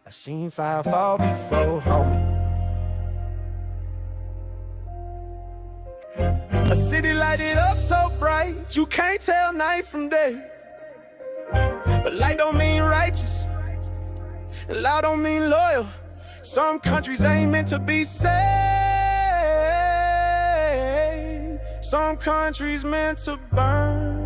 I seen fire fall before, homie. A city lighted up so bright, you can't tell night from day. But light don't mean righteous, and law don't mean loyal. Some countries ain't meant to be saved. Some countries meant to burn.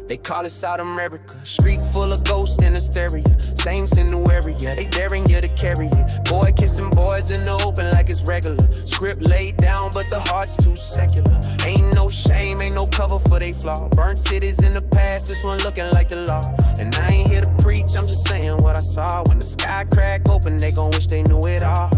They call it South America. Streets full of ghosts and hysteria. Same sin, new area. They daring you to carry it. Boy kissing boys in the open like it's regular. Script laid down, but the heart's too secular. Ain't no shame, ain't no cover for they flaw. Burnt cities in the past, this one looking like the law. And I ain't here to preach, I'm just saying what I saw. When the sky crack open, they gon' wish they knew it all.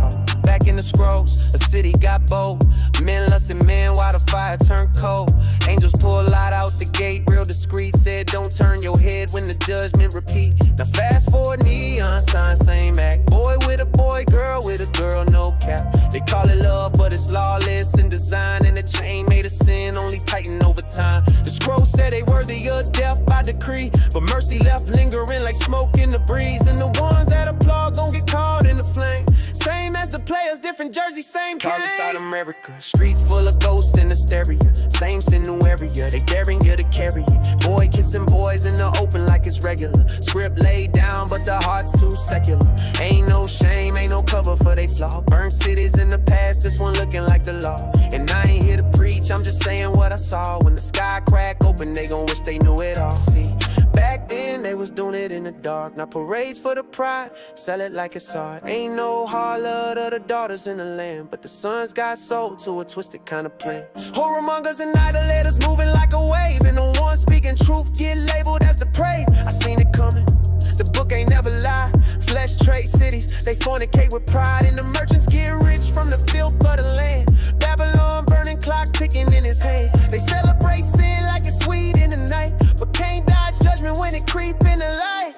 Back in the scrolls, a city got bold. Men lusted men while the fire turned cold. Angels pull a lot out the gate, real discreet. Said don't turn your head when the judgment repeat. Now fast forward, neon sign, same act. Boy with a boy, girl with a girl, no cap. They call it love, but it's lawless in design. And the chain made a sin, only tighten over time. The scroll said they worthy of death by decree, but mercy left lingering like smoke in the breeze. And the ones that applaud gon' get caught in the flame. Same as the players, different jersey, same game. Call it South America. Streets full of ghosts and hysteria. Same sin, new area. They daring you to carry it. Boy kissing boys in the open like it's regular. Script laid down, but the heart's too secular. Ain't no shame, ain't no cover for they flaw. Burnt cities in the past, this one looking like the law. And I ain't here to preach, I'm just saying what I saw. When the sky crack open, they gon' wish they knew it all. See, back then they was doing it in the dark. Now parades for the pride, sell it like it's art. Ain't no hard love to the daughters in the land, but the sons got sold to a twisted kind of plan. Whoremongers and idolaters moving like a wave, and the ones speaking truth get labeled as the prey. I seen it coming, the book ain't never lie. Flesh trade cities, they fornicate with pride, and the merchants get rich from the filth of the land. Babylon burning, clock ticking in his hand. They celebrate sin like it's sweet in the night, but can't dodge judgment when it creep in the light.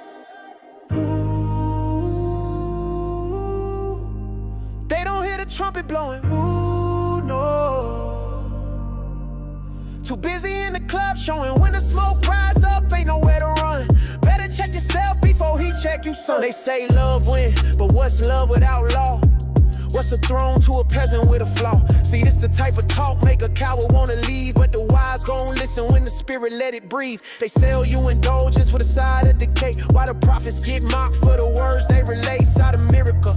Ooh, they don't hear the trumpet blowing. Ooh, no. Too busy in the club showing when the smoke rise up, ain't nowhere to run. Better check yourself before he check you, son. They say love win, but what's love without law? What's a throne to a peasant with a flaw? See, this the type of talk make a coward wanna leave, but the wise gon' listen when the spirit let it breathe. They sell you indulgence for the side of decay, while the prophets get mocked for the words they relate. South America,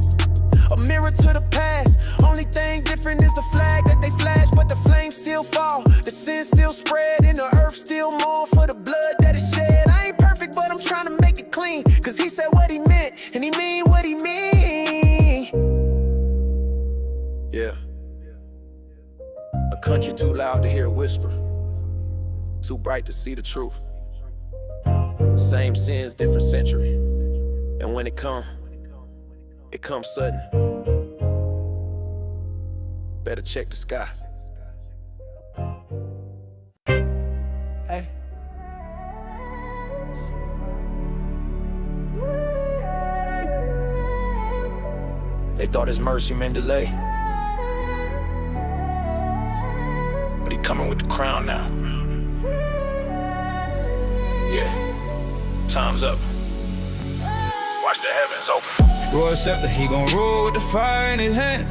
a mirror to the past. Only thing different is the flag that they flash, but the flames still fall. The sin still spread, and the earth still mourn for the blood that is shed. I ain't perfect, but I'm trying to make it clean, cause he said what he meant, and he mean what he mean. Yeah. A country too loud to hear a whisper, too bright to see the truth. Same sins, different century. And when it comes sudden. Better check the sky. Hey. They thought his mercy meant delay, but he coming with the crown now. Yeah, time's up. Watch the heavens open. Royal scepter, he gon' rule with the fire in his hand.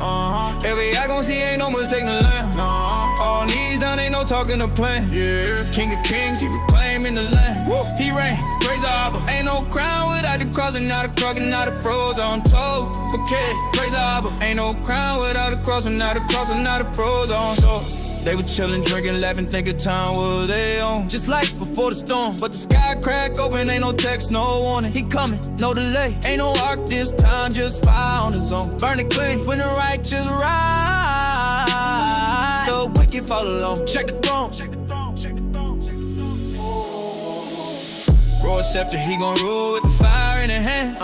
Every eye gon' see, ain't no mistaking the land. All knees down, ain't no talking to plan. Yeah, King of kings, he reclaiming the land. Woo. He reign, praise Abba. Ain't no crown without the cross, and not a cross, and not a pros. I'm told, okay, praise Abba. Ain't no crown without a cross, and not a cross, and not a pros. On so. They were chillin', drinking, laughing, thinking time was they on. Just like before the storm, but the sky crack open, ain't no text, no warning. He coming, no delay, ain't no arc this time, just fire on his own. Burn it clean, when the righteous rise, the wicked fall alone. Check the throne, check the throne, check the throne, check the throne. Royal scepter, he gon' rule with the fire in the hand.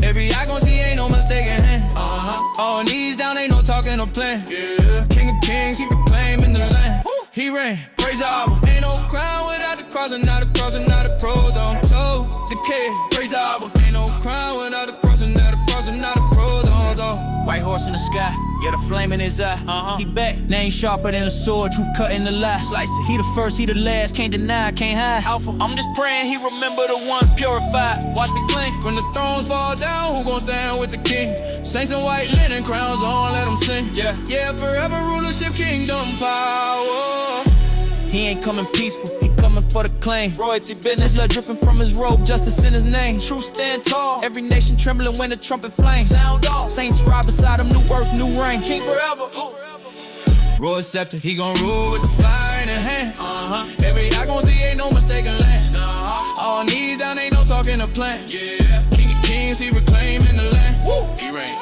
Every eye gon' see, ain't no mistaking hand. All knees down, ain't no talking or plan. Yeah, King of kings, he reclaiming the land. He reign, praise Abba. Ain't no crown without the cross, and not a cross, and not a pros. On toe, the kid, praise Abba. Ain't no crown without the cross, and not a cross, and not a pros. On toe. White horse in the sky, yeah, the flame in his eye. He back, name sharper than a sword, truth cutting the lie. Slice it. He the first, he the last, can't deny, can't hide. Alpha, I'm just praying he remember the ones purified. Watch me clean. When the thrones fall down, who gon' stand with the king? Saints in white linen, crowns on, let them sing. Yeah, forever rulership, kingdom power. He ain't coming peaceful, he coming for the claim. Royalty business, blood dripping from his robe, justice in his name. Truth stand tall, every nation trembling when the trumpet flames. Sound off, saints ride beside him, new earth, new reign. King forever. Royal scepter, he gon' rule with the fire in the hand. Every eye gon' see ain't no mistaken land. All knees down, ain't no talking a plan. Yeah, King of kings, he reclaiming the land. He reign.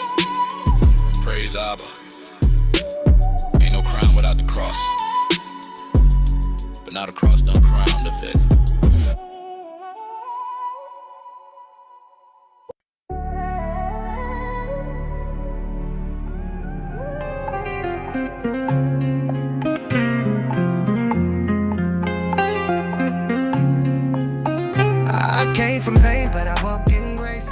Praise Abba. Ain't no crown without the cross. But now the cross done crown the fit. I came from pain, but I walk in grace.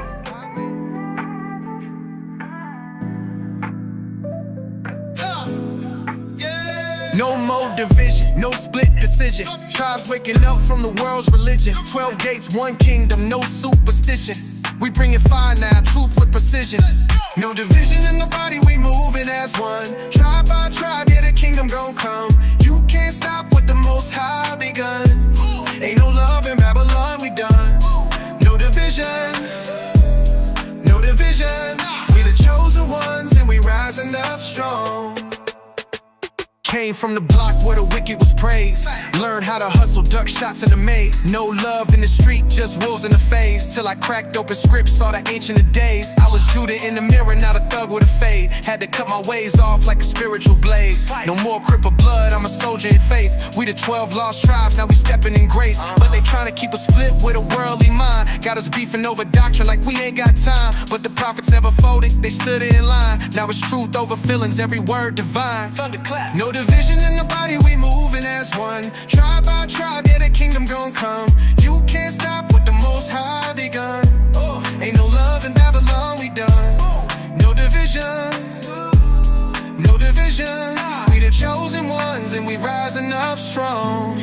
No more division, no split decision. Tribes waking up from the world's religion. 12 gates, one kingdom, no superstition. We bringing fire now, truth with precision. No division in the body, we moving as one. Tribe by tribe, yeah, the kingdom gon' come. You can't stop what the Most High begun. Ain't no love in Babylon, we done. No division, no division. We the chosen ones and we rising up strong. Came from the block where the wicked was praised. Learned how to hustle, duck shots in the maze. No love in the street, just wolves in the face. Till I cracked open scripts, saw the ancient of days. I was Judah in the mirror, not a thug with a fade. Had to cut my ways off like a spiritual blade. No more crippled blood, I'm a soldier in faith. We the 12 lost tribes, now we stepping in grace. But they trying to keep us split with a worldly mind. Got us beefing over doctrine like we ain't got time. But the prophets never folded, they stood in line. Now it's truth over feelings, every word divine. Thunderclap. No division in the body, we moving as one. Tribe by tribe, yeah, the kingdom gon' come. You can't stop what the Most High begun. Ain't no love in Babylon, we done. No division, no division. We the chosen ones and we rising up strong.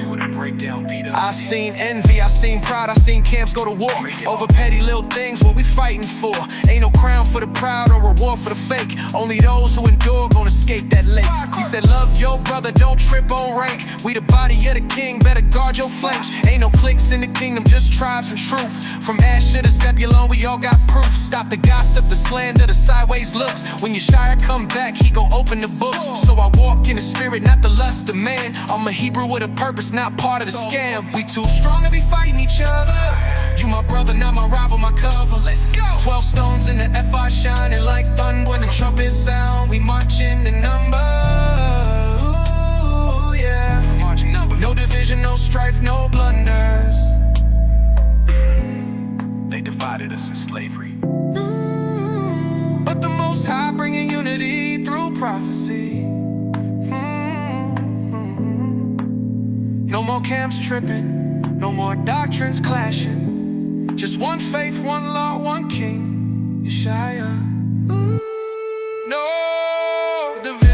I seen envy, I seen pride, I seen camps go to war over petty little things, what we fighting for. Ain't no crown for the proud or reward for the fake. Only those who endure gonna escape that lake. He said love your brother, don't trip on rank. We the body of the king, better guard your flanks. Ain't no cliques in the kingdom, just tribes and truth. From Asher to Zebulon, we all got proof. Stop the gossip, the slander, the sideways looks. When Yeshaya come back, he gon' open the books. So I walk in the spirit, not the lust of man. I'm a Hebrew with a purpose, not part of the scam. We too strong to be fighting each other. You my brother, not my rival, my cover. Let's go. 12 stones in the FI shining like thunder when the trumpets sound. We marching in number. Ooh, yeah. Marching number. No division, no strife, no blunders. They divided us in slavery. But the Most High bringing unity through prophecy. No more camps tripping, no more doctrines clashing. Just one faith, one law, one king, Yeshaya. No division.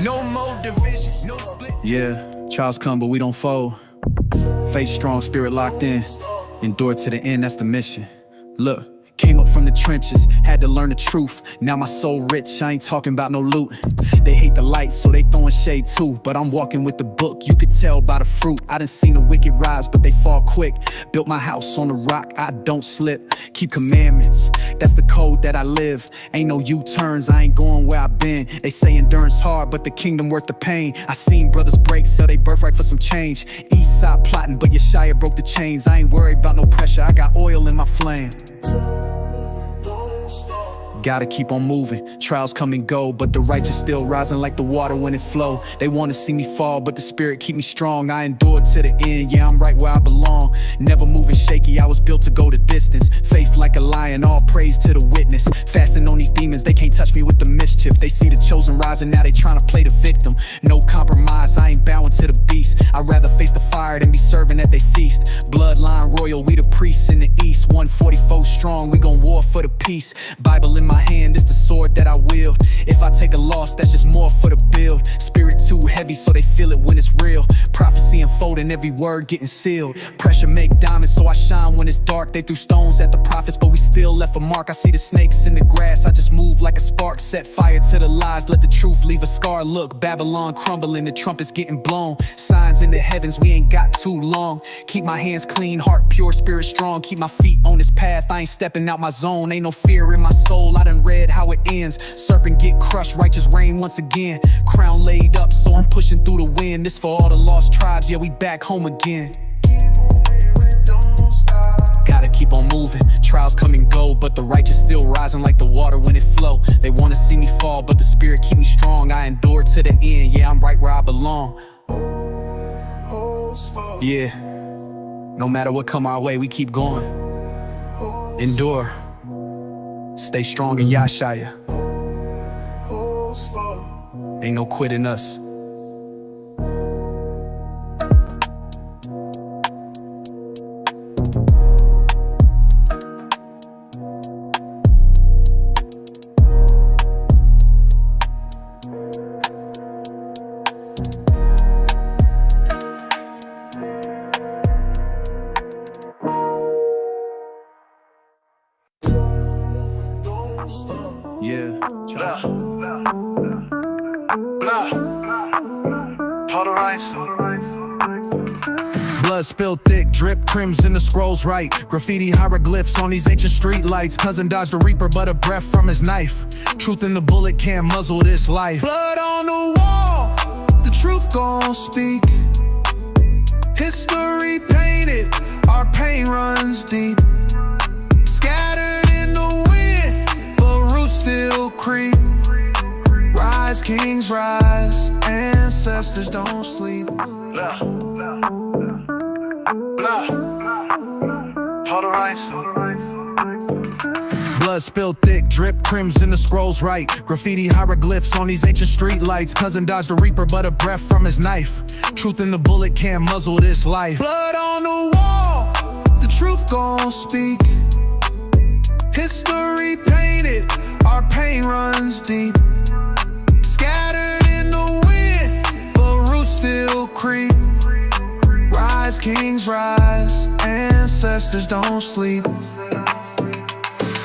No more division, no split. Yeah, trials come, but we don't fold. Faith strong, spirit locked in. Endure to the end, that's the mission. Look, came up from the trenches, had to learn the truth. Now my soul rich, I ain't talking about no loot. They hate the light, so they throwing shade too. But I'm walking with the book, you could tell by the fruit. I done seen the wicked rise, but they fall quick. Built my house on the rock, I don't slip. Keep commandments, that's the code that I live. Ain't no U-turns, I ain't going where I've been. They say endurance hard, but the kingdom worth the pain. I seen brothers break, sell they birthright for some change. East side plotting, but Yeshaya broke the chains. I ain't worried about no pressure, I got oil in my flame. Gotta keep on moving, trials come and go, but the righteous still rising like the water when it flow. They wanna see me fall, but the spirit keep me strong. I endured to the end, yeah, I'm right where I belong. Never moving shaky, I was built to go the distance. Faith like a lion, all praise to the witness. Fasting on these demons, they can't touch me with the mischief. They see the chosen rising, now they tryna play the victim. No compromise, I ain't bowing to the beast. I'd rather face the fire than be serving at they feast. Bloodline royal, we the priests in the east. 144 strong, we gon' war for the peace. Bible in my hand is the sword that I wield. If I take a loss, that's just more for the build. Spirit too heavy, so they feel it when it's real. Prophecy unfolding, every word getting sealed. Pressure make diamonds, so I shine when it's dark. They threw stones at the prophets, but we still left a mark. I see the snakes in the grass, I just move like a spark. Set fire to the lies, let the truth leave a scar. Look, Babylon crumbling, the trumpets getting blown. Signs in the heavens, we ain't got too long. Keep my hands clean, heart pure, spirit strong. Keep my feet on this path, I ain't stepping out my zone. Ain't no fear in my soul, I done read how it ends. Serpent get crushed, righteous reign once again. Crown laid up, so I'm pushing through the wind. This for all the lost tribes, yeah, we back home again. Gotta keep on moving, trials come and go, but the righteous still rising like the water when it flow. They wanna see me fall, but the spirit keep me strong. I endure to the end, yeah, I'm right where I belong. Yeah, no matter what come our way, we keep going. Endure, stay strong in Yashaya. Ain't no quitting us. Yeah. Blood spilled thick, drip crimson, the scrolls right. Graffiti hieroglyphs on these ancient street lights. Cousin dodged the reaper, but a breath from his knife. Truth in the bullet can't muzzle this life. Blood on the wall, the truth gon' speak. History painted, our pain runs deep. Scattered in the wind, but roots still creep. Rise, kings rise, ancestors don't sleep. Blood spilled thick, drip crimson, the scrolls right. Graffiti hieroglyphs on these ancient street lights. Cousin dodged the reaper, but a breath from his knife. Truth in the bullet can't muzzle this life. Blood on the wall, the truth gon' speak. History painted, our pain runs deep. Scattered in the wind, but roots still creep. Rise, kings rise, ancestors don't sleep.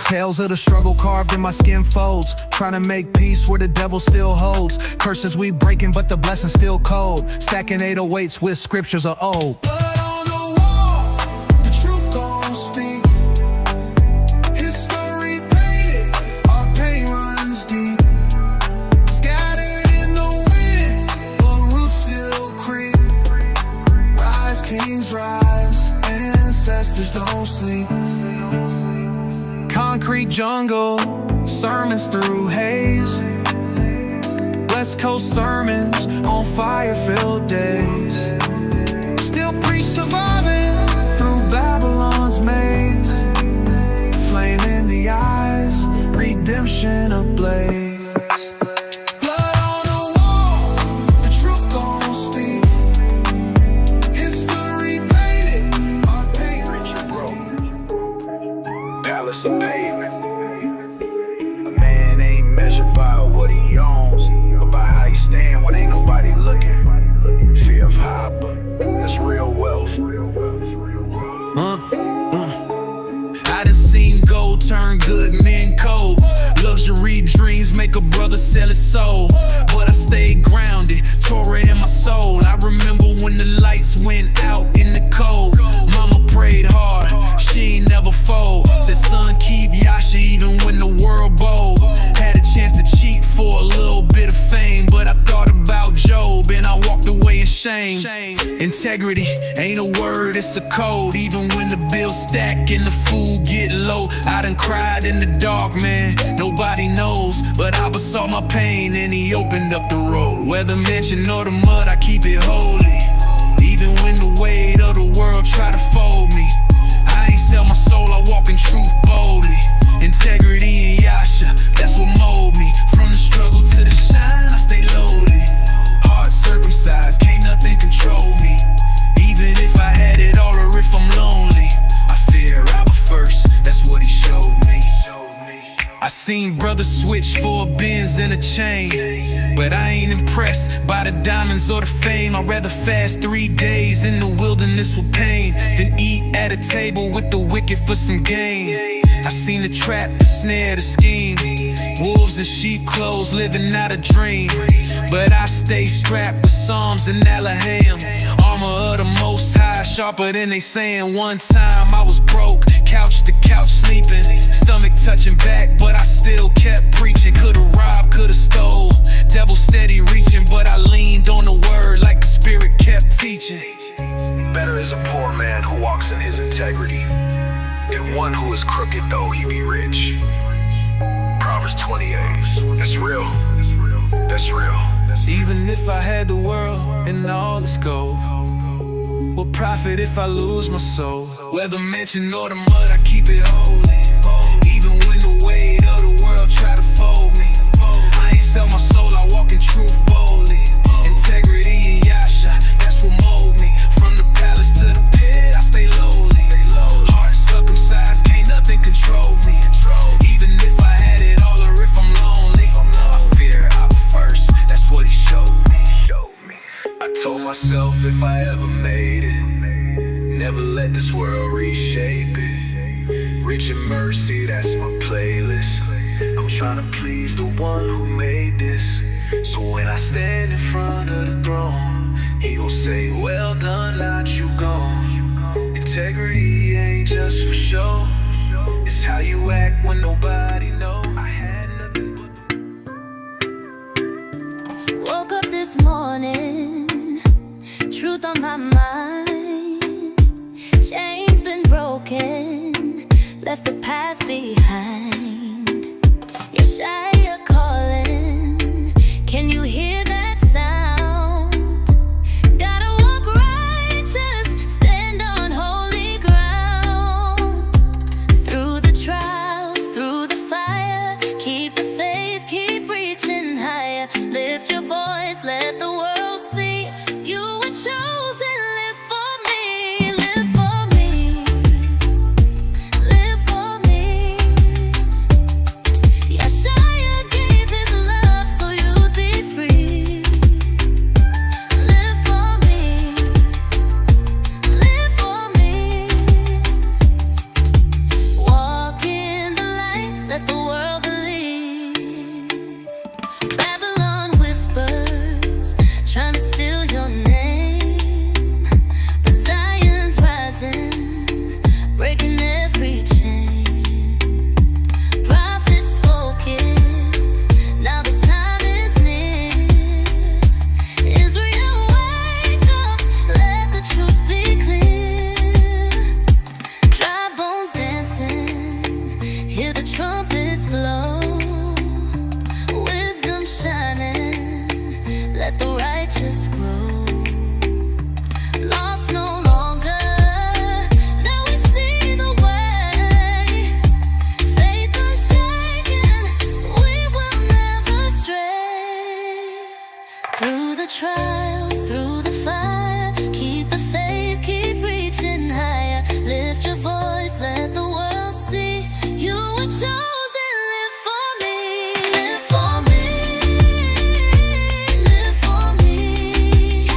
Tales of the struggle carved in my skin folds. Trying to make peace where the devil still holds. Curses we breaking, but the blessing still cold. Stacking 808s with scriptures of old. Blood on the wall, the truth gon' speak. History painted, our pain runs deep. Scattered in the wind, but roots still creep. Rise, kings rise, ancestors don't sleep. Concrete jungle, sermons through haze. West Coast sermons on fire-filled days. Still preach surviving through Babylon's maze. Flame in the eyes, redemption ablaze. Blood on the wall, the truth gon' speak. History painted, our pain Palace of pavement. A man ain't measured by what he owns, but by how he stand when ain't nobody looking. Fear of hopper, that's real wealth. I done seen gold turn good men cold. Luxury dreams make a brother sell his soul. But I stayed grounded, Torah in my soul. I remember when the lights went out in the cold. Mama prayed hard, she ain't never fold. Said son, keep Yasha even when the world bold. Had a chance to cheat for a little bit of fame, but I thought about Job and I walked away in shame. Integrity ain't a word, it's a code. Even when the bills stack and the food get low, I done cried in the dark, man, nobody knows. But Abba saw my pain and he opened up the road. Whether mansion or the mud, I keep it holy. Even when the weight of the world try to fold me, I ain't sell my soul, I walk in truth boldly. Integrity and Yasha, that's what mold me. From the struggle to the shine, I stay lowly. Heart circumcised, can't nothing control me. Even if I had it all or if I'm lonely, I fear Abba first, that's what he showed me. I seen brothers switch for a Benz and a chain, but I ain't impressed by the diamonds or the fame. I'd rather fast 3 days in the wilderness with pain than eat at a table with the wicked for some gain. I seen the trap, the snare, the scheme, wolves in sheep clothes living out a dream. But I stay strapped with Psalms and Alaham, armor of the Most High, sharper than they saying. One time I was broke, couch to couch sleeping, stomach touching back, but I still kept preaching. Could've robbed, could've stole, devil steady reaching, but I leaned on the word like the Spirit kept teaching. Better is a poor man who walks in his integrity than one who is crooked though he be rich. Proverbs 28. That's real. That's real. Even if I had the world and all its gold, what profit if I lose my soul? Whether mansion or the mud, I keep it holy. Even when the weight of the world try to fold me, I ain't sell my soul, I walk in truth boldly. Integrity and Yasha, that's what mold me. From the palace to the pit, I stay lowly. Heart circumcised, can't nothing control me. Even if I had it all or if I'm lonely, I fear Abba first, that's what he showed me. I told myself if I ever made it, never let this world reshape it. Rich in mercy, that's my playlist. I'm trying to please the one who made this. So when I stand in front of the throne, he gon' say, well done, not you gone. Integrity ain't just for show, it's how you act when nobody knows. I had nothing but Woke up this morning, truth on my mind. Chains been broken, left the past behind. Yeshaya calling, can you hear that sound? Gotta walk righteous, stand on holy ground. Through the trials, through the fire, keep the faith, keep reaching higher. Lift your voice, let the world see you were chosen. Live for me, live for me, live for me. Yeshaya gave his love so you'd be free. Live for me, live for me. Walk in the light, let the world believe. Babylon whispers, trying to steal your name, but Zion's rising, breaking every chain. Prophets spoken, now the time is near. Israel, wake up, let the truth be clear. Dry bones dancing, hear the trumpets blow. Wisdom shining, let the righteous grow. Lost no longer, now we see the way. Faith unshaken, we will never stray. Through the trials, through the fire, keep the faith, keep reaching higher. Lift your voice, let the world see you were chosen. Live for me, live for me, live for me.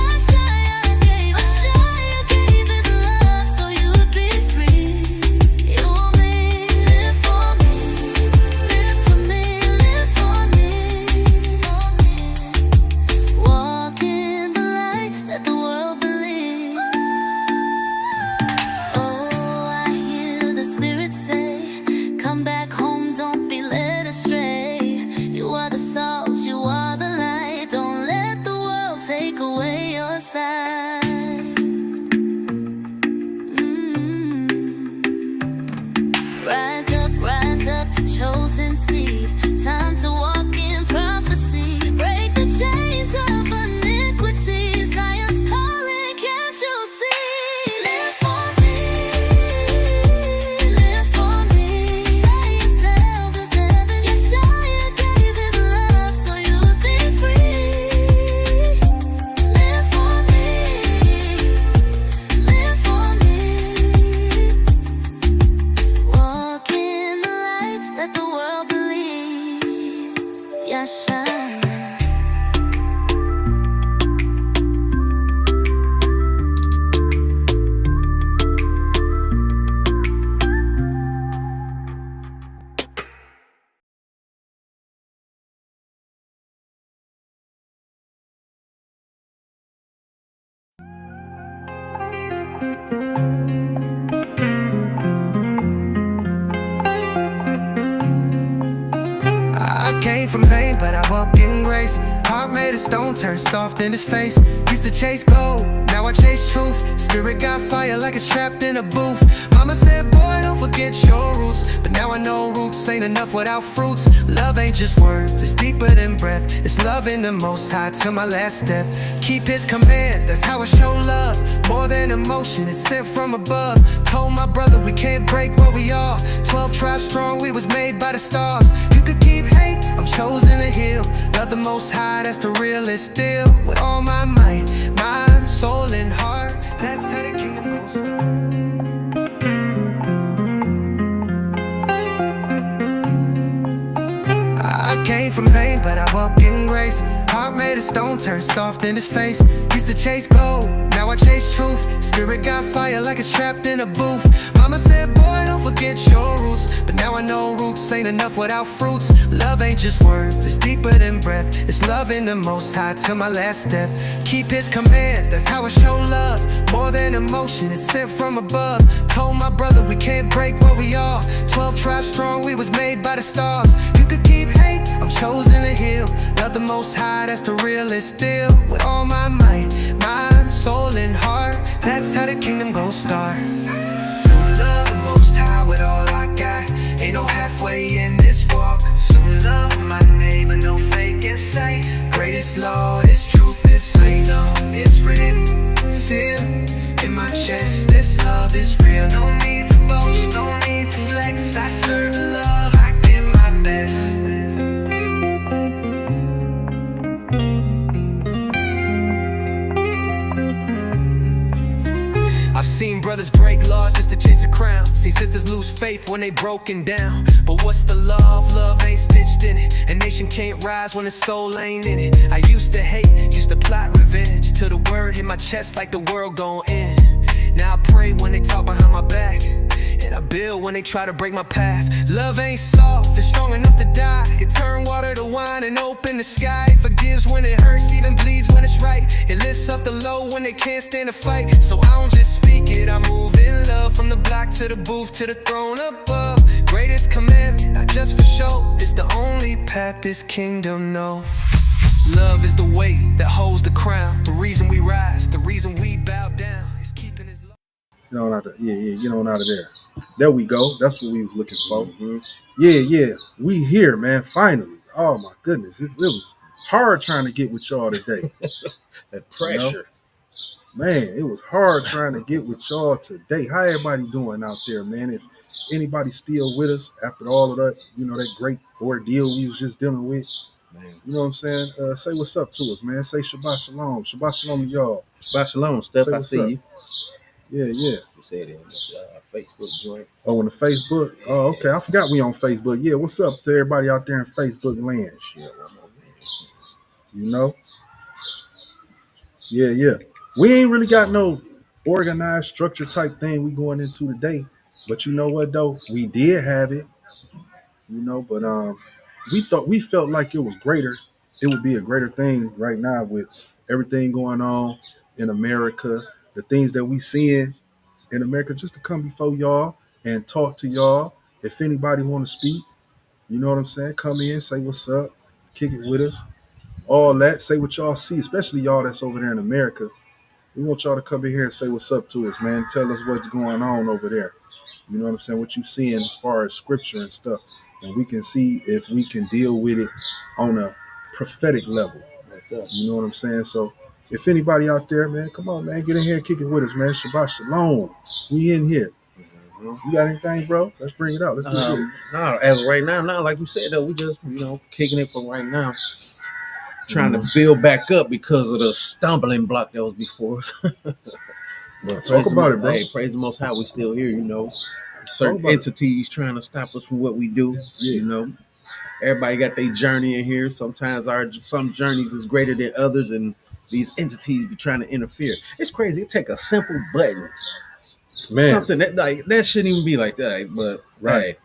conceive. Time to walk in prophecy. Break the chains of iniquity. Zion's calling, can't you see? Live for me, live for me. Saints, elders, heaven. Yeshua gave his love so you'd be free. Live for me, live for me. Walk in the light, let the world believe. Yeshua. I came from pain, but I walk in grace. Heart made of stone, turned soft in his face. Used to chase gold, now I chase truth. Spirit got fire like it's trapped in a booth. Mama said, boy, don't forget your roots. But now I know roots ain't enough without fruits. Love ain't just words, it's deeper than breath. It's loving the Most High till my last step. Keep his commands, that's how I show love. More than emotion, it's sent from above. Told my brother we can't break what we are. 12 tribes strong, we was made by the stars. You could keep hate, I'm chosen to heal. Love the Most High, that's the realest deal. With all my might, mind, soul, and heart, that's how the kingdom gon' start. I came from pain, but I walk in grace. Heart made of stone, turned soft in his face. Used to chase gold, now I chase truth. Spirit got fire like it's trapped in a booth. Mama said, boy, don't forget your roots. But now I know roots ain't enough without fruits. Love ain't just words, it's deeper than breath. It's loving the Most High till my last step. Keep his commands, that's how I show love. More than emotion, it's sent from above. Told my brother we can't break what we are. 12 tribes strong, we was made by the stars. You could keep hate, I'm chosen to heal. Love the Most High, that's the realest deal. With all my might, mind, soul, and heart, that's how the kingdom gon' start. Love the Most High with all I got. Ain't no halfway in this walk. So love my neighbor, no fake and say. Greatest law, this truth, this faith. No, it's written, sealed in my chest. This love is real. No need to boast, no need to flex. I serve love, I give my best. I've seen brothers break laws just to chase a crown. Seen sisters lose faith when they broken down. But what's the love? Love ain't stitched in it. A nation can't rise when the soul ain't in it. I used to hate, used to plot revenge, till the word hit my chest like the world gon' end. Now I pray when they talk behind my back, and I build when they try to break my path. Love ain't soft, it's strong enough to die. It turn water to wine and open the sky. It forgives when it hurts, even bleeds when it's right. It lifts up the low when they can't stand a fight. So I don't just speak it, I move in love. From the block to the booth to the throne above. Greatest commandment, not just for show. It's the only path this kingdom know. Love is the weight that holds the crown. The reason we rise, the reason we bow down, is keeping his love. Get on out of get on out of there. There we go. That's what we was looking for. Yeah. We here, man. Finally. Oh my goodness. It was hard trying to get with y'all today. That pressure. Man, it was hard trying to get with y'all today. How everybody doing out there, man? If anybody's still with us after all of that, that great ordeal we was just dealing with, man. You know what I'm saying? Say what's up to us, man. Say Shabbat Shalom. Shabbat Shalom to y'all. Shabbat Shalom, Steph. I see you. Yeah. You said it in the Facebook joint. Oh, in the Facebook? Oh, okay. I forgot we on Facebook. Yeah, what's up to everybody out there in Facebook land? You know? Yeah. We ain't really got no organized structure type thing we going into today. But you know what though? We did have it. But we felt like it was greater. It would be a greater thing right now with everything going on in America, the things that we seeing in America, just to come before y'all and talk to y'all. If anybody want to speak, you know what I'm saying? Come in, say what's up, kick it with us. All that, say what y'all see, especially y'all that's over there in America. We want y'all to come in here and say what's up to us, man. Tell us what's going on over there. You know what I'm saying? What you seeing as far as scripture and stuff, and we can see if we can deal with it on a prophetic level. You know what I'm saying? So if anybody out there, man, come on, man, get in here and kick it with us, man. Shabbat Shalom. We in here. You got anything, bro? Let's bring it out. Let's do it. No, as of right now, like we said though, we just kicking it for right now. Trying to build back up because of the stumbling block that was before us. But Talk about it, bro. Hey, praise the Most High, we still here, Certain entities trying to stop us from what we do, Everybody got their journey in here. Sometimes some journeys is greater than others, and these entities be trying to interfere. It's crazy. It take a simple button, Man. Something that shouldn't even be like that. But hey,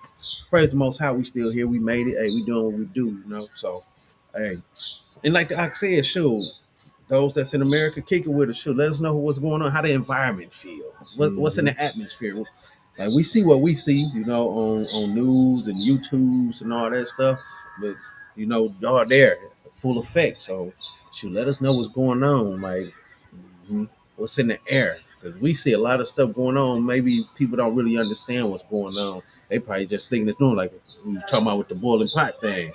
praise the Most High, we still here. We made it. Hey, we doing what we do, So, hey, and like I said, sure. Those that's in America, kick it with us. Sure, let us know what's going on, how the environment feel, what's in the atmosphere. Like we see what we see, on news and YouTubes and all that stuff. But y'all there, full effect. So, let us know what's going on. Like, what's in the air? Because we see a lot of stuff going on. Maybe people don't really understand what's going on. They probably just think it's doing like we were talking about with the boiling pot thing.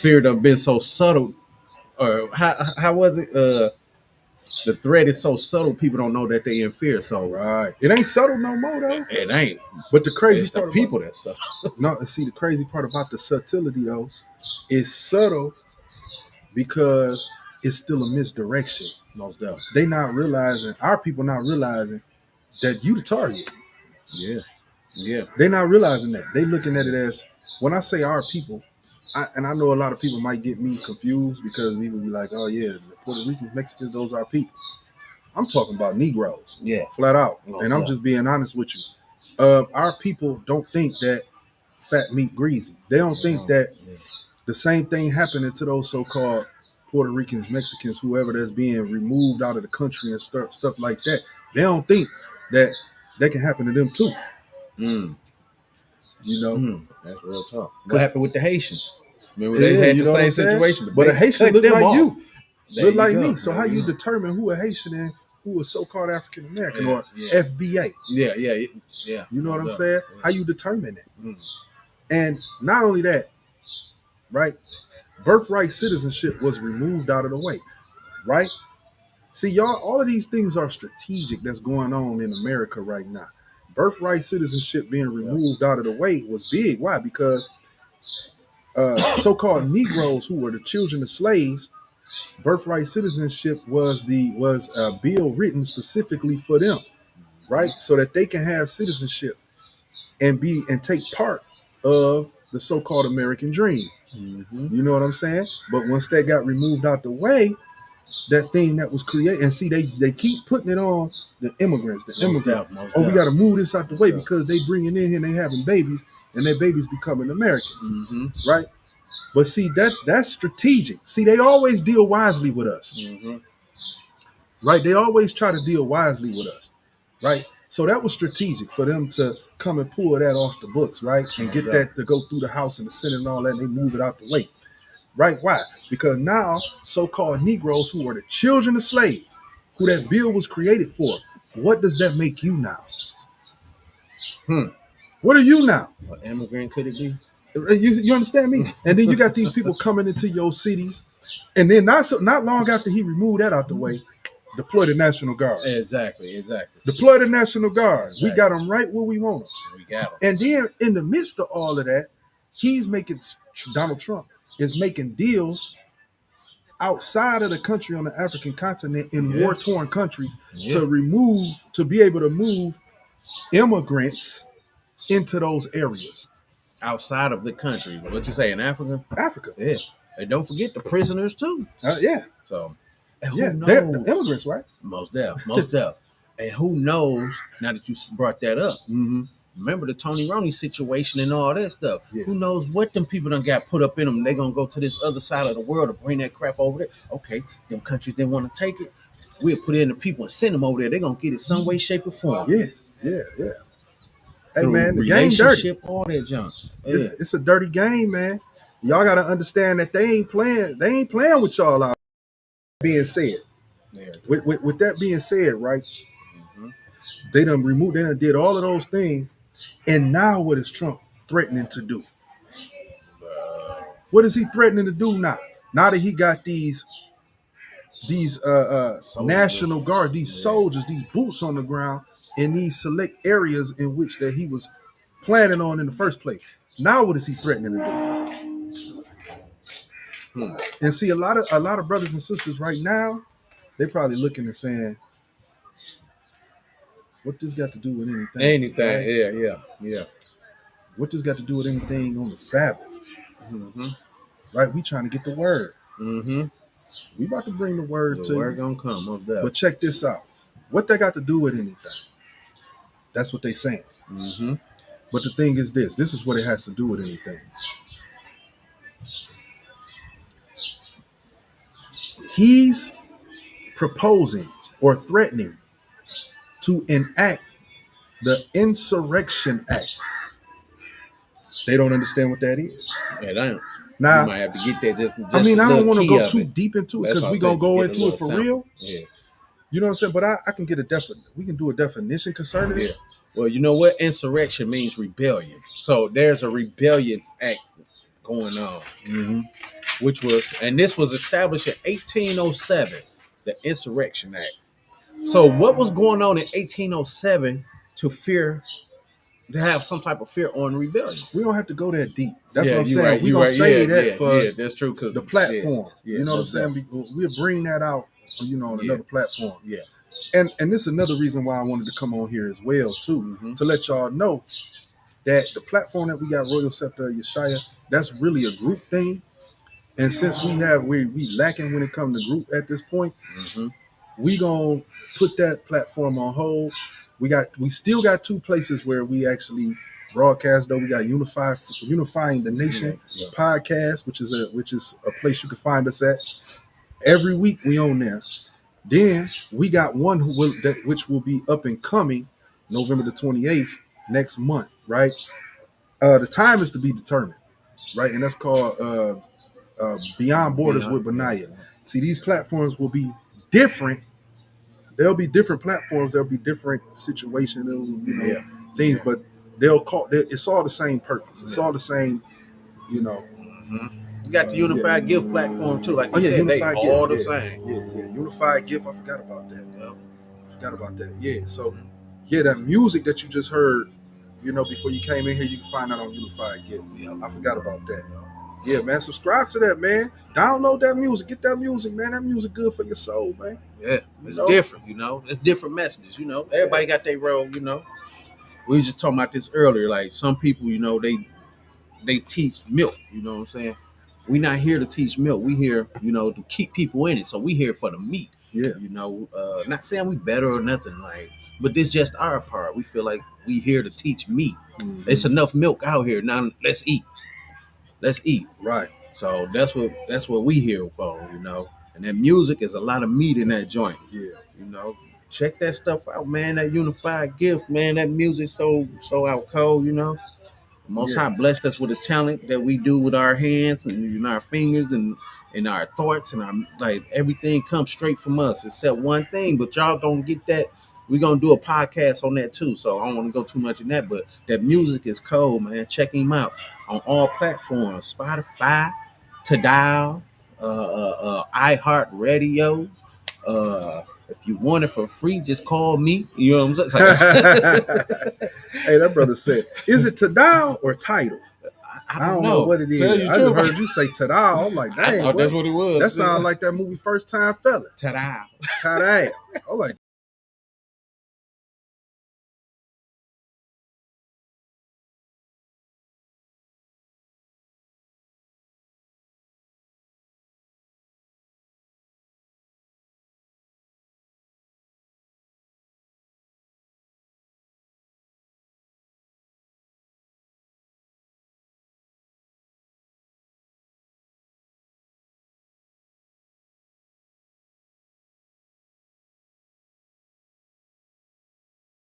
Fear done been so subtle. Or how was it? The threat is so subtle, people don't know that they in fear. So it ain't subtle no more though. It ain't. But the crazy it's part the people that's subtle. No, see the crazy part about the subtlety though, is subtle because it's still a misdirection. Most definitely. They not realizing, our people not realizing that you the target. Yeah. They not realizing that. They looking at it as, when I say our people, and I know a lot of people might get me confused because we would be like, oh yeah, the Puerto Ricans, Mexicans, those are people. I'm talking about Negroes. Yeah. Flat out. And I'm just being honest with you. Our people don't think that fat meat greasy. They don't think that the same thing happening to those so-called Puerto Ricans, Mexicans, whoever that's being removed out of the country and stuff like that. They don't think that can happen to them too. That's real tough. What happened with the Haitians? Remember they had the same situation, but a Haitian look like you, look like me. So There how you you go. determine who a Haitian and who is so-called African American or FBA? Yeah. You know what I'm saying? How you determine that? And not only that, right? Birthright citizenship was removed out of the way, right? See, y'all, all of these things are strategic that's going on in America right now. Birthright citizenship being removed out of the way was big. Why? Because so-called Negroes who were the children of slaves, birthright citizenship was a bill written specifically for them, right? So that they can have citizenship and take part of the so-called American dream. You know what I'm saying? But once that got removed out the way, that thing that was created, and see, they keep putting it on the immigrants. We got to move this out the way because they bringing in here and they having babies, and their babies becoming Americans, right? But see, that's strategic. See, they always deal wisely with us, right? They always try to deal wisely with us, right? So that was strategic for them to come and pull that off the books, right? And get that to go through the House and the Senate and all that, and they move it out the way. Right? Why? Because now so-called Negroes who are the children of slaves, who that bill was created for, what does that make you now? What are you now? What immigrant could it be? You understand me? And then you got these people coming into your cities, and then not long after he removed that out the way, deploy the National Guard. Exactly. Deploy the National Guard. Exactly. We got them right where we want them. We got them. And then in the midst of all of that, Donald Trump is making deals outside of the country on the African continent in war-torn countries to be able to move immigrants into those areas. Outside of the country. What you say, in Africa? Africa. Yeah. And don't forget the prisoners too. Yeah. So, who knows? They're the immigrants, right? Most deaf. And who knows, now that you brought that up, remember the Tony Roney situation and all that stuff. Yeah. Who knows what them people done got put up in them. They're going to go to this other side of the world to bring that crap over there. Okay, them countries didn't want to take it. We'll put it in the people and send them over there. They're going to get it some way, shape, or form. Yeah. Hey, through man, the game dirty. All that junk. It's a dirty game, man. Y'all got to understand that they ain't playing with y'all out. Being said. With that being said, right? They done removed, they done did all of those things. And now what is Trump threatening to do? What is he threatening to do now? Now that he got these National Guard, these soldiers, these boots on the ground in these select areas in which that he was planning on in the first place. Now what is he threatening to do? And see, a lot of brothers and sisters right now, they probably looking and saying, what this got to do with anything? Anything, right? Yeah. What this got to do with anything on the Sabbath? Right? We trying to get the word. We about to bring the word to word you. Gonna come up there. But check this out. What that got to do with anything? That's what they saying. But the thing is this. This is what it has to do with anything. He's proposing or threatening to enact the Insurrection Act. They don't understand what that is. Yeah, don't. Now, you might have to get that just I mean, I don't want to go too it. deep into it That's because why we're I going to said go get a into it for little real. Yeah. You know what I'm saying? But I can get a definition. We can do a definition concerning it. Well, you know what? Insurrection means rebellion. So there's a rebellion act going on, which was, and this was established in 1807, the Insurrection Act. So what was going on in 1807 to have some type of fear on rebellion? We don't have to go that deep. That's what I'm you're saying. right, We're going to say that for that's true, because the platform. You know what I'm saying? We'll bring that out, on another platform. Yeah. And this is another reason why I wanted to come on here as well, too, to let y'all know that the platform that we got, Royal Scepter of Yeshaya, that's really a group thing. And since we lacking when it comes to group at this point, we gonna put that platform on hold. We still got two places where we actually broadcast though. We got Unifying the Nation podcast, which is a place you can find us at. Every week we on there. Then we got one which will be up and coming November the 28th next month, right? The time is to be determined, right? And that's called Beyond Borders with Benaiah. See, these platforms will be different. There'll be different platforms. There'll be different situations, things, but it's all the same purpose. It's all the same, You got the Unified Gift platform too, like you said, Unified they Gift, all the same. Unified Gift. I forgot about that. Yeah. So, that music that you just heard, before you came in here, you can find that on Unified Gift. I forgot about that. Yeah, man. Subscribe to that, man. Download that music. Get that music, man. That music good for your soul, man. Yeah, it's different, It's different messages, Everybody got their role, We were just talking about this earlier. Like some people, they teach milk, you know what I'm saying? We're not here to teach milk. We here, to keep people in it. So we here for the meat. Yeah. Not saying we better or nothing, but this just our part. We feel like we here to teach meat. It's enough milk out here. Now let's eat. Right. So that's what we here for, And that music is a lot of meat in that joint. Yeah. Check that stuff out, man. That Unified Gift, man. That music so out cold, Most High blessed us with a talent that we do with our hands and our fingers and our thoughts and our everything comes straight from us except one thing. But y'all gonna get that. We're gonna do a podcast on that too. So I don't want to go too much in that, but that music is cold, man. Check him out on all platforms: Spotify, Tidal, iHeartRadio. If you want it for free, just call me. You know what I'm saying? Hey, that brother said, is it Tidal or Tidal? I don't know what it is. I just heard you say Tidal. I'm like, dang, I thought that's what it was. That sounds like that movie First Time Fella. Tidal. I'm like,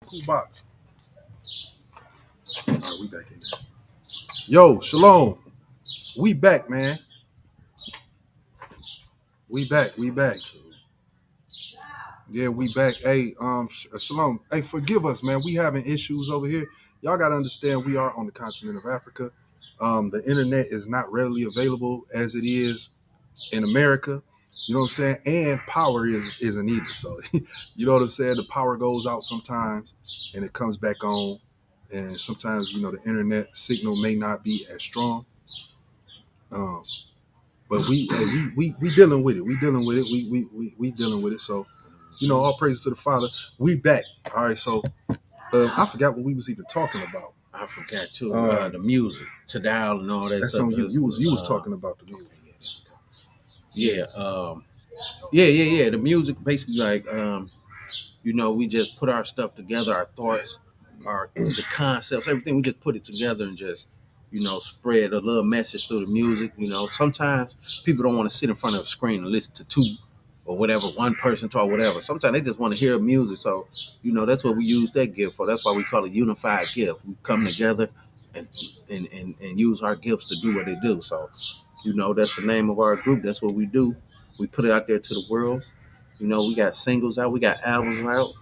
cool box. All right, we back in there. Yo, Shalom. We back, man. We back. Yeah, we back. Hey, Shalom. Hey, forgive us, man. We having issues over here. Y'all gotta understand we are on the continent of Africa. The internet is not readily available as it is in America. You know what I'm saying? And power isn't either. So you know what I'm saying? The power goes out sometimes and it comes back on. And sometimes, you know, the internet signal may not be as strong. Um, but we dealing with it. We dealing with it. We dealing with it. So, you know, all praises to the Father. We back. All right. So I forgot what we was even talking about. I forgot too. The music, Tadal and all that That's stuff. on you. You was talking about the music. Yeah. Yeah. The music basically like you know, we just put our stuff together, our thoughts, our the concepts, everything. We just put it together and just, you know, spread a little message through the music. You know, sometimes people don't want to sit in front of a screen and listen to two or whatever, one person talk, whatever. Sometimes they just want to hear music. So, you know, that's what we use that gift for. That's why we call it unified gift. We come together and and use our gifts to do what they do. So, you know, that's the name of our group. That's what we do. We put it out there to the world. You know, we got singles out, we got albums out.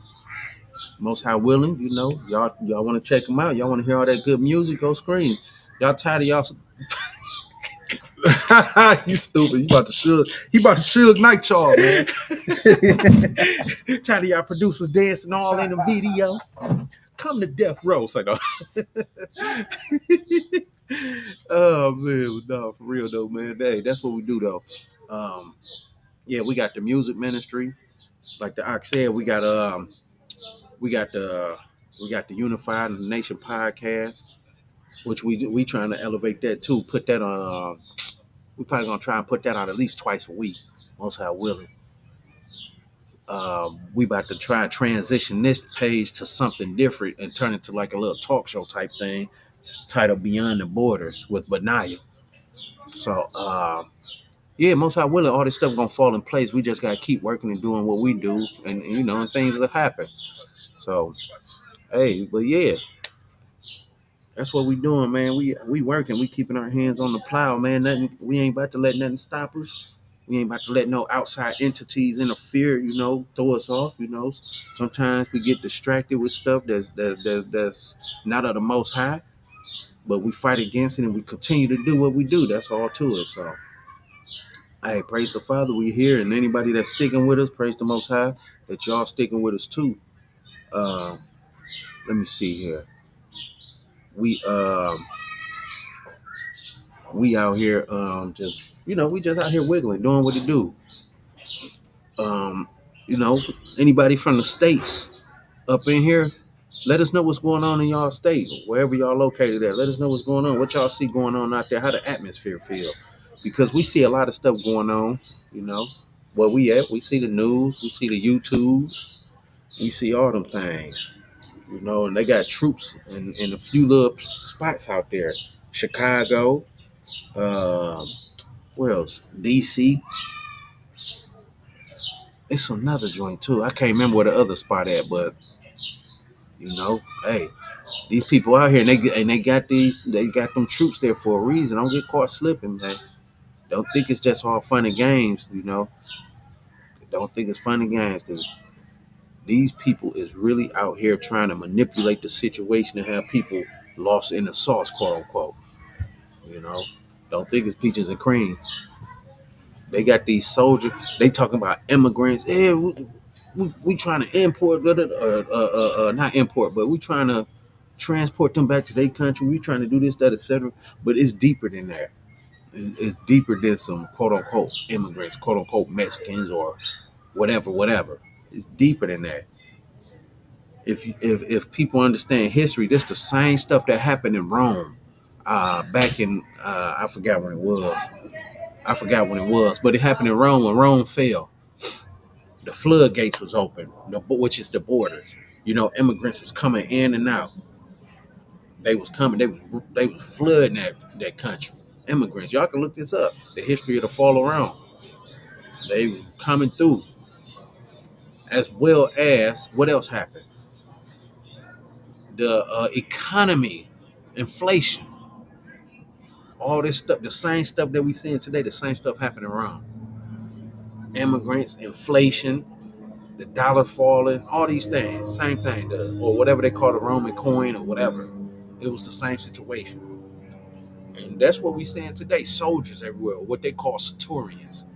Most High willing, you know, y'all want to check them out. Y'all want to hear all that good music? Go scream. Y'all tired of y'all? You stupid. You about to Suge. He about to Suge Knight y'all, man. Tired of y'all producers dancing all in the video? Come to Death Row, it's like, oh man, no, for real though, man. Hey, that's what we do though. Yeah, we got the music ministry, like the Ox said. We got the Unified Nation podcast, which we trying to elevate that too. Put that on. We probably gonna try and put that on at least twice a week. Most High willing. We about to try and transition this page to something different and turn it to like a little talk show type thing, titled Beyond the Borders with Benaya. So yeah, most high willing, all this stuff gonna fall in place. We just gotta keep working and doing what we do, and you know, and things will happen. So hey, but yeah, that's what we doing, man. We working, we keeping our hands on the plow, man. Nothing, we ain't about to let nothing stop us. We ain't about to let no outside entities interfere, you know, throw us off, you know. Sometimes we get distracted with stuff that's not of the most high, but we fight against it and we continue to do what we do. That's all to it. So hey, praise the Father, we here, and anybody that's sticking with us, praise the Most High, that y'all sticking with us too. Uh, Let me see here. We we out here just, you know, we just out here wiggling, doing what it do. Um, you know, anybody from the states up in here, let us know what's going on in y'all state, wherever y'all located at. Let us know what's going on, what y'all see going on out there, how the atmosphere feel, because we see a lot of stuff going on. You know, where we at, we see the news, we see the YouTubes, we see all them things. You know, and they got troops in a few little spots out there, Chicago, um, where else? DC. It's another joint too. I can't remember where the other spot at, but you know, hey, these people out here, and they got them troops there for a reason. Don't get caught slipping, man. Don't think it's just all fun and games, you know. Don't think it's fun and games, because these people is really out here trying to manipulate the situation and have people lost in the sauce, quote unquote. You know, don't think it's peaches and cream. They got these soldiers. They talking about immigrants. Yeah, we trying to import, not import, but we trying to transport them back to their country. We trying to do this, that, etc. But it's deeper than that. It's deeper than some quote unquote immigrants, quote unquote Mexicans or whatever. It's deeper than that. If people understand history, this the same stuff that happened in Rome, back in I forgot when it was. But it happened in Rome when Rome fell. The floodgates was open, which is the borders. You know, immigrants was coming in and out. They was coming. They was flooding that country. Immigrants. Y'all can look this up. The history of the fall around. They was coming through. As well as what else happened? The economy, inflation, all this stuff. The same stuff that we seeing today. The same stuff happening around. Immigrants, inflation. the dollar falling, all these things, same thing, or whatever they call the Roman coin or whatever. It was the same situation, and that's what we seeing today. Soldiers everywhere, what they call centurions.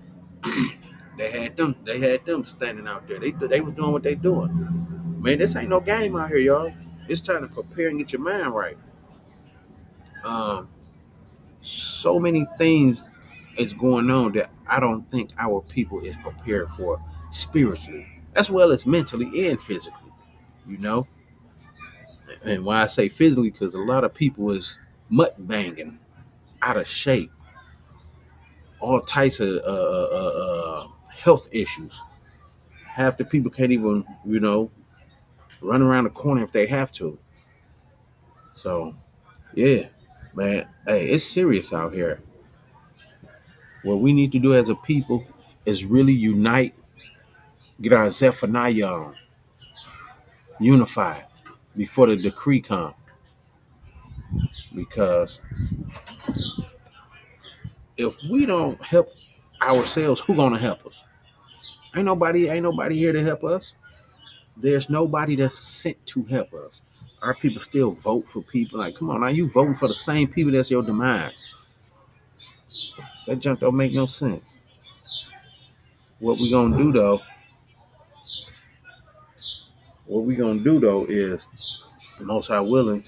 They had them. They had them standing out there. They was doing what they doing. Man, this ain't no game out here, y'all. It's time to prepare and get your mind right. Um, so many things is going on that I don't think our people is prepared for spiritually, as well as mentally and physically. You know, and why I say physically, because a lot of people is mutt banging, out of shape, all types of health issues. Half the people can't even, run around the corner if they have to. So, yeah, man, hey, it's serious out here. What we need to do as a people is really unite, get our Zephaniah on, unified before the decree come. Because if we don't help ourselves, who gonna help us? Ain't nobody here to help us. There's nobody that's sent to help us. Our people still vote for people. Like, come on, now you voting for the same people that's your demise. That junk don't make no sense. What we gonna do though? What we gonna do though is, the Most High willing,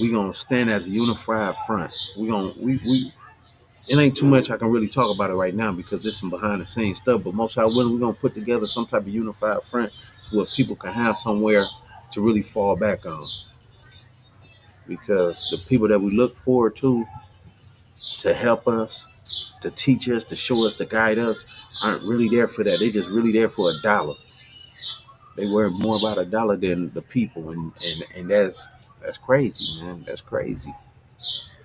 we gonna stand as a unified front. We it ain't too much I can really talk about it right now because there's some behind the scenes stuff. But Most High willing, we're gonna put together some type of unified front so where people can have somewhere to really fall back on. Because the people that we look forward to help us, to teach us, to show us, to guide us, aren't really there for that. They just really there for a dollar. They worry more about a dollar than the people, and that's crazy, man. That's crazy.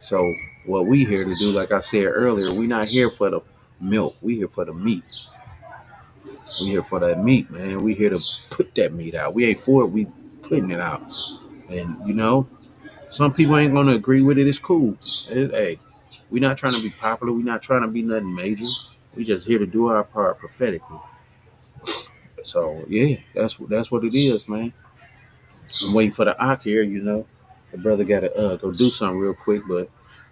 So what we here to do, like I said earlier, we not here for the milk. We here for the meat. We here for that meat, man. We here to put that meat out. We ain't for it. We putting it out. And some people ain't gonna agree with it. It's cool. Hey, we not trying to be popular. We not trying to be nothing major. We just here to do our part prophetically. So yeah, that's what it is, man. I'm waiting for the Ak here. The brother got to go do something real quick, but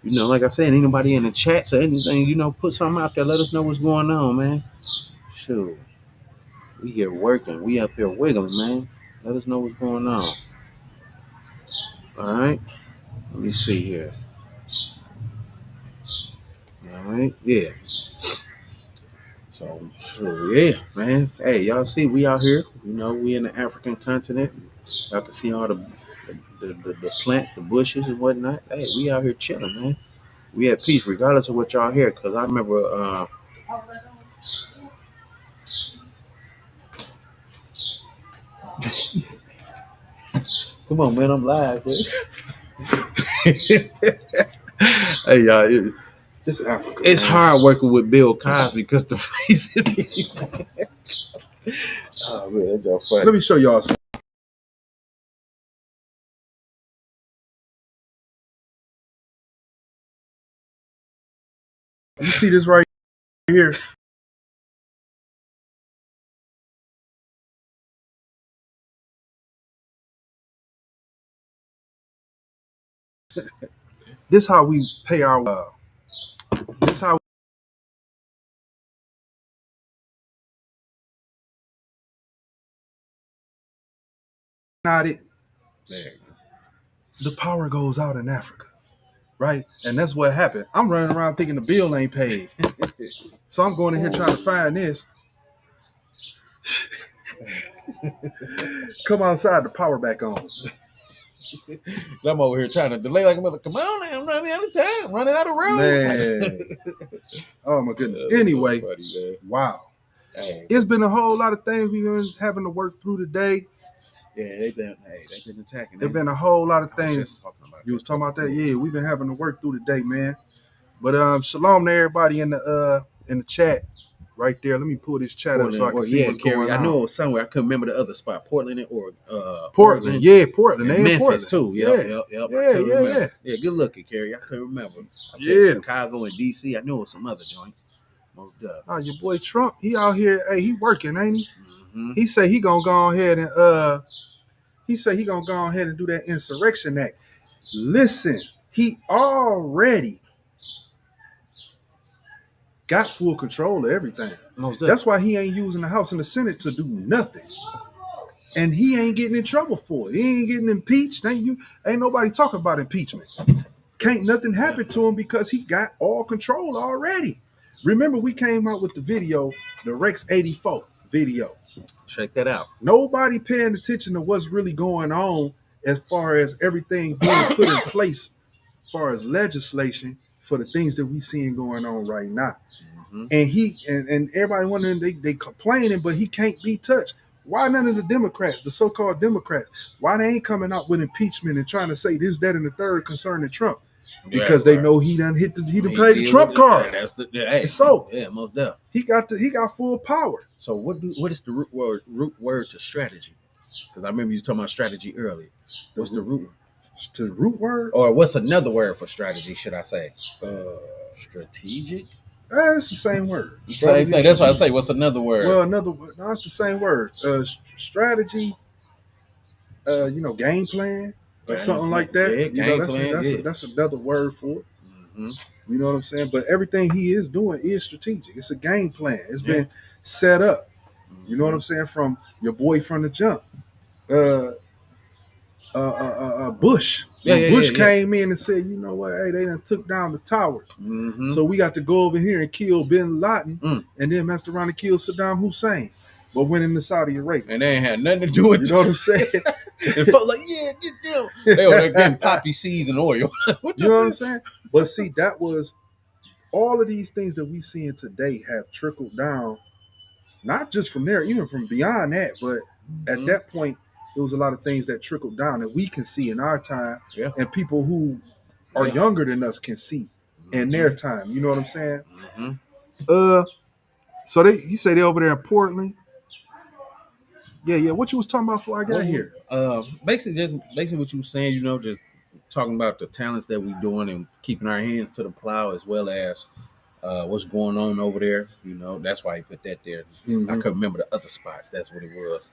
like I said, ain't nobody in the chats or anything. Put something out there. Let us know what's going on, man. Sure, we here working. We up here wiggling, man. Let us know what's going on. All right. Let me see here. All right. Yeah. So, sure, yeah, man. Hey, y'all see, we out here. We in the African continent. Y'all can see all the plants, the bushes, and whatnot. Hey, we out here chilling, man. We at peace, regardless of what y'all hear. Cause I remember, come on, man, I'm live, man. Hey, y'all, It's Africa. it's man. hard working with Bill Cosby because the faces. Oh man, that's all funny. Let me show y'all something. You see this right here? This how we pay our. This how not it. There. The power goes out in Africa, right? And that's what happened. I'm running around thinking the bill ain't paid, so I'm going in here trying to find this. Come outside, the power back on. I'm over here trying to delay like a mother. Come on, now, I'm running out of time, running out of road. Man. Oh my goodness. Anyway, So funny, wow. hey, It's been a whole lot of things we've been having to work through today. yeah, they've been attacking. There's been a whole lot of I was things. just talking about You was talking about that? Yeah, we've been having to work through today, man. But shalom to everybody in the chat right there. Let me pull this chat up so I can see what's going on. I know it was somewhere. I couldn't remember the other spot. Portland or Portland. Yeah, Portland. and They in Memphis Portland. too. Yep. Yeah. Yeah, good looking, Carrie. I couldn't remember. I said Yeah. Chicago and DC. I knew it was some other joints. Most definitely. Oh, your boy Trump, he out here, hey, he working, ain't he? Mm-hmm. He say he gonna go ahead and do that insurrection act. Listen, he already got full control of everything. Most definitely. That's why he ain't using the House and the Senate to do nothing. And he ain't getting in trouble for it. He ain't getting impeached. Ain't nobody talking about impeachment. Can't nothing happen to him because he got all control already. Remember, we came out with the video, the Rex 84 video. Check that out. Nobody paying attention to what's really going on as far as everything being put in place as far as legislation for the things that we seeing going on right now. Mm-hmm. And he and everybody wondering, they complaining, but he can't be touched. Why none of the Democrats, the so-called Democrats, why they ain't coming out with impeachment and trying to say this, that, and the third concerning Trump? Because they know he done played the Trump card. That's the hey. So most definitely. He got full power. So what is the root word to strategy? Because I remember you talking about strategy earlier. What's the root word? Or what's another word for strategy? Should I say strategic? It's the same word. Same thing. That's why I say, what's another word? Well, no, it's the same word. Strategy. Game plan or something like that. Yeah, that's another word for it. Mm-hmm. You know what I'm saying? But everything he is doing is strategic. It's a game plan. It's been set up. You know what I'm saying? From your boy from the jump. Bush. Bush came in and said, you know what, hey, they done took down the towers. Mm-hmm. So we got to go over here and kill bin Laden and then messed around and kill Saddam Hussein. But went into Saudi Arabia. And they ain't had nothing to do with it. You know what I'm saying? It felt like, yeah, get them. They were getting poppy seeds and oil. You know what I'm saying? But see, that was all of these things that we seeing today have trickled down, not just from there, even from beyond that. But at that point, there was a lot of things that trickled down that we can see in our time, and people who are younger than us can see in their time. You know what I'm saying? Mm-hmm. So he said they over there in Portland. Yeah. What you was talking about before I got here? Basically what you were saying. Just talking about the talents that we doing and keeping our hands to the plow, as well as what's going on over there. That's why he put that there. Mm-hmm. I couldn't remember the other spots. That's what it was.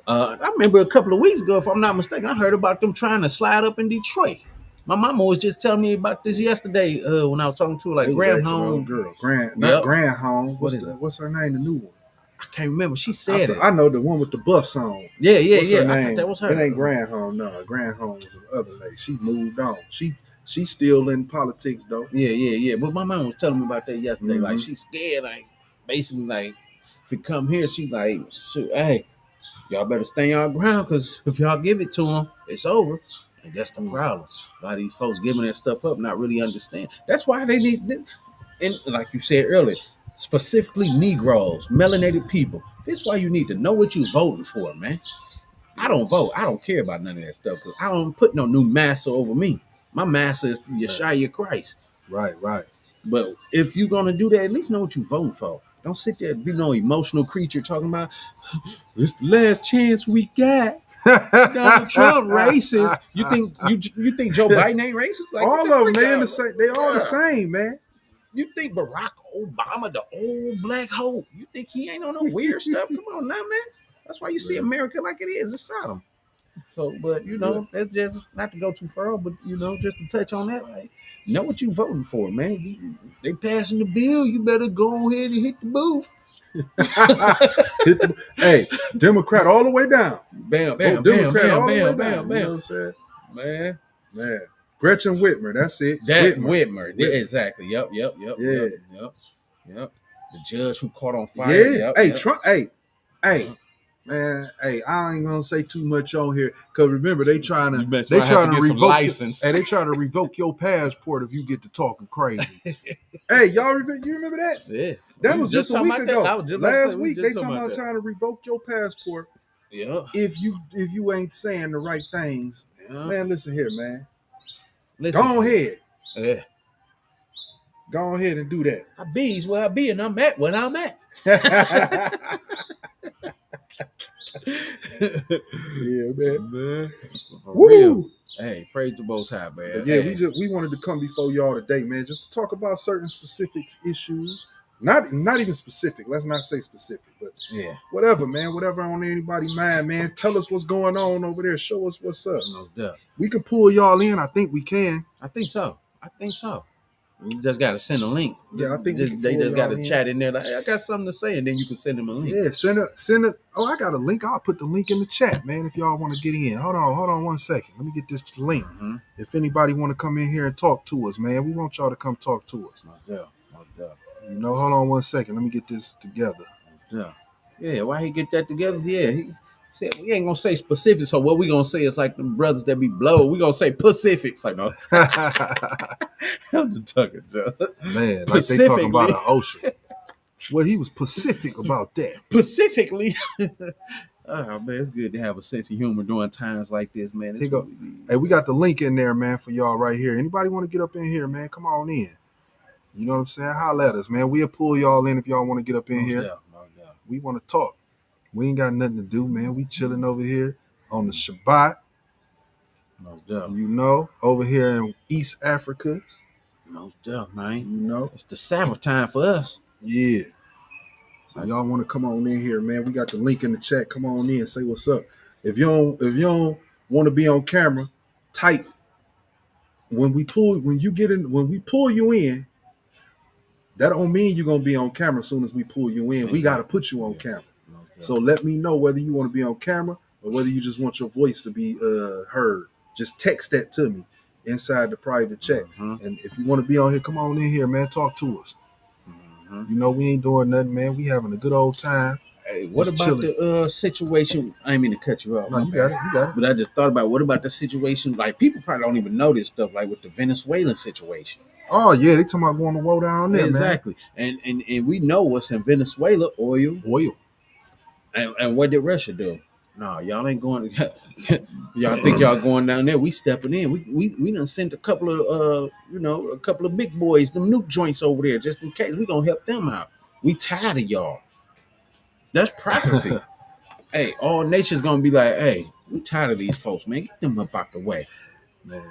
I remember a couple of weeks ago, if I'm not mistaken, I heard about them trying to slide up in Detroit. My mama was just telling me about this yesterday when I was talking to her, like Granholm girl, Granholm. What's her name? The new one. I can't remember. She said it. I know the one with the buffs on. Yeah. I thought that was her. It ain't Granholm. No, Granholm was the other lady. She moved on. She's still in politics though. Yeah. But my mom was telling me about that yesterday. Mm-hmm. Like she's scared. Like basically, like if you come here, she's like, hey, y'all better stay on ground because if y'all give it to them, it's over. And that's the problem. A lot of these folks giving that stuff up, not really understand. That's why they need, and like you said earlier, specifically Negroes, melanated people. This is why you need to know what you're voting for, man. I don't vote. I don't care about none of that stuff because I don't put no new master over me. My master is Yeshua Christ. Right. But if you're going to do that, at least know what you're voting for. Don't sit there and be no emotional creature talking about, it's the last chance we got. Donald Trump racist. You think Joe Biden ain't racist? Like, all of them, they all the same, man. You think Barack Obama, the old black hope, you think he ain't on no weird stuff? Come on now, man. That's why you see America like it is. It's Sodom. So, but that's just not to go too far, but just to touch on that, like, know what you voting for, man. They passing the bill. You better go ahead and hit the booth. Hey, Democrat all the way down. Bam. You know what I'm saying? Man. Gretchen Whitmer, that's it. Whitmer. Exactly. Yep. The judge who caught on fire. Yeah. Trump. Hey. Man, I ain't gonna say too much on here because remember they trying to revoke license. They trying to revoke your passport if you get to talking crazy. Hey, you remember that? Yeah, that was just a week ago. Last week they talking about trying to revoke your passport. Yeah, if you ain't saying the right things, man. Listen here, man. Go ahead. Yeah. Go ahead and do that. I be's where I be, and I'm at when I'm at. Yeah, man. For real. Hey, praise the Most High, man. But yeah, we wanted to come before y'all today, man, just to talk about certain specific issues. Not even specific. Let's not say specific, but Yeah, whatever, man. Whatever on anybody's mind, man. Tell us what's going on over there. Show us what's up. no doubt. We can pull y'all in. I think we can. I think so. You just got to send a link. Yeah, I think they just got to in. chat in there. Like, hey, I got something to say, and then you can send them a link. Yeah, send it. Oh, I got a link. I'll put the link in the chat, man. If y'all want to get in, hold on 1 second. Let me get this link. Mm-hmm. If anybody want to come in here and talk to us, man, we want y'all to come talk to us. No doubt. You know, hold on 1 second. Let me get this together. Yeah. Why he get that together? Yeah, he said we ain't gonna say specifics. So what we gonna say is like the brothers that be blow. We gonna say Pacifics. Like no, I'm just talking, Joe. Man, like they talking about an ocean. Well, he was Pacific about that. Pacifically. Oh man, it's good to have a sense of humor during times like this, man. Hey, we got the link in there, man, for y'all right here. Anybody want to get up in here, man? Come on in. You know what I'm saying? Holla at us, man. We'll pull y'all in if y'all want to get up in here. No doubt. We want to talk. We ain't got nothing to do, man. We chilling over here on the Shabbat. No doubt. You know, over here in East Africa. No doubt, man. You know, it's the Sabbath time for us. Yeah. So y'all want to come on in here, man? We got the link in the chat. Come on in, say what's up. If you don't want to be on camera, type. When we pull you in, that don't mean you're gonna be on camera as soon as we pull you in. Exactly. We gotta put you on camera. So let me know whether you want to be on camera or whether you just want your voice to be heard. Just text that to me inside the private chat. Mm-hmm. And if you want to be on here, come on in here, man. Talk to us. Mm-hmm. You know, we ain't doing nothing, man. We having a good old time. Hey, what about chilling. The situation? I ain't mean to cut you off. No, you got it. But I just thought about what about the situation? Like people probably don't even know this stuff, like with the Venezuelan situation. Oh yeah, they talking about going to war down there, exactly. Man. And we know what's in Venezuela, oil. And what did Russia do? No, y'all ain't going. Y'all think y'all going down there? We stepping in. We done sent a couple of big boys, them nuke joints over there, just in case. We gonna help them out. We tired of y'all. That's prophecy. Hey, all nations gonna be like, hey, we tired of these folks, man. Get them up out the way, man.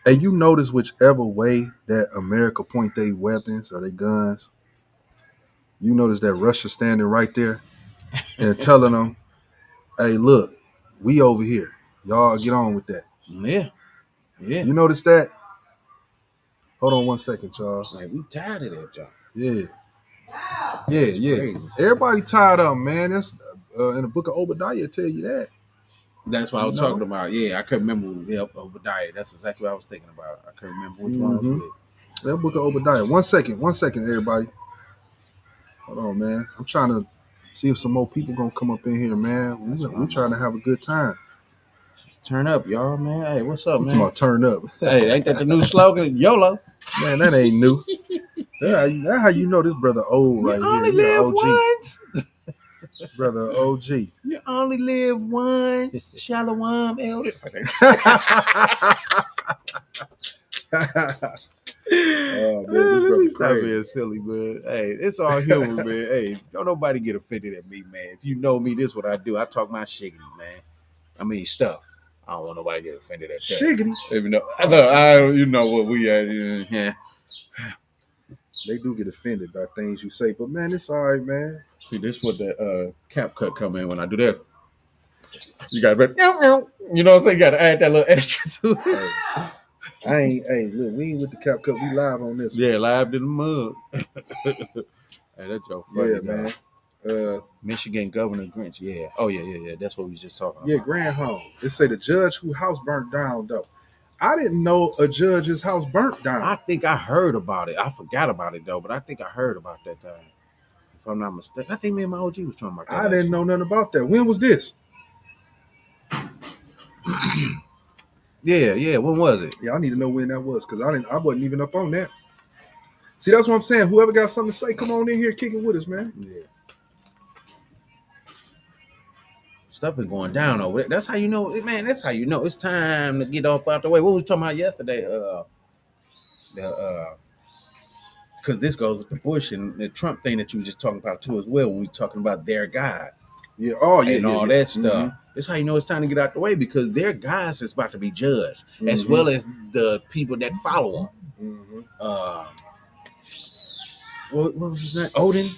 Hey, you notice whichever way that America point their weapons or their guns, you notice that Russia standing right there and telling them, hey, look, we over here. Y'all get on with that. Yeah. You notice that? Hold on 1 second, y'all. Like, we tired of that, y'all. Yeah. Crazy. Everybody tired of them, man. That's in the book of Obadiah tell you that. That's what I was talking about. Yeah, I couldn't remember. Yeah, Obadiah. That's exactly what I was thinking about. I couldn't remember which one I was with. That book of Obadiah. 1 second, everybody. Hold on, man. I'm trying to see if some more people gonna come up in here, man. We're trying to have a good time. Let's turn up, y'all, man. Hey, what's up, man? It's about turn up. Hey, ain't that the new slogan? YOLO. Man, that ain't new. That's how you know this brother old right here. You only live once. Brother OG. You only live once. Shalawam elders. Oh man, stop being silly, man. Hey, it's all humor, man. Hey, don't nobody get offended at me, man. If you know me, this is what I do. I talk my shiggity, man. I mean stuff. I don't want nobody to get offended at that. Shiggity. Even though I you know what we at. Yeah. They do get offended by things you say, but man, it's all right, man. See, this what the cap cut come in when I do that. You got to, you know what I'm saying? You got to add that little extra to it. Hey, look, we ain't with the cap cut. We live on this. Yeah, live in the mud. Hey, that's your funny, yeah, man. Michigan Governor Grinch. Yeah. Oh, yeah. That's what we was just talking about. Yeah, Granholm. It say the judge whose house burnt down, though. I didn't know a judge's house burnt down. I think I heard about it. I forgot about it, though, but I think I heard about that time. If I'm not mistaken. I think me and my OG was talking about that. I didn't know nothing about that. When was this? Yeah. When was it? Yeah, I need to know when that was because I wasn't even up on that. See, that's what I'm saying. Whoever got something to say, come on in here, kick it with us, man. Yeah. Stuff been going down over there. That's how you know, man. That's how you know it's time to get off out the way. What we talking about yesterday? Because this goes with the Bush and the Trump thing that you were just talking about too as well. When we talking about their God, yeah, all that stuff. Mm-hmm. That's how you know it's time to get out the way because their guys is about to be judged as well as the people that follow them. what was his name? Odin.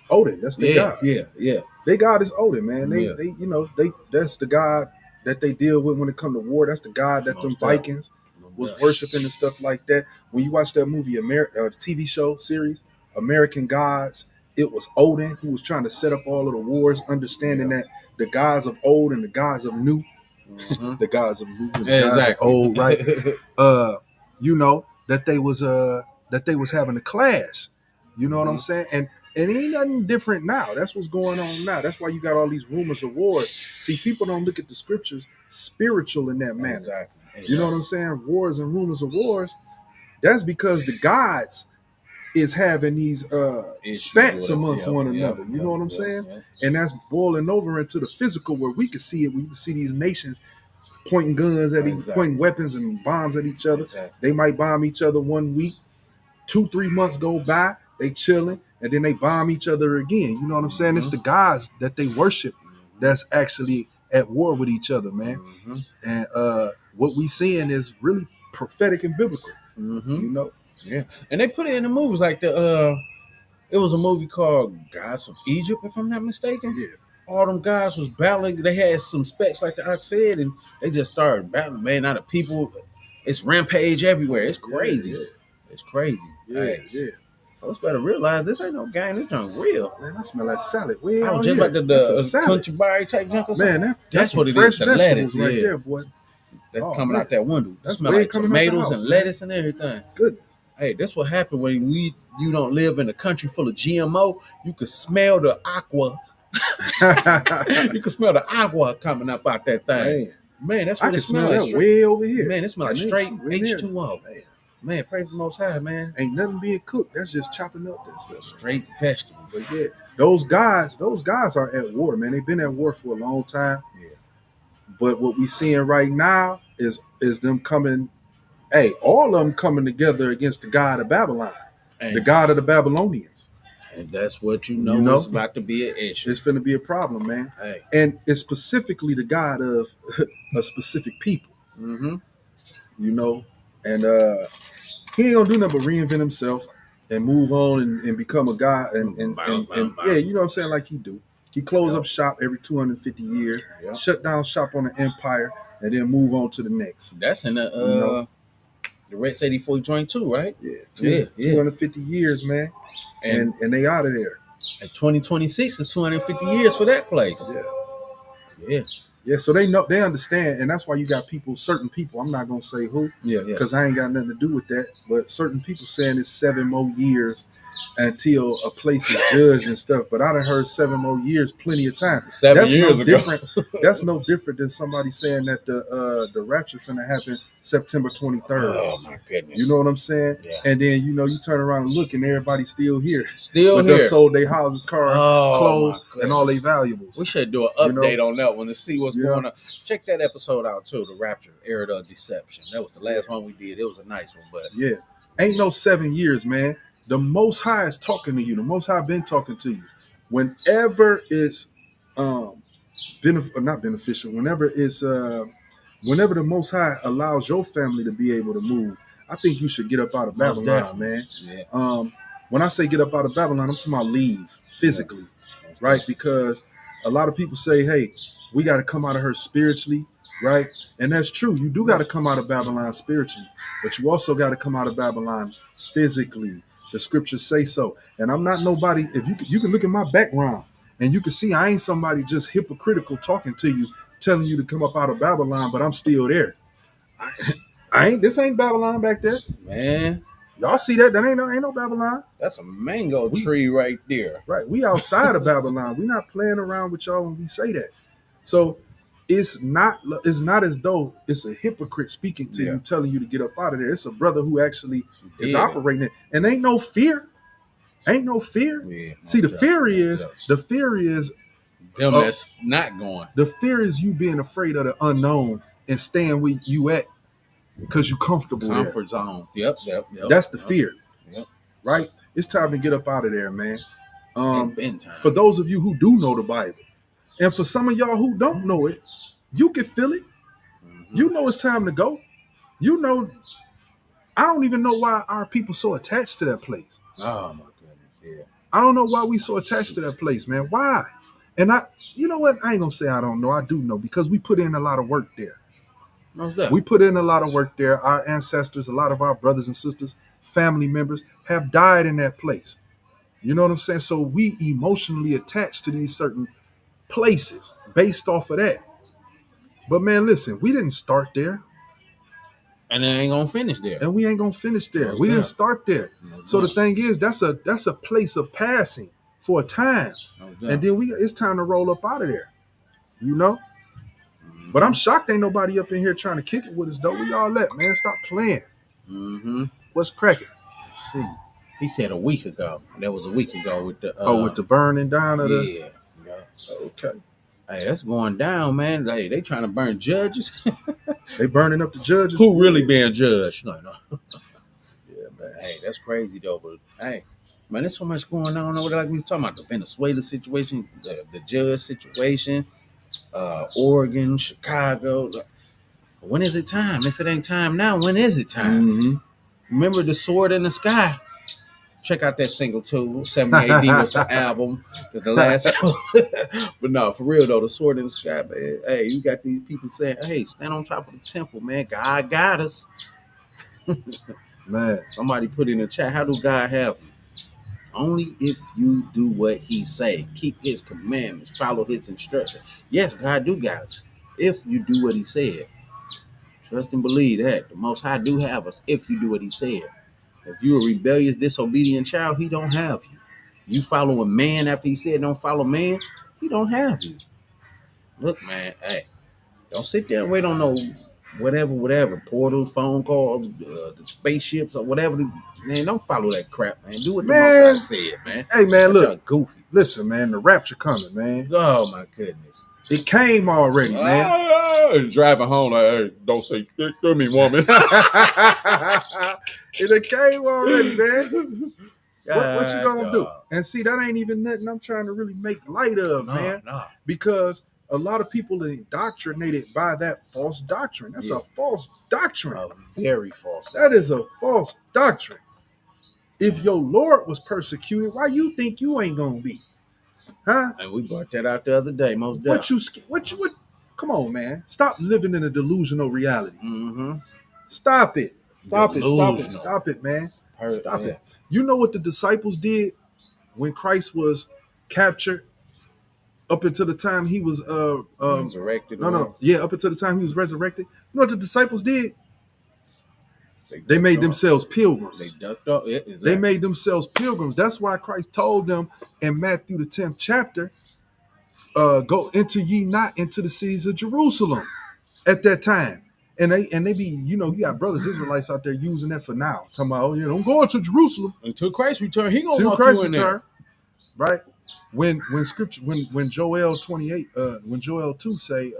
Odin, that's their god. Yeah. They god is Odin, man. Yeah. They you know they that's the god that they deal with when it come to war. That's the god that them Most Vikings was worshiping and stuff like that. When you watch that movie, TV show series, American Gods, it was Odin who was trying to set up all of the wars, understanding that the gods of old and the gods of new, the gods of new and the gods of old, right? You know that they was having a clash. You know what I'm saying? And it ain't nothing different now. That's what's going on now. That's why you got all these rumors of wars. See, people don't look at the scriptures spiritual in that manner. Exactly. You know what I'm saying? Wars and rumors of wars. That's because the gods is having these spats amongst one another. You know what I'm saying? And that's boiling over into the physical where we can see it. We can see these nations pointing guns at pointing weapons and bombs at each other. They might bomb each other 1 week. 2-3 months go by, they chilling, and then they bomb each other again. You know what I'm saying? It's the gods that they worship that's actually at war with each other, man. And what we seeing is really prophetic and biblical. You know? Yeah. And they put it in the movies like it was a movie called Gods of Egypt, if I'm not mistaken. Yeah. All them guys was battling. They had some specs, like the Ox said, and they just started battling. Man, now the people, it's rampage everywhere. It's crazy. Yeah. It's crazy. Yeah. Folks better realize this ain't no game. This junk real. Man, I smell like salad. I was just like the country bar type junk or something. Man, that's what it fresh is. The lettuce right there, boy. That's coming out that window. That That's smell like coming out the tomatoes house, and man. lettuce and everything. Goodness. Hey, that's what happened when you don't live in a country full of GMO. You can smell the aqua. You can smell the aqua coming up out that thing. Man, that's what I it can smell smells that like. way over here. Man, it smells like straight H2O. Man. Man, praise the Most High, man. Ain't nothing being cooked. That's just chopping up that stuff. Straight vegetables. But yeah, those guys are at war, man. They've been at war for a long time. Yeah. But what we seeing right now is them coming. Hey, all of them coming together against the god of Babylon, the god of the Babylonians. And that's what you know is about to be an issue. It's going to be a problem, man. Hey. And it's specifically the god of a specific people. You know, and he ain't gonna do nothing but reinvent himself and move on and become a god and yeah, you know what I'm saying, like he do. He close up shop every 250 years, shut down shop on the empire, and then move on to the next. That's in the Rex 8422, right? Yeah. 250 years, man. And they out of there. And 2026 is 250 years for that place. Yeah. So they know, they understand, and that's why you got certain people. I'm not gonna say who, because I ain't got nothing to do with that. But certain people saying it's 7 more years until a place is judged and stuff. But I done heard 7 more years plenty of time. 7 years ago. That's no different than somebody saying that the rapture's gonna happen September 23rd. Oh my goodness. You know what I'm saying? Yeah. And then you turn around and look, and everybody's still here. But they sold their houses, cars, clothes, and all their valuables. We should do an update on that one to see what's going on. Check that episode out too, the Rapture, Era of Deception. That was the last one we did. It was a nice one, but ain't no 7 years, man. The Most High is talking to you. The Most High been talking to you. Whenever it's not beneficial, whenever the Most High allows your family to be able to move, I think you should get up out of Babylon, man. Yeah. When I say get up out of Babylon, I'm talking about leave physically, right? Because a lot of people say, hey, we got to come out of her spiritually, right? And that's true. You do got to come out of Babylon spiritually, but you also got to come out of Babylon physically. The scriptures say so. And I'm not nobody. If you can look at my background and you can see I ain't somebody just hypocritical talking to you, telling you to come up out of Babylon, but I'm still there. This ain't Babylon back there. Man. Y'all see that? That ain't no Babylon. That's a mango tree right there. Right. We outside of Babylon. We not playing around with y'all when we say that. So it's not as though it's a hypocrite speaking to you, telling you to get up out of there. It's a brother who actually is operating it. And ain't no fear. Ain't no fear. Yeah, see, the fear is them that's not going. The fear is you being afraid of the unknown and staying where you at because you comfortable Comfort zone. Yep. That's the fear. Yep. Right? It's time to get up out of there, man. Time. For those of you who do know the Bible, and for some of y'all who don't know it, you can feel it. You know it's time to go. You know, I don't even know why our people so attached to that place. Oh my goodness. Yeah. I don't know why we so attached to that place, man. Why? And you know what? I ain't gonna say I don't know. I do know because we put in a lot of work there. Most definitely. We put in a lot of work there. Our ancestors, a lot of our brothers and sisters, family members have died in that place. You know what I'm saying? So we emotionally attached to these certain places based off of that. But man, listen, we didn't start there. And it ain't gonna finish there. And we ain't gonna finish there. We didn't start there. So the thing is, that's a place of passing for a time. And then it's time to roll up out of there. You know? But I'm shocked ain't nobody up in here trying to kick it with us though. We all let, man. Stop playing. Mm-hmm. What's cracking? Let's see. He said a week ago. That was a week ago with the with the burning down of yeah. Okay. Hey, that's going down, man. Hey, they trying to burn judges. They burning up the judges. Who really being judged? No. Yeah, man. Hey, that's crazy though. But hey, man, there's so much going on over there. Like we was talking about the Venezuela situation, the judge situation, Oregon, Chicago. When is it time? If it ain't time now, when is it time? Mm-hmm. Remember The Sword in the Sky? Check out that single too. 70 AD was the album. Was the last album. But no, for real though, The Sword in the Sky, man. Hey, you got these people saying, hey, stand on top of the temple, man. God got us. Man. Somebody put in the chat, how do God have you? Only if you do what he say. Keep his commandments. Follow his instruction. Yes, God do got us. If you do what he said. Trust and believe that. The Most High do have us if you do what he said. If you're a rebellious, disobedient child, he don't have you. You follow a man after he said don't follow man, he don't have you. Look, man, hey, don't sit there and wait on no whatever, portals, phone calls, the spaceships or whatever. Man, don't follow that crap, man. Do what the Most High said, man. Hey, man, look. Goofy. Listen, man, the rapture coming, man. Oh, my goodness. It came already, man. Driving home like, hey, don't say, give me, woman. It came already, man. What you gonna do? And see, that ain't even nothing I'm trying to really make light of, man. No. Because a lot of people are indoctrinated by that false doctrine. That's a false doctrine. A very false doctrine. That is a false doctrine. If your Lord was persecuted, why you think you ain't gonna be? Huh? And we brought that out the other day, most definitely. What you come on, man. Stop living in a delusional reality. Mm-hmm. Stop it, man. Stop it. You know what the disciples did when Christ was captured up until the time he was resurrected? Up until the time he was resurrected. You know what the disciples did? They made themselves pilgrims. They ducked off. Yeah, exactly. They made themselves pilgrims. That's why Christ told them in Matthew the 10th chapter, go enter ye not into the cities of Jerusalem at that time. And they be, you got brothers Israelites out there using that for now. Talking about, don't go into Jerusalem. Until Christ return, he gonna walk you in there. Right? When scripture, when Joel 28, when Joel 2 say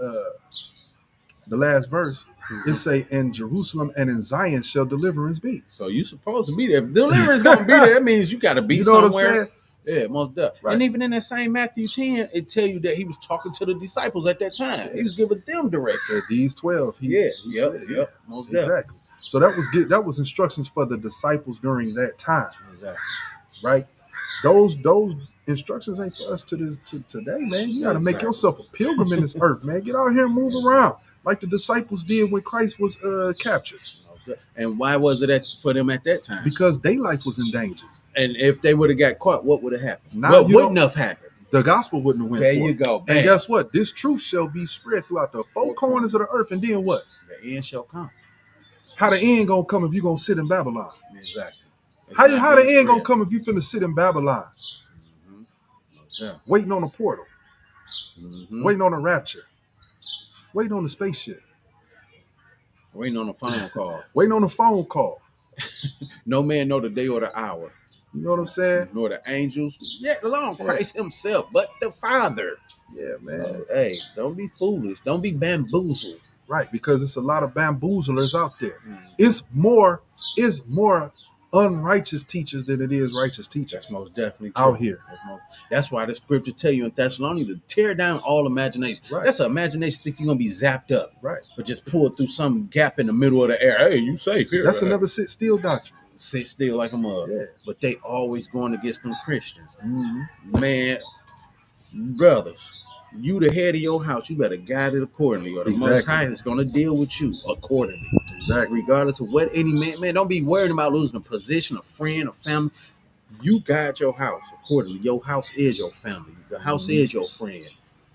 the last verse, it say, in Jerusalem and in Zion shall deliverance be. So you supposed to be there. If deliverance gonna be there, that means you gotta be somewhere. What I'm saying? Yeah, most definitely. Right. And even in that same Matthew 10, it tell you that he was talking to the disciples at that time. He was giving them directions. These 12. Yep. Most exactly. So that was instructions for the disciples during that time. Exactly. Right? Those instructions ain't for us to today, man. You got to make yourself a pilgrim in this earth, man. Get out here and move around like the disciples did when Christ was captured. Okay. And why was it for them at that time? Because their life was in danger. And if they would have got caught, what would have happened? What wouldn't have happened? The gospel wouldn't have went There forth. you go. And guess what? This truth shall be spread throughout the four corners of the earth. And then what? The end shall come. How the end gonna come if you gonna sit in Babylon? Exactly. How the end gonna come if you finna sit in Babylon? Mm-hmm. Yeah. Waiting on a portal. Mm-hmm. Waiting on a rapture. Waiting on a spaceship. Waiting on a phone call. Waiting on a phone call. No man know the day or the hour. You know what I'm saying? Nor the angels. Yet alone Christ himself, but the Father. Yeah, man. Hey, don't be foolish. Don't be bamboozled. Right, because it's a lot of bamboozlers out there. It's more unrighteous teachers than it is righteous teachers. That's most definitely true. Out here. That's why the scripture tell you in Thessalonians to tear down all imagination. Right. That's an imagination think you're gonna be zapped up. Right. But just pull through some gap in the middle of the air. Hey, you safe here. That's another sit still doctrine. sit still like a mug. Yeah. But they always going against them Christians. Mm-hmm. Man, brothers, you the head of your house, you better guide it accordingly, or the Most Exactly. High is going to deal with you accordingly. Exactly. Regardless of what any man, don't be worried about losing a position, a friend, a family. You guide your house accordingly. Your house is your family. The house is your friend.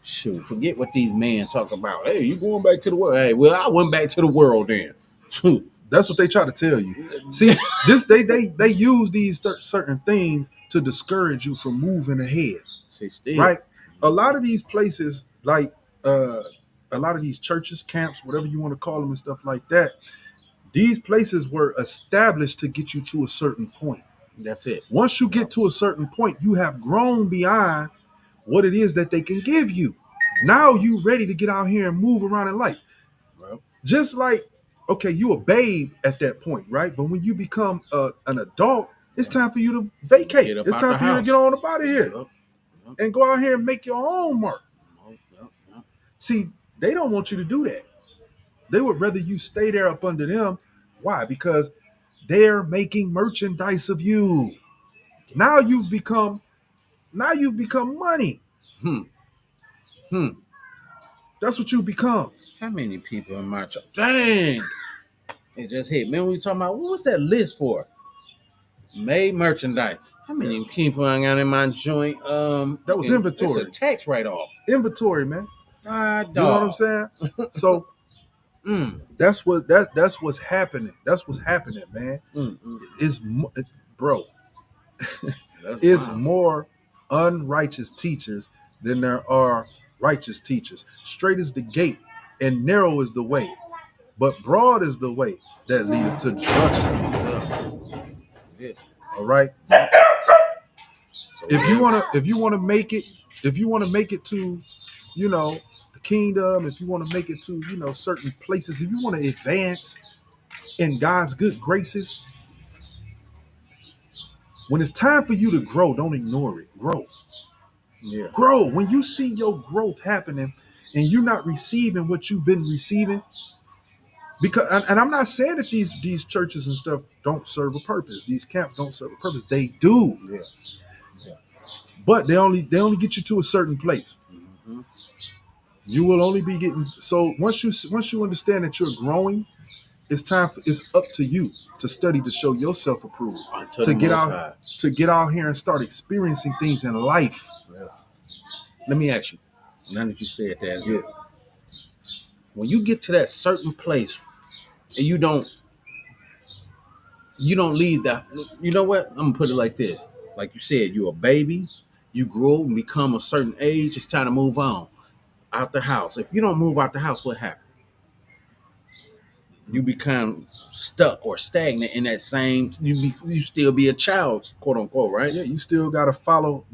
Shoot, forget what these men talk about. Hey, you going back to the world? Hey, well, I went back to the world then. Shoot. That's what they try to tell you. See, they use these certain things to discourage you from moving ahead. See, still. Right? A lot of these places, like a lot of these churches, camps, whatever you want to call them and stuff like that, these places were established to get you to a certain point. That's it. Once you get to a certain point, you have grown beyond what it is that they can give you. Now you ready to get out here and move around in life. Well, Just like, okay, you a babe at that point, right? But when you become an adult, it's time for you to vacate. Get up It's out time the for you to house. get on up out of here Yep. and go out here and make your own mark. Yep. See, they don't want you to do that. They would rather you stay there up under them. Why? Because they're making merchandise of you. Now you've become money. That's what you become. How many people in my church? Dang. It just hit. Man, we talking about, what was that list for? Made merchandise. How many people I got in my joint? That was inventory. It's a tax write-off. Inventory, man. God, You know what I'm saying? So that's what's happening. That's what's happening, man. It's bro. It's more unrighteous teachers than there are righteous teachers. Straight is the gate, and narrow is the way, but broad is the way that leadeth to destruction. All right. If you wanna make it to, the kingdom, if you want to make it to, certain places, if you want to advance in God's good graces, when it's time for you to grow, don't ignore it. Grow. Yeah. Grow. When you see your growth happening and you're not receiving what you've been receiving, because and I'm not saying that these churches and stuff don't serve a purpose. These camps don't serve a purpose. They do. Yeah. But they only get you to a certain place. You will only be getting, so once you understand that you're growing, it's up to you to study to show yourself approved. To get out here and start experiencing things in life. Yeah. Let me ask you, now that you said that, when you get to that certain place and you don't leave that, you know what? I'm gonna put it like this. Like you said, you're a baby, you grow and become a certain age, it's time to move on. Out the house. If you don't move out the house, what happens? You become stuck or stagnant in that same. You still be a child, quote unquote, right? Yeah, you still gotta follow.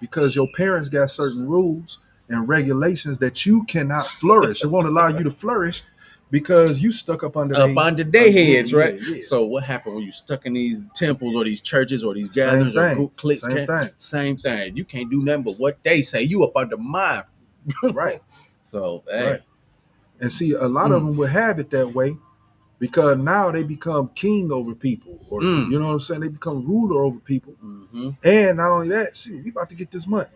Because your parents got certain rules and regulations that you cannot flourish. It won't allow you to flourish because you stuck up under their heads, right? Yeah. So what happened when you stuck in these temples or these churches or these gatherings or group cliques? Same thing. You can't do nothing but what they say. You up under mine. Right. So, hey. Right. And see, a lot of them would have it that way because now they become king over people, or you know what I'm saying? They become ruler over people. And not only that, see, we about to get this money.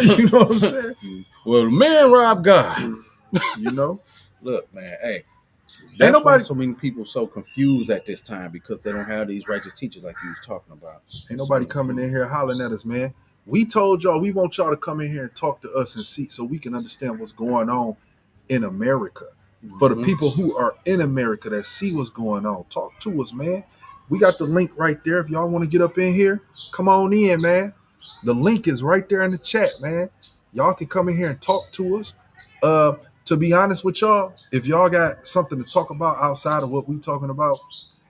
You know what I'm saying? Well, the man robbed God. You know? Look, man, hey. That's why so many people so confused at this time, because they don't have these righteous teachers like you was talking about. Ain't nobody coming in here hollering at us, man. We told y'all we want y'all to come in here and talk to us and see so we can understand what's going on in America. For the people who are in America that see what's going on, talk to us, man. We got the link right there. If y'all want to get up in here, come on in, man. The link is right there in the chat, man. Y'all can come in here and talk to us. To be honest with y'all, if y'all got something to talk about outside of what we talking about,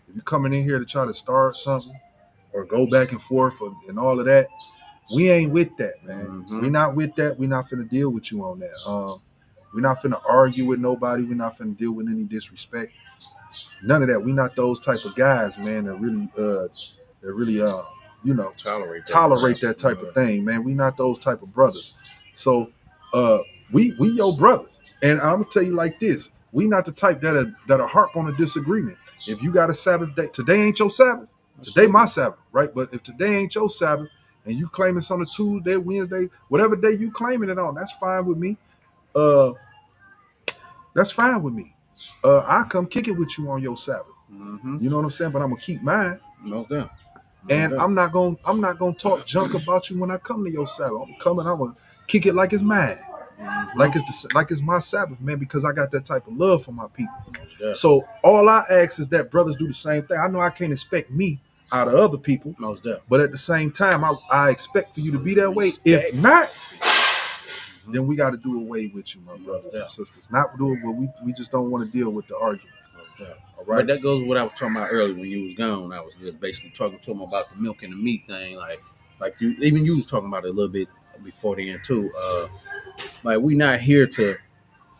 if you're coming in here to try to start something or go back and forth and all of that, we ain't with that, man. We not with that. We not finna deal with you on that. We're not finna argue with nobody. We're not finna deal with any disrespect. None of that. We not those type of guys, man, that really tolerate that type of thing, man. We not those type of brothers. So we your brothers. And I'm gonna tell you like this: we not the type that are harp on a disagreement. If you got a Sabbath day, today ain't your Sabbath. Today my Sabbath, right? But if today ain't your Sabbath and you claim it's on a Tuesday, Wednesday, whatever day you claiming it on, that's fine with me. Uh, that's fine with me. I come kick it with you on your Sabbath. You know what I'm saying? But I'm gonna keep mine. Most down. And I'm not gonna talk junk about you when I come to your Sabbath. I'm gonna kick it like it's mine. Like it's my Sabbath, man, because I got that type of love for my people. Yeah. So all I ask is that brothers do the same thing. I know I can't expect me out of other people, Most definitely. but at the same time, I expect for you to be that way. If not, then we got to do away with you, my brothers and sisters. Not do it, but we just don't want to deal with the arguments. All right. But that goes with what I was talking about earlier when you was gone. I was just basically talking to him about the milk and the meat thing, like you was talking about it a little bit before the end too. Like we not here to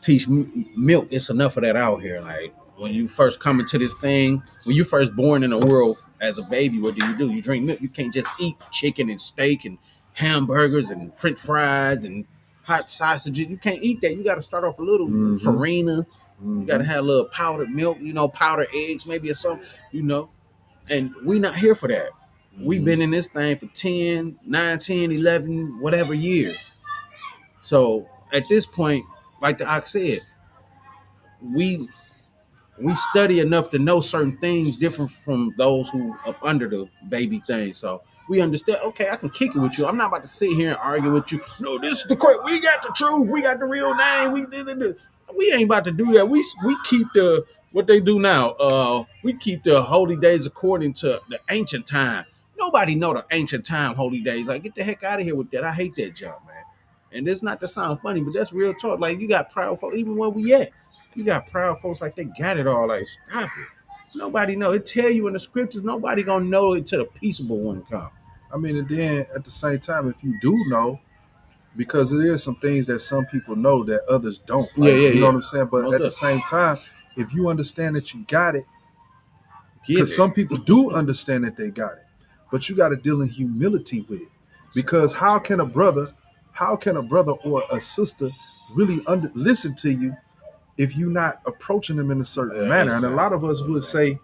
teach milk. It's enough of that out here. Like when you first come into this thing, when you first born in the world as a baby, what do? You drink milk. You can't just eat chicken and steak and hamburgers and French fries and hot sausages. You can't eat that. You got to start off a little farina. You got to have a little powdered milk, powdered eggs, maybe or something, And we not here for that. We've been in this thing for 10, 9, 10, 11, whatever years. So at this point, like the Ox said, we study enough to know certain things different from those who up under the baby thing. So we understand, okay, I can kick it with you. I'm not about to sit here and argue with you. No, this is the correct. We got the truth. We got the real name. We ain't about to do that. We keep the what they do now. We keep the holy days according to the ancient time. Nobody know the ancient time holy days. Like, get the heck out of here with that. I hate that junk, man. And it's not to sound funny, but that's real talk. Like, you got proud folks, even where we at. You got proud folks like they got it all. Like, stop it. Nobody know. It tell you in the scriptures, nobody gonna know it till the peaceable one comes. I mean, and then at the same time, if you do know, because there is some things that some people know that others don't. Like, you know what I'm saying? But at the same time, if you understand that you got it, because some people do understand that they got it, but you got to deal in humility with it. Because how can a brother or a sister really listen to you if you're not approaching them in a certain manner? And a lot of us would say,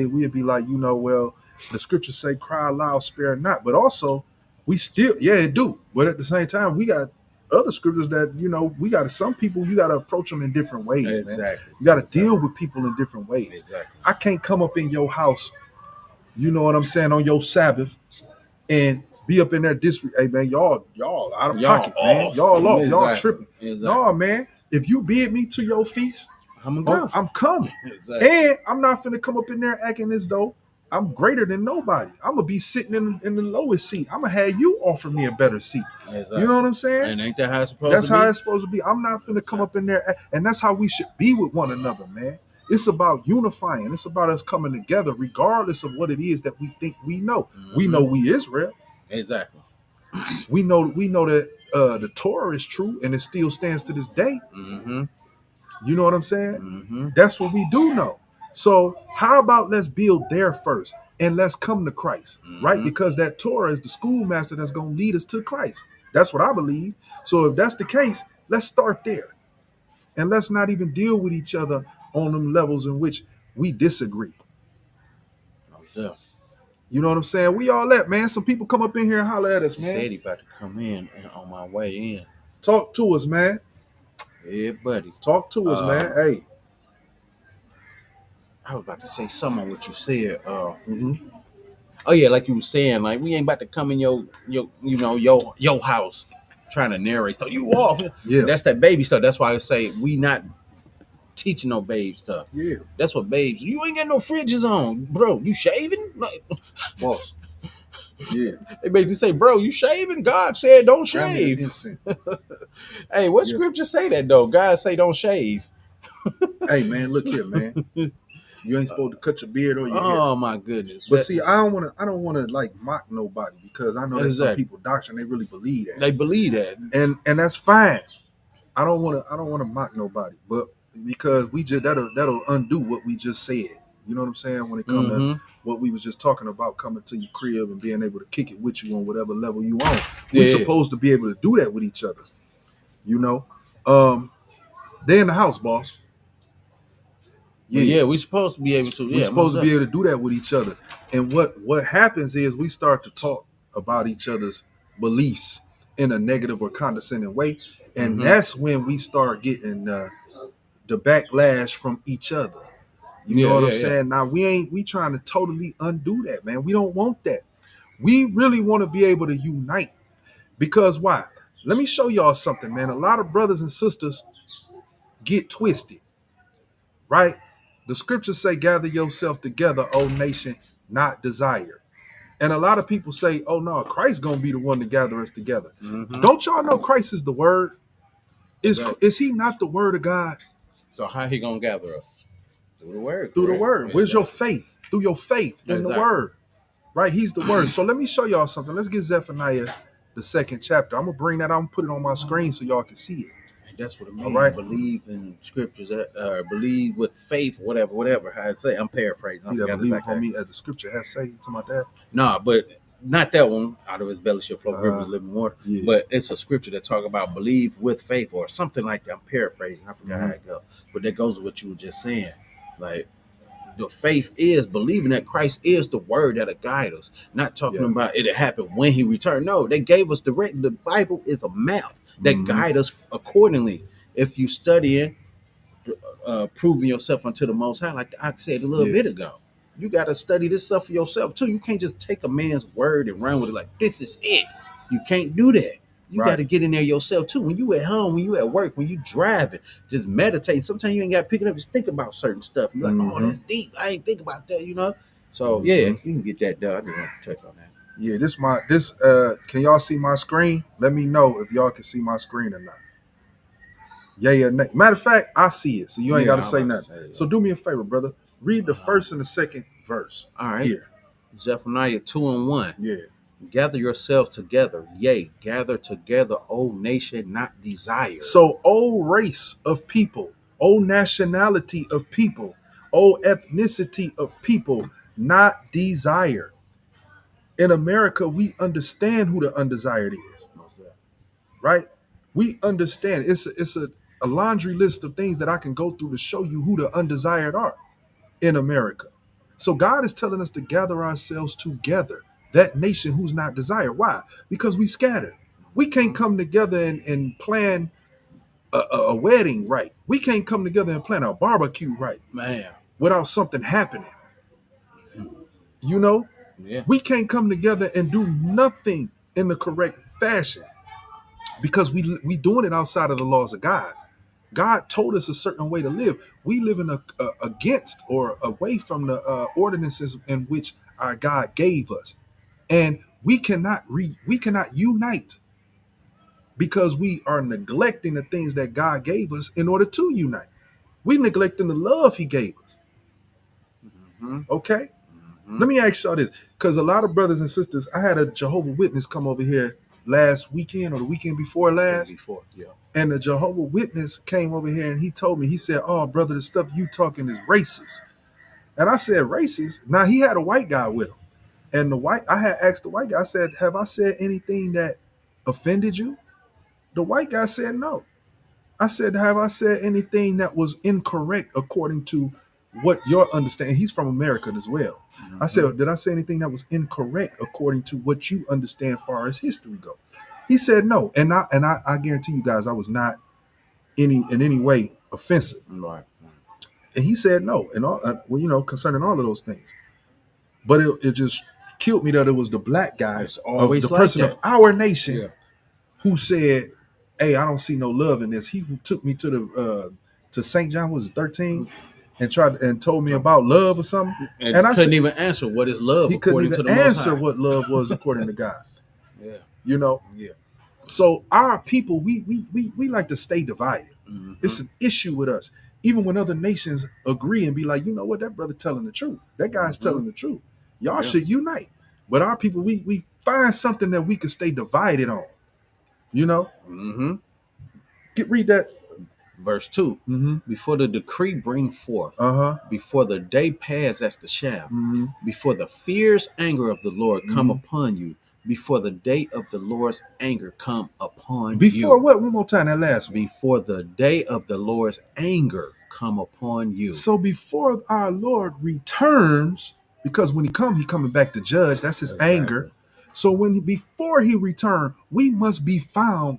we'd be like, well, the scriptures say, cry loud, spare not. But also, we still, it do. But at the same time, we got other scriptures that, some people, you got to approach them in different ways, man. You got to deal with people in different ways. I can't come up in your house, you know what I'm saying, on your Sabbath and be up in there hey, man, y'all out of pocket, man. Y'all off. Y'all tripping. No, man. If you bid me to your feast, I'm coming. And I'm not finna come up in there acting as though I'm greater than nobody. I'm gonna be sitting in the lowest seat. I'm gonna have you offer me a better seat. You know what I'm saying? And ain't that how it's supposed to be? That's how it's supposed to be. I'm not finna come up in there, and that's how we should be with one another, man. It's about unifying. It's about us coming together, regardless of what it is that we think we know. We know we Israel. Exactly. We know that the Torah is true, and it still stands to this day. You know what I'm saying? That's what we do know. So how about let's build there first, and let's come to Christ, right? Because that Torah is the schoolmaster that's going to lead us to Christ. That's what I believe. So if that's the case, let's start there. And let's not even deal with each other on them levels in which we disagree. You know what I'm saying? We all that, man. Some people come up in here and holler at us, man. He said he about to come in and on my way in. Talk to us, man. Yeah, buddy. Talk to us, man. Hey. I was about to say something on what you said. Oh yeah, like you were saying, like we ain't about to come in your house trying to narrate stuff. You off. Yeah. That's that baby stuff. That's why I say we not teaching no babe stuff. Yeah. That's what babes. You ain't got no fridges on, bro. You shaving? Like, boss. Yeah. They basically say, bro, you shaving? God said don't shave. Hey, what scripture say that though? God say don't shave. Hey man, look here, man. You ain't supposed to cut your beard or your hair. Oh my goodness. But see, I don't wanna like mock nobody, because I know that some people doctrine, they really believe that. They believe that. And that's fine. I don't wanna mock nobody, but because we just that'll undo what we just said. You know what I'm saying? When it comes to what we was just talking about, coming to your crib and being able to kick it with you on whatever level you on. We're supposed to be able to do that with each other. You know? They in the house, boss. But yeah, we supposed to be able to. We're Yeah, most supposed to be able definitely. to do that with each other. And what happens is we start to talk about each other's beliefs in a negative or condescending way, and that's when we start getting the backlash from each other. You know what I'm saying? Now we trying to totally undo that, man. We don't want that. We really want to be able to unite. Because why? Let me show y'all something, man. A lot of brothers and sisters get twisted, right? The scriptures say, gather yourself together, O nation, not desire. And a lot of people say, oh no, Christ's gonna be the one to gather us together. Don't y'all know Christ is the word? Is he not the word of God? So how he gonna gather us? Through the word. Through the correct? word. Where's your faith? Through your faith in the Exactly. word. Right? He's the word. So let me show y'all something. Let's get Zephaniah, the 2nd chapter. I'm gonna bring that out and put it on my screen so y'all can see it. And that's what it means. All right. Believe in scriptures, believe with faith, whatever. How I'd say. I'm paraphrasing. I Yeah, forgot believe exact for thing. me as the scripture has say. You talking about that? Nah, but not that one. Out of his belly shall flow rivers of living water. Yeah. But it's a scripture that talk about believe with faith or something like that. I'm paraphrasing. I forgot how it goes. But that goes with what you were just saying. Like the faith is believing that Christ is the word that'll guide us. Not talking about it'll happen when he returned. No, they gave us the Bible is a map that guide us accordingly. If you studying, proving yourself unto the Most High, like I said a little bit ago. You got to study this stuff for yourself too. You can't just take a man's word and run with it like this is it. You can't do that. You got to get in there yourself too. When you at home, when you at work, when you driving, just meditate. Sometimes you ain't got to pick it up. Just think about certain stuff. You're like, oh, that's deep. I ain't think about that, you know. So yeah, you can get that done. I just want to touch on that. Yeah, can y'all see my screen? Let me know if y'all can see my screen or not. Yeah, or nay. Matter of fact, I see it, so you ain't got to say nothing. So do me a favor, brother. Read the first and the second verse. All right. Here. Zephaniah 2:1. Yeah. Gather yourselves together, yea, gather together, O nation, not desire. So, O race of people, O nationality of people, O ethnicity of people, not desire. In America, we understand who the undesired is, right? We understand. It's a laundry list of things that I can go through to show you who the undesired are in America. So God is telling us to gather ourselves together, that nation who's not desired. Why? Because we scattered. We can't come together and plan a wedding right. We can't come together and plan a barbecue right, man, without something happening. You know? Yeah. We can't come together and do nothing in the correct fashion because we doing it outside of the laws of God. God told us a certain way to live. We live in against or away from the ordinances in which our God gave us, and we cannot unite because we are neglecting the things that God gave us in order to unite. We neglecting the love He gave us. Okay, let me ask y'all this, because a lot of brothers and sisters, I had a Jehovah Witness come over here last weekend or the weekend before last. And the Jehovah Witness came over here and he told me, he said, oh, brother, the stuff you talking is racist. And I said, racist? Now, he had a white guy with him. And I had asked the white guy, I said, have I said anything that offended you? The white guy said no. I said, have I said anything that was incorrect according to what your understanding? He's from America as well. I said, did I say anything that was incorrect according to what you understand as far as history go? He said no, and I guarantee you guys, I was not in any way offensive. Right. And he said no, and all concerning all of those things. But it just killed me that it was the black guy, of the like person that. of our nation, who said, "Hey, I don't see no love in this." He took me to the to St. John, was it 13, and told me about love or something, and I couldn't even answer what is love. He couldn't even answer what love was according to God. Yeah. You know. Yeah. So our people, we like to stay divided. It's an issue with us. Even when other nations agree and be like, you know what, that brother telling the truth. That guy's telling the truth. Y'all should unite. But our people, we find something that we can stay divided on. You know? Read that. Verse 2. Before the decree bring forth, before the day pass as the shaft, before the fierce anger of the Lord come upon you, before the day of the Lord's anger come upon you. Before what? One more time, that last one. Before the day of the Lord's anger come upon you. So before our Lord returns, because when he coming back to judge, that's his anger. So before he return, we must be found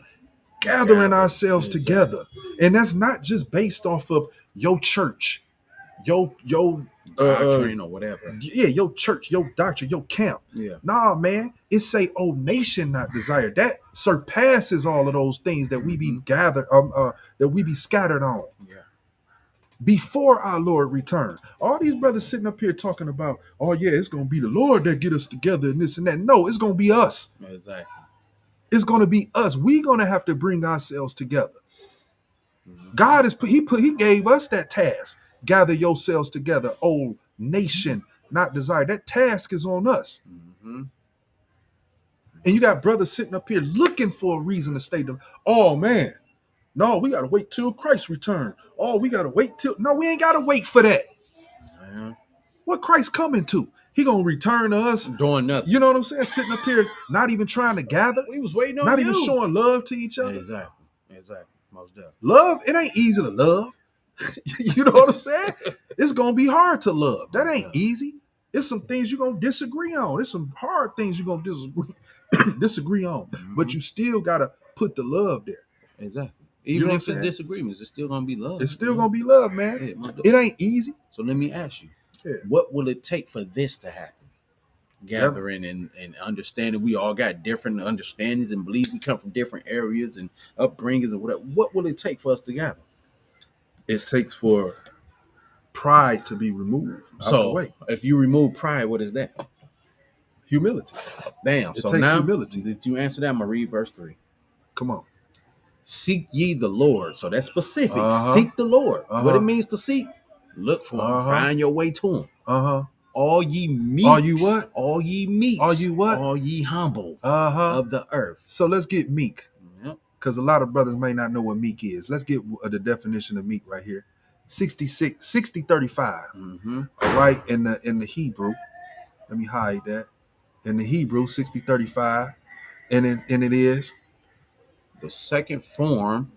gathering ourselves together. And that's not just based off of your church, your doctrine or whatever. Yeah, your church, your doctrine, your camp. Yeah. Nah, man. It say, "Oh, nation not desired." That surpasses all of those things that we be gathered, that we be scattered on. Yeah. Before our Lord return. All these brothers sitting up here talking about, oh yeah, it's gonna be the Lord that get us together and this and that. No, it's gonna be us. Exactly. It's gonna be us. We're gonna have to bring ourselves together. God he gave us that task. Gather yourselves together, oh nation, not desired. That task is on us. And you got brothers sitting up here looking for a reason to stay them. Oh man, no, we gotta wait till Christ return. Oh, we gotta wait till. No, we ain't gotta wait for that. What Christ coming to? He gonna return to us doing nothing. You know what I'm saying? Sitting up here, not even trying to gather. We was waiting on not you. even showing love to each other. Exactly. Most definitely. Love, it ain't easy to love. You know what I'm saying? It's gonna be hard to love. That ain't easy. It's some things you're gonna disagree on. It's some hard things you're gonna disagree on. But you still gotta put the love there. Exactly. Even if it's disagreements, it's still gonna be love. It's still gonna be love, man. It ain't easy. So let me ask you, what will it take for this to happen? Gathering and understanding. We all got different understandings and beliefs. We come from different areas and upbringings and whatever. What will it take for us to gather? It takes for pride to be removed. So if you remove pride, what is that? Humility. Damn. It so takes now, humility. Did you answer that? I'm gonna read verse 3. Come on. Seek ye the Lord. So that's specific. Seek the Lord. What it means to seek? Look for him. Find your way to him. All ye meek. All you what? All ye meek. All you what? All ye humble of the earth. So let's get meek. Because a lot of brothers may not know what meek is. Let's get the definition of meek right here. 6035. All right, in the Hebrew. Let me hide that. In the Hebrew, 6035. And it is. The second form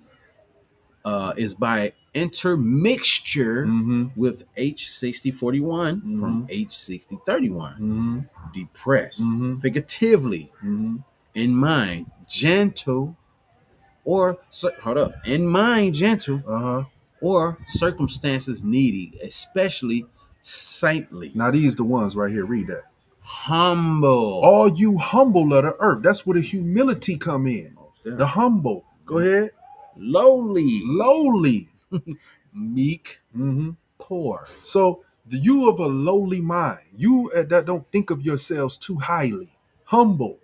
is by intermixture with H6041 from H6031. Depressed, figuratively, in mind, gentle, or in mind, gentle, or circumstances needy, especially saintly. Now these the ones right here. Read that. Humble. All you humble of the earth. That's where the humility come in. The humble. Go ahead. Lowly. Meek. Poor. So you of a lowly mind. You that don't think of yourselves too highly. Humble.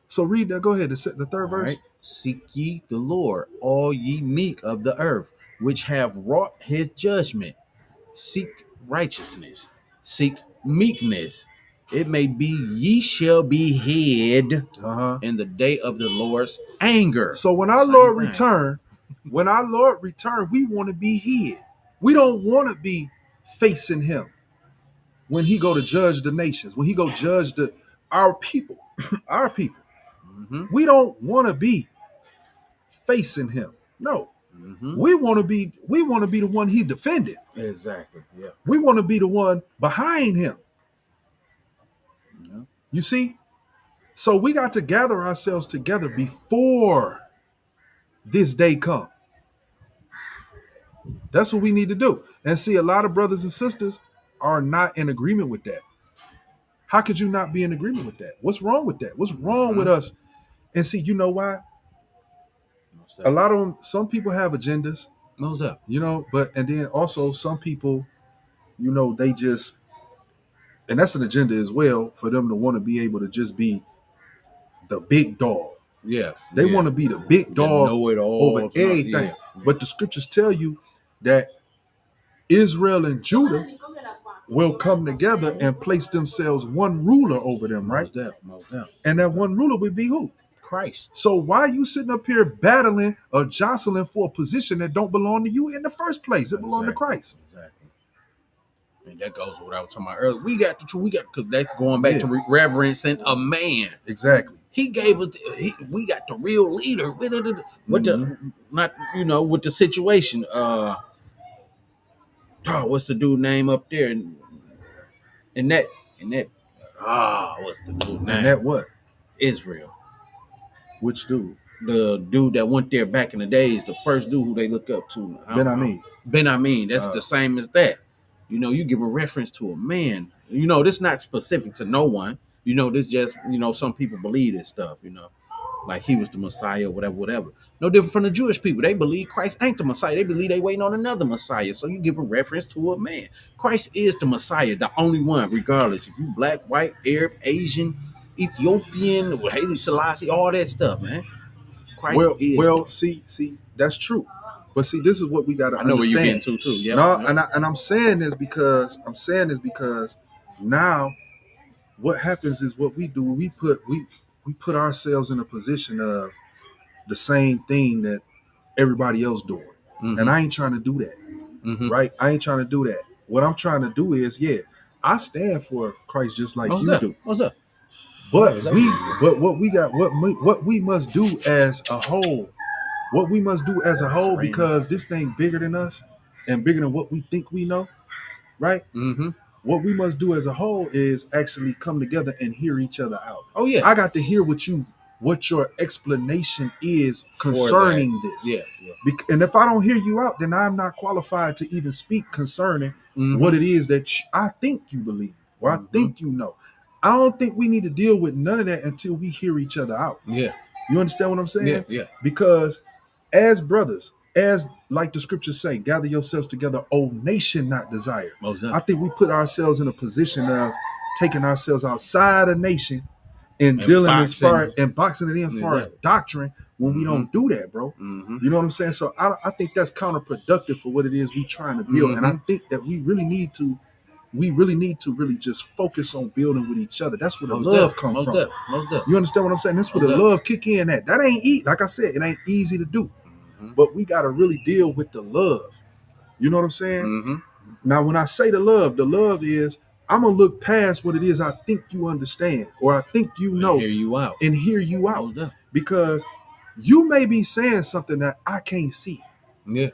So read that. Go ahead. The third verse. Right. Seek ye the Lord, all ye meek of the earth, which have wrought his judgment. Seek righteousness. Seek meekness. It may be ye shall be hid in the day of the Lord's anger. So when our Lord return, we want to be hid. We don't want to be facing him when he go to judge the nations, when he go judge our people, our people. We don't want to be facing him. No. We want to be the one he defended. Exactly. Yeah. We want to be the one behind him. Yeah. You see? So we got to gather ourselves together before this day come. That's what we need to do. And see, a lot of brothers and sisters are not in agreement with that. How could you not be in agreement with that? What's wrong with that? What's wrong with us? And see, you know why? A lot of them, some people have agendas. Most up. You know, and then also some people, you know, they just, and that's an agenda as well for them to want to be able to just be the big dog. Yeah. They want to be the big dog over everything. Yeah. But the scriptures tell you that Israel and Judah will come together and place themselves one ruler over them, right? Most definitely. And that one ruler would be who? Christ. So why are you sitting up here battling or jostling for a position that don't belong to you in the first place? It belongs to Christ. Exactly. And that goes with what I was talking about earlier. We got because that's going back to reverencing a man. Exactly. He gave us. We got the real leader with the not with the situation. Oh, what's the dude name up there? And that what's the dude name? And that what? Israel. Which dude? The dude that went there back in the days, the first dude who they look up to. Ben Amin. Ben Amin. That's the same as that. You know, you give a reference to a man. You know, this not specific to no one. You know, this just, you know, some people believe this stuff, you know. Like he was the Messiah or whatever. No different from the Jewish people. They believe Christ ain't the Messiah. They believe they waiting on another Messiah. So you give a reference to a man. Christ is the Messiah, the only one, regardless. If you black, white, Arab, Asian, Ethiopian, Haile Selassie, all that stuff, man. Christ is. See, that's true. But see, this is what we gotta I know understand. where you're getting to too. Yeah. No, and I'm saying this because now what happens is what we do, we put ourselves in a position of the same thing that everybody else doing. Mm-hmm. And I ain't trying to do that. Mm-hmm. Right? I ain't trying to do that. What I'm trying to do is, I stand for Christ just like you do. What's up? But what we must do as a whole, because this thing bigger than us and bigger than what we think we know, right? Mm-hmm. What we must do as a whole is actually come together and hear each other out. Oh yeah. I got to hear what your explanation is concerning this. Yeah. And if I don't hear you out, then I'm not qualified to even speak concerning what it is that I think you believe or I think you know. I don't think we need to deal with none of that until we hear each other out. Yeah. You understand what I'm saying? Yeah. Because as brothers, as like the scriptures say, gather yourselves together, O nation not desired. I think we put ourselves in a position of taking ourselves outside a nation and dealing as far and boxing it in as far as doctrine when we don't do that, bro. Mm-hmm. You know what I'm saying? So I think that's counterproductive for what it is we trying to build. And I think that we really need to really just focus on building with each other. That's where the love comes from. You understand what I'm saying? That's where the love kick in at. That ain't easy. Like I said, it ain't easy to do. But we got to really deal with the love. You know what I'm saying? Mm-hmm. Now, when I say the love is I'm going to look past what it is I think you understand or I think you know. And hear you out. Because you may be saying something that I can't see. Yeah.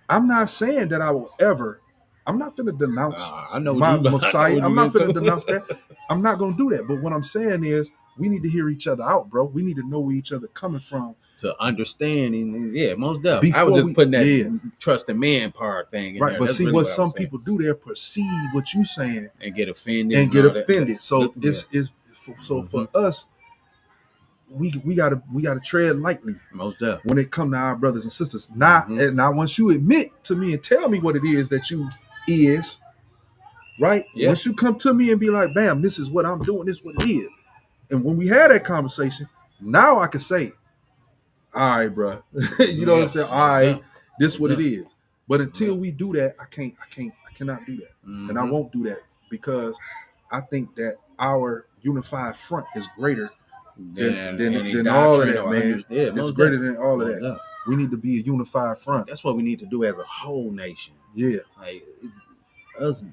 I'm not saying that I will ever. I'm not going to denounce my Messiah. I'm not going to denounce that. I'm not going to do that. But what I'm saying is we need to hear each other out, bro. We need to know where each other coming from. To understand, and most definitely. I was just putting that trust in man part thing in right. there. But that's see really what some people do, they perceive what you saying and get offended. So for us, we gotta tread lightly. Most definitely. When it come to our brothers and sisters. Now once you admit to me and tell me what it is that you is, right? Yeah. Once you come to me and be like, bam, this is what I'm doing, this is what it is. And when we had that conversation, now I can say, all right, bro. You know what I'm saying? All right, this is what it is. But until we do that, I cannot do that. And I won't do that because I think that our unified front is greater than all of that, man. It's greater than all of that. We need to be a unified front. That's what we need to do as a whole nation. Yeah. Like us.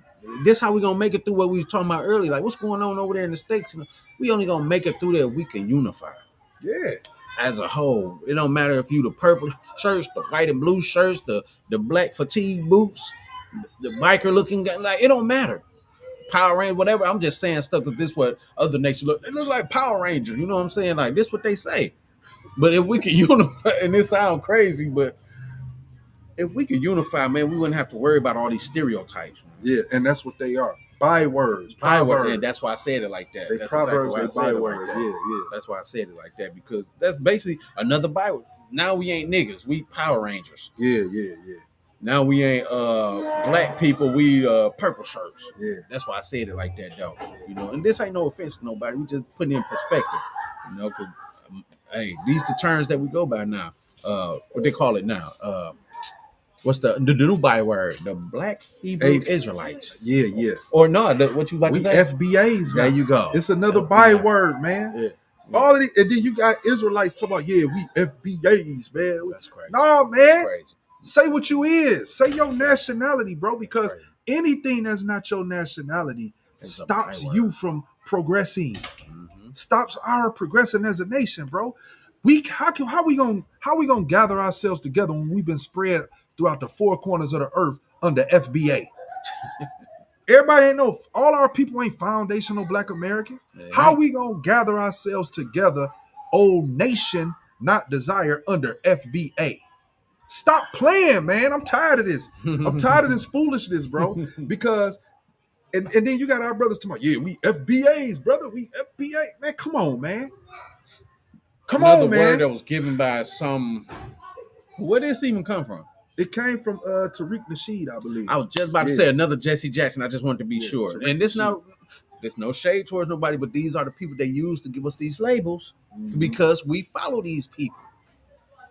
This how we gonna make it through what we was talking about earlier. Like what's going on over there in the States? We only gonna make it through that if we can unify. Yeah. As a whole, it don't matter if you the purple shirts, the white and blue shirts, the black fatigue boots, the biker looking guy. Like it don't matter. Power Rangers, whatever. I'm just saying stuff because this what other nations look. They look like Power Rangers. You know what I'm saying? Like this what they say. But if we can unify, and this sounds crazy, but if we could unify, man, we wouldn't have to worry about all these stereotypes. Yeah, and that's what they are. Bywords. Yeah, that's why I said it like that. That's proverbs exactly and bywords. Like yeah. That's why I said it like that because that's basically another byword. Now we ain't niggas. We Power Rangers. Yeah. Now we ain't black people. We purple shirts. Yeah. That's why I said it like that, though. You know, and this ain't no offense to nobody. We just putting it in perspective. You know, because hey, these the terms that we go by now. What they call it now? What's the new byword? The Black Hebrew Israelites. Yeah. Or no, what you about to say? FBAs. There you go. It's another byword, man. Yeah. All of these, and then you got Israelites talking about, we FBAs, man. That's crazy. No, man. Crazy. Say what you is. Say your nationality, bro, because anything that's not your nationality stops you from progressing. Stops our progressing as a nation, bro. How we gonna gather ourselves together when we've been spread throughout the four corners of the earth under FBA. Everybody ain't know, all our people ain't foundational black Americans. How we gonna gather ourselves together, old nation, not desire, under FBA? Stop playing, man. I'm tired of this. I'm tired of this foolishness, bro. Because and then you got our brothers talking about, yeah, we FBAs, brother. We FBA. Man, come on, man. Come Another on, man. word that was given by some. Where did this even come from? It came from Tariq Nasheed, I believe. I was just about to say another Jesse Jackson. I just wanted to be sure. Tariq And there's no shade towards nobody, but these are the people they use to give us these labels because we follow these people.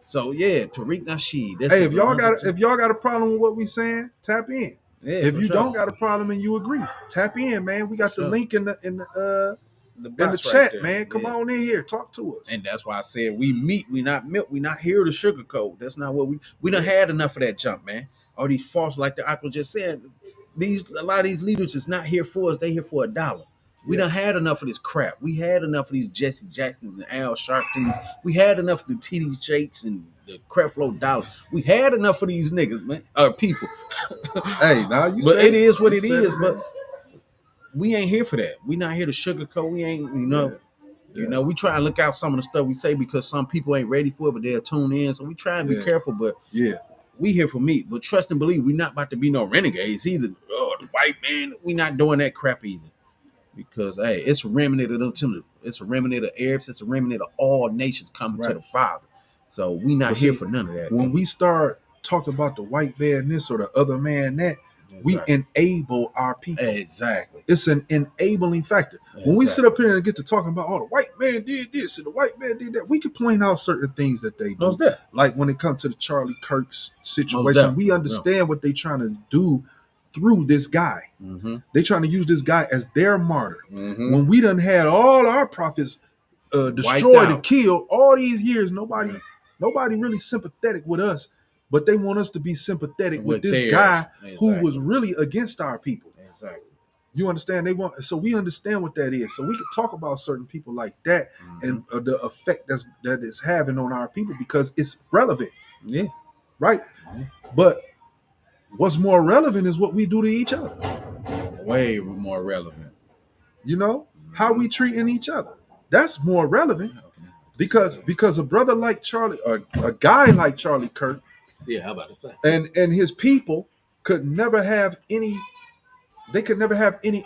So yeah, Tariq Nasheed. Hey, if y'all got a problem with what we saying, tap in. Yeah, if you don't got a problem and you agree, tap in, man. We got the link in the chat, right, man. Come on in here, talk to us. And that's why I said we meet, we not milk, we not here to sugarcoat. That's not what we done had enough of that jump, man. All these false, like the Aqua just said, a lot of these leaders is not here for us, they here for $1. We done had enough of this crap. We had enough of these Jesse Jacksons and Al Sharptons. We had enough of the TD Shakes and the Creflo Dollars. We had enough of these niggas, man, people. Hey, now you but said it is what it is, but we ain't here for that. We not here to sugarcoat. We ain't, you know, we try and look out some of the stuff we say because some people ain't ready for it, but they'll tune in. So we try and be careful, but we here for meat. But trust and believe, we not about to be no renegades either. Oh, the white man, we not doing that crap either. Because hey, it's a remnant of them. It's a remnant of Arabs. It's a remnant of all nations coming to the Father. So we not here for none of that. When we start talking about the white man this or the other man that, we enable our people. Exactly. It's an enabling factor. When we sit up here and get to talking about, oh, the white man did this and the white man did that, we can point out certain things that they do. Like when it comes to the Charlie Kirk's situation, we understand what they trying to do through this guy. They trying to use this guy as their martyr. When we done had all our prophets destroyed and killed all these years, nobody really sympathetic with us, but they want us to be sympathetic with this guy who was really against our people. Exactly. You understand? So we understand what that is. So we can talk about certain people like that and the effect that it's having on our people because it's relevant. Yeah. Right. But what's more relevant is what we do to each other. Way more relevant. You know, how we treating each other. That's more relevant because a brother like Charlie, or a guy like Charlie Kirk, how about to say, and his people could never have any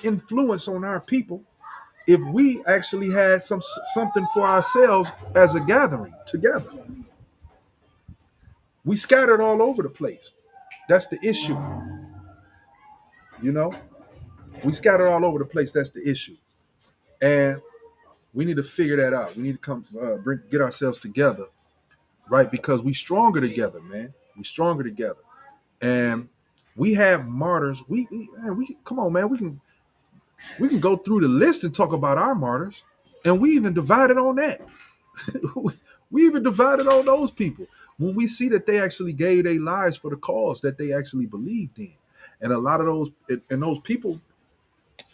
influence on our people if we actually had something for ourselves as a gathering together. We scattered all over the place. That's the issue. You know, we scattered all over the place. That's the issue. And we need to figure that out. We need to come get ourselves together, right? Because we stronger together, man. We stronger together. And we have martyrs. We come on, man. We can go through the list and talk about our martyrs. And we even divided on that. We even divided on those people when we see that they actually gave their lives for the cause that they actually believed in. And a lot of those people,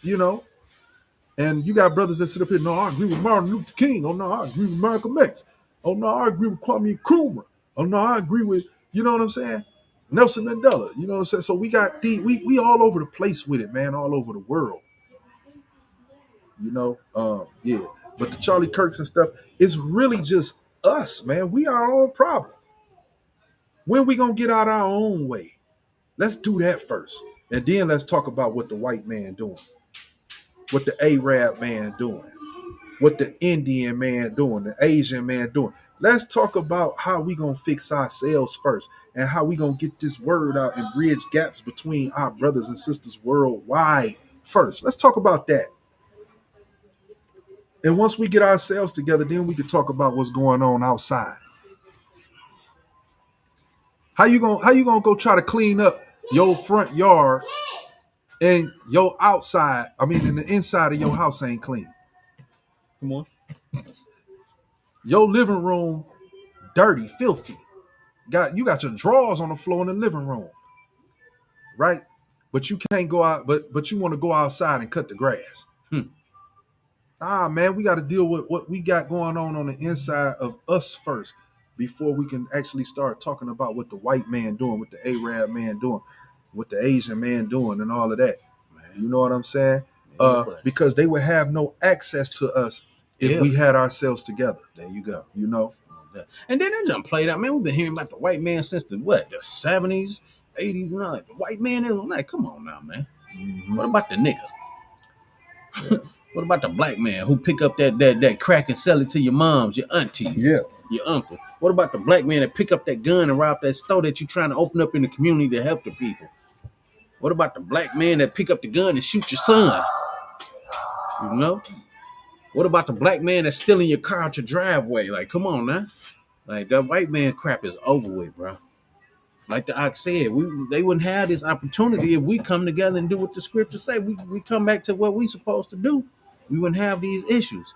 you know, and you got brothers that sit up here, no, I agree with Martin Luther King. Oh, no, I agree with Malcolm X. Oh, no, I agree with Kwame Nkrumah. Oh, no, I agree with, you know what I'm saying? Nelson Mandela. You know what I'm saying? So we got we all over the place with it, man, all over the world. You know, But the Charlie Kirks and stuff, it's really just us, man. We are our own problem. When we gonna get out our own way? Let's do that first. And then let's talk about what the white man doing. What the Arab man doing. What the Indian man doing. The Asian man doing. Let's talk about how we gonna fix ourselves first. And how we gonna get this word out and bridge gaps between our brothers and sisters worldwide first. Let's talk about that. And once we get ourselves together, then we can talk about what's going on outside. How you gonna go try to clean up your front yard and your outside? I mean, and the inside of your house ain't clean. Come on. Your living room dirty, filthy. You got your drawers on the floor in the living room, right? But you can't go out. But you want to go outside and cut the grass. Man, we got to deal with what we got going on the inside of us first. before we can actually start talking about what the white man doing, what the Arab man doing, what the Asian man doing, and all of that. You know what I'm saying? Because they would have no access to us if we had ourselves together. There you go. You know? And then it done played out, man. We've been hearing about the white man since the 70s, 80s, and all that. The white man is like, come on now, man. What about the nigga? What about the black man who pick up that crack and sell it to your moms, your aunties, your uncle? What about the black man that pick up that gun and rob that store that you trying to open up in the community to help the people? What about the black man that pick up the gun and shoot your son? You know? What about the black man that's stealing your car out your driveway? Like, come on now. Like, that white man crap is over with, bro. Like the Ox said, they wouldn't have this opportunity if we come together and do what the scriptures say. We come back to what we supposed to do. We wouldn't have these issues.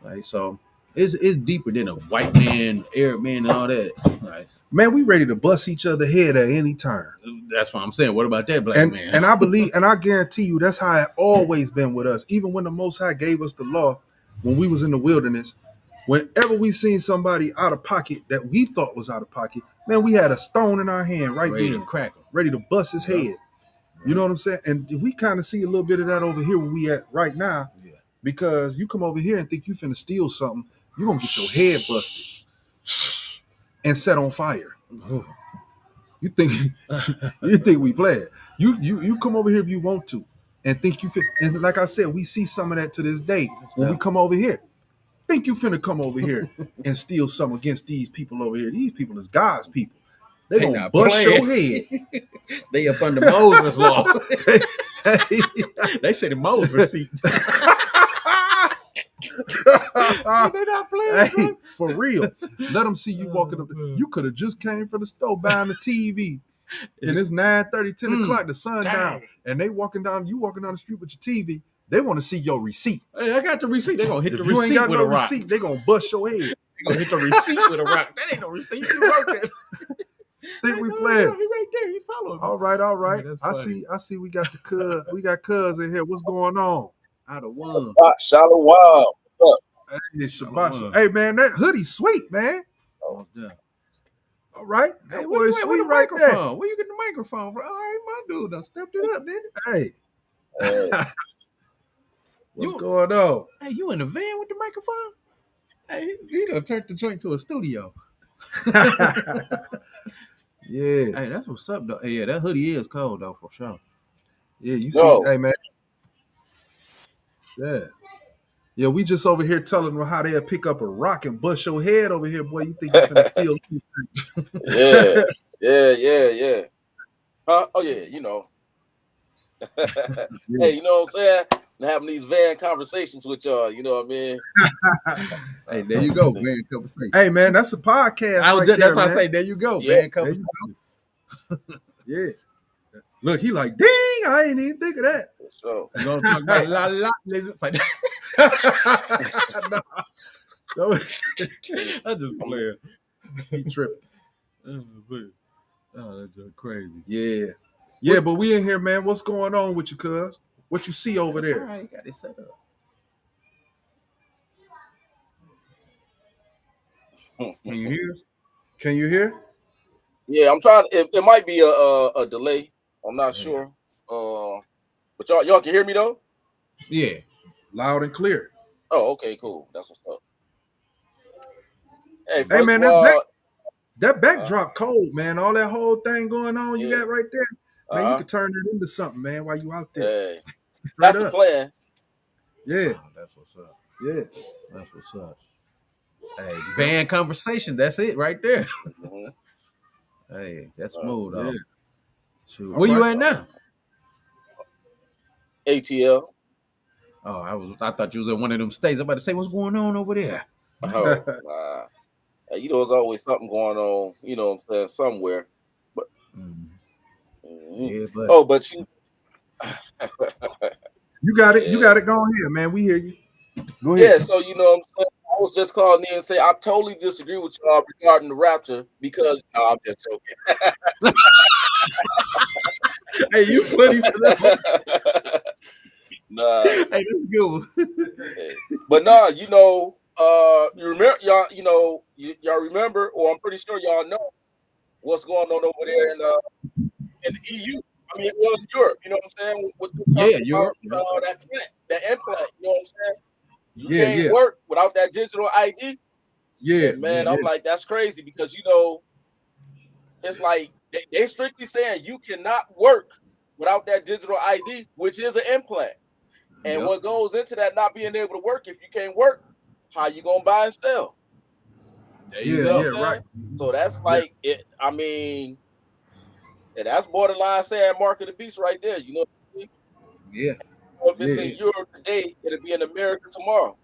Like, so it's deeper than a white man, Arab man, and all that. Like, man, we ready to bust each other head at any time. That's what I'm saying. What about that black man? And I believe, and I guarantee you, that's how it always been with us. Even when the Most High gave us the law, when we was in the wilderness, whenever we seen somebody out of pocket that we thought was out of pocket, man, we had a stone in our hand right ready then, to crack him, ready to bust his head. You know what I'm saying? And we kind of see a little bit of that over here where we at right now. Yeah. Because you come over here and think you finna steal something, you're gonna get your head busted and set on fire. You think we play it. You come over here if you want to and think you fit. And like I said, we see some of that to this day when we come over here. Think you finna come over here and steal something against these people over here. These people is God's people. They gonna bust your head. They up under Moses' law. They said in Moses' seat. They not playing, hey, for real. Let them see you walking up. You could have just came from the store buying the TV, and it's 9:30, 10 o'clock. The sun down, and they walking down. You walking down the street with your TV. They want to see your receipt. Hey, I got the receipt. They gonna hit if the you receipt ain't got with no a rock. Receipt, they gonna bust your head. They gonna hit the receipt with a rock. That ain't no receipt. You wrote that. Think we playing? He right there. He's following. All right. Yeah, I see. We got the cuz. We got cuz in here. What's going on? Out of one. Shalawam. Hey, Shabbat. Hey, man, that hoodie sweet, man. Oh, yeah. All right. Hey, that boy sweet the right there. Where you get the microphone from? All right, my dude done stepped it up, didn't Hey. What's You- going on? he? Hey, you in the van with the microphone? Hey, he done turned the joint to a studio. Yeah. Hey, that's what's up, though. Hey, yeah, that hoodie is cold, though, for sure. Yeah, you see, hey, man. Yeah. Yeah, we just over here telling them how they'll pick up a rock and bust your head over here, boy. You think you're finna steal? Yeah. Huh? Oh, yeah, you know. Hey, you know what I'm saying? I'm having these van conversations with y'all, you know what I mean? Hey, there you go, van conversation. Hey, man, that's a podcast. That's why I say, there you go, van conversation. Yeah. Look, he like, ding, I ain't even think of that. So, You gonna talk about la lizards like that? No. I just playing. He tripping. Oh, that's just crazy. Yeah. Yeah, but we in here, man. What's going on with you, cuz? What you see over there? All right, you got it set up. Can you hear us? Can you hear? yeah, I'm trying. It might be a delay. I'm not sure. But y'all can hear me though? Yeah. Loud and clear. Oh, okay, cool. That's what's up. Hey, Hey, man, of all, that backdrop cold, man. All that whole thing going on you Yeah. got right there. Man, you could turn that into something, man, while you out there. hey, Straight that's the up. plan. Yeah. Oh, that's what's up. Yeah. That's what's up. Hey, van conversation. That's it right there. Mhm. Hey, that's smooth. Though. Yeah. Shoot. All Where you right. at now? ATL. Oh, I thought you was in one of them states. I'm about to say, what's going on over there? Oh, nah. Hey, you know, there's always something going on. You know what I'm saying? Somewhere. But mhm. Yeah, but Oh, but you. You got it. Yeah. You got it. Go ahead, man. We hear you. Go Yeah, ahead. so you know what I'm saying? I was just calling in and say I totally disagree with y'all regarding the Raptor because no, I'm just joking. hey, you funny for that. Nah, Hey, that's good. but nah, you know, You remember y'all? You know, y'all remember, or I'm pretty sure y'all know what's going on over there in the EU. I mean, well, in Europe. You know what I'm saying? What they're Yeah, talking about Europe. Yeah, that implant. You know what I'm saying? You Yeah, can't yeah, work without that digital ID. yeah, And yeah, man, I'm like, that's crazy because it's like they strictly saying you cannot work without that digital ID, which is an implant. And yep. what goes into that not being able to work, if you can't work, how you gonna buy and sell? There you yeah, You know go. yeah. what I'm Right. saying? So that's Yeah, like it. I mean, and that's borderline saying mark of the beast right there. You know what I mean? Yeah, So if it's yeah. in yeah, Europe today, it'll be in America tomorrow.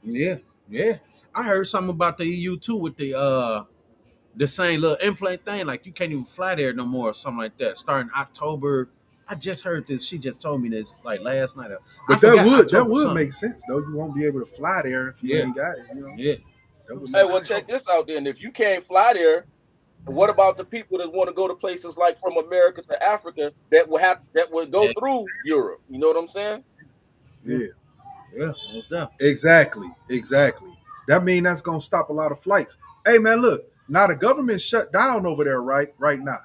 yeah, yeah. I heard something about the EU too with the same little implant thing. Like you can't even fly there no more or something like that. Starting October. I just heard this. She just told me this like last night. I But that forgot would that October would something. make sense though. You won't be able to fly there if you Yeah, ain't got it. You know, yeah. that would Hey, make well, sense. check this out then. If you can't fly there, what about the people that want to go to places like from America to Africa that would go Yeah, through Europe? You know what I'm saying? yeah, Yeah, yeah. Most definitely. exactly, exactly. That mean that's gonna stop a lot of flights. Hey man, look, now the government shut down over there right now.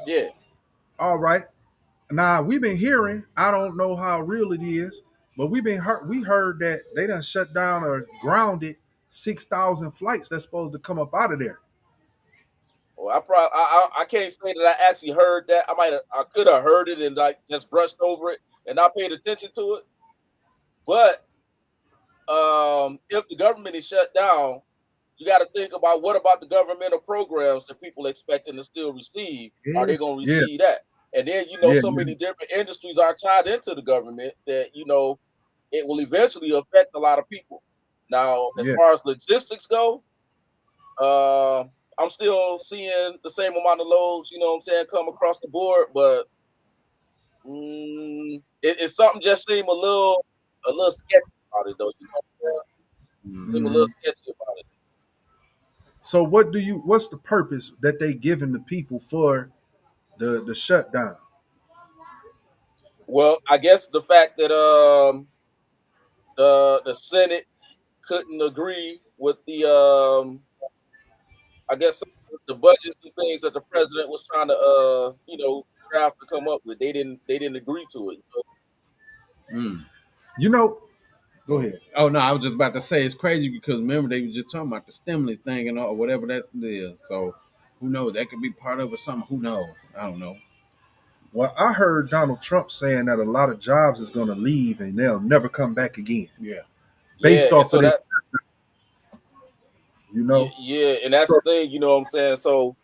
Yeah. All right. Now we've been hearing, I don't know how real it is, but we heard that they done shut down or grounded 6,000 flights that's supposed to come up out of there. Well, I can't say that I actually heard that. I could have heard it and like just brushed over it and not paid attention to it. But if the government is shut down, you got to think about what about the governmental programs that people expecting to still receive? Are Yeah, they going to yeah, receive that? And then yeah, so yeah, many different industries are tied into the government that it will eventually affect a lot of people. Now, as yeah. far as logistics go, uh, I'm still seeing the same amount of loads, you know what I'm saying, come across the board, but it's something just seem a little sketchy about it though. You know what I'm saying? Seem a little Mhm. sketchy about it. So what's the purpose that they giving the people for the shutdown? Well, I guess the fact that the Senate couldn't agree with I guess the budgets and things that the president was trying to draft to come up with. They didn't agree to it. Mm. You know, go ahead. Oh no, I was just about to say it's crazy because remember they were just talking about the stimulus thing and all whatever that is. So who knows? That could be part of it. Something. Who knows? I don't know. Well, I heard Donald Trump saying that a lot of jobs is going to leave and they'll never come back again, Yeah. Yeah, based and off of so this. that You know, yeah, and that's so the thing, you know what I'm saying? So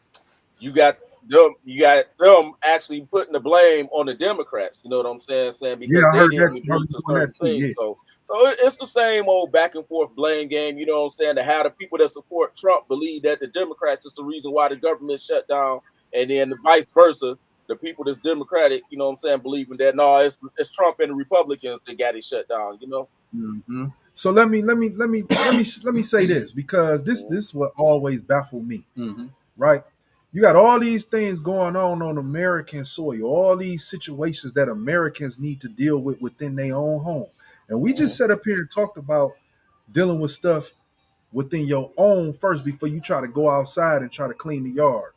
you got them actually putting the blame on the Democrats, you know what I'm saying? yeah, Because I they heard that. didn't I agree heard to doing certain that too. things. Yeah, So it's the same old back and forth blame game, you know what I'm saying? To have the people that support Trump believe that the Democrats is the reason why the government shut down, and then the vice versa, the people that's Democratic, you know what I'm saying, believing that no, it's Trump and the Republicans that got it shut down, you know? Mm-hmm. so let me say this, because Mhm. this what always baffled me. Mm-hmm. Right, you got all these things going on American soil, all these situations that Americans need to deal with within their own home, and we just Mhm. sat up here and talked about dealing with stuff within your own first before you try to go outside and try to clean the yard.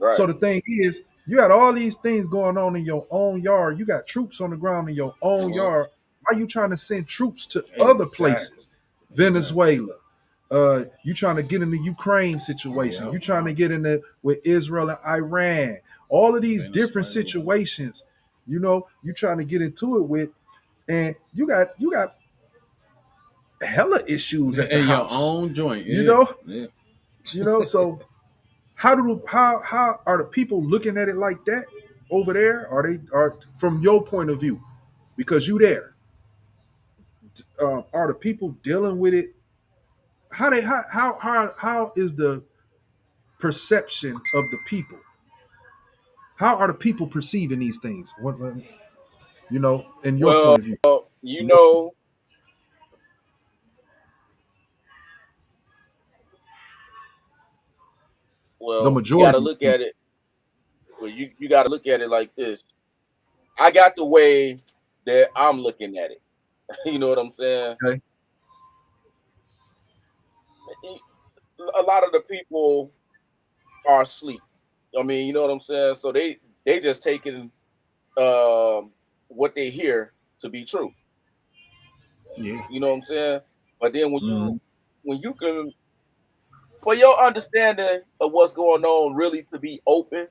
So Right. the thing is, you got all these things going on in your own yard. You got troops on the ground in your own Mhm. yard. Why are you trying to send troops to other Exactly. places? Exactly. Venezuela. You trying to get in the Ukraine situation. Yep. You trying to get in the with Israel and Iran. All of these different Venezuela. situations. You trying to get into it with, and you got hella issues at the In your house. own joint. You Yeah. know, Yeah. so how are the people looking at it like that over there? Are from your point of view, because you there? Are the people dealing with it? How is the perception of the people? How are the people perceiving these things? In your Well, point of view, you in your, know, the well, you got to majority of look at people. it. Well, you got to look at it like this. I got the way that I'm looking at it. You know what I'm saying? Okay. a lot of the people are asleep. I mean, you know what I'm saying? So they just taking what they hear to be true. Yeah. You know what I'm saying? But then Mhm. when you can, for your understanding of what's going on really to be open,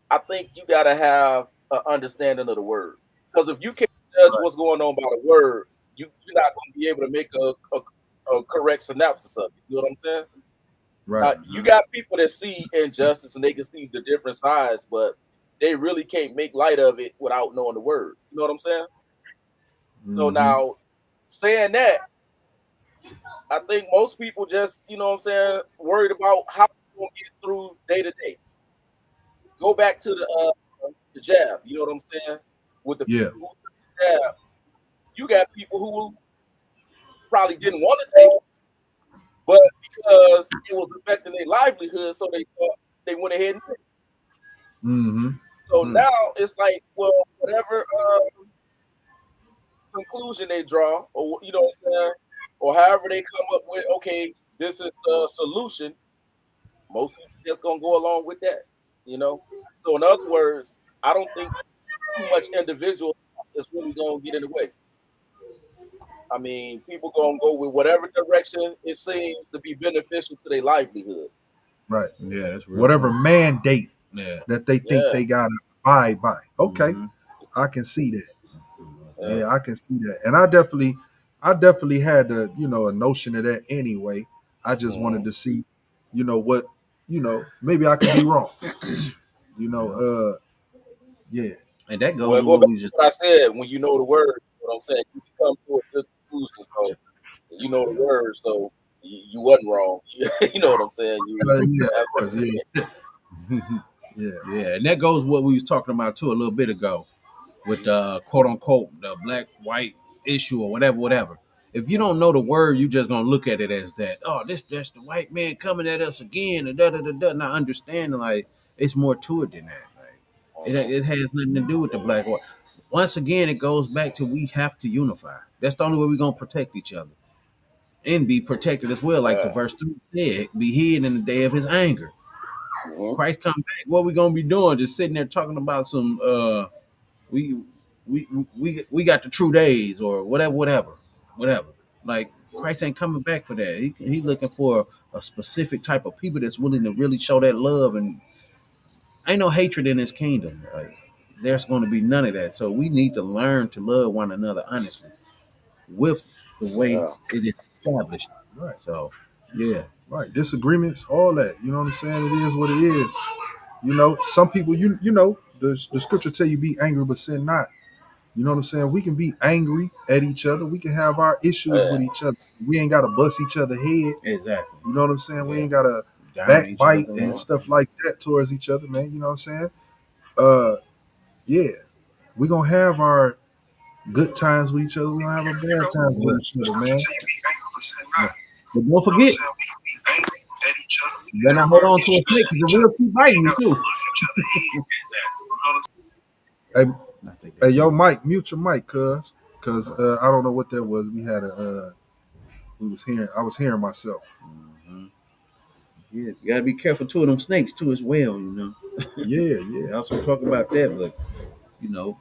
I think you gotta have an understanding of the word. Because if you can't judge what's going on by the word, you're not gonna be able to make a correct synopsis of it. You know what I'm saying? Right. You got people that see injustice and they can see the different sides, but they really can't make light of it without knowing the word. You know what I'm saying? So Hmm. now, saying that, I think most people just, you know what I'm saying, worried about how they're gonna get through day to day. Go back to the jab, you know what I'm saying? With the Yeah. people who took the jab, you got people who probably didn't want to take it, but because it was affecting their livelihood, so they thought they went ahead and did it. Hmm. So now it's like, well, whatever conclusion they draw, or you know what I'm saying, or however they come up with, okay, this is the solution. Most people just gonna go along with that, you know. So in other words, I don't think too much individual is really gonna get in the way. I mean, people gonna go with whatever direction it seems to be beneficial to their livelihood. Right. Yeah, that's real Whatever true. mandate Yeah. that they think Yeah, they gotta abide by. Okay, Mm-hmm. I can see that. yeah, Yeah, I can see that. And I definitely had a notion of that anyway. I just wanted mhm. to see, what, maybe I could be wrong. You know, Yeah. yeah, And that goes Well, with go what back we to just what I said. When you know the word, you know what I'm saying, you can come to a good conclusion. So you know the word, so you wasn't wrong. You know what I'm saying? yeah, You're of course, absolutely yeah, yeah, yeah, and that goes what we was talking about too a little bit ago with the quote unquote the black white issue or whatever. If you don't know the word, you just gonna look at it as that. Oh, that's the white man coming at us again, and da da da da. Not understanding like it's more to it than that. Like right. it has nothing to do with the black white. Once again, it goes back to we have to unify. That's the only way we're gonna protect each other and be protected as well. Like the Yeah. verse 3 said, be hid in the day of his anger. Mhm. Christ come back. What we gonna be doing? Just sitting there talking about some we we got the true days or whatever. Like Christ ain't coming back for that. He looking for a specific type of people that's willing to really show that love, and ain't no hatred in his kingdom. Like there's going to be none of that. So we need to learn to love one another honestly with the way Yeah. it is established. right, So yeah, right. Disagreements, all that. You know what I'm saying? It is what it is. Some people, the scripture tell you be angry but sin not. You know what I'm saying? We can be angry at each other. We can have our issues Yeah. with each other. We ain't got to bust each other head. exactly. You know what I'm saying? We Yeah, ain't got to down each backbite other. and Mhm. stuff like that towards each other, man. You know what I'm saying? Uh, yeah, we gonna have our good times with each other. We gonna have our bad times with Yeah. each other, man. But don't forget, you better not hold on to a snake because it will keep biting you too. Hey, I think hey, that's yo, it. Mike, mute your mic, cause I don't know what that was. I was hearing myself. Yes, you gotta be careful too of them snakes too as well. Yeah, We yeah, also talk about that, but you know,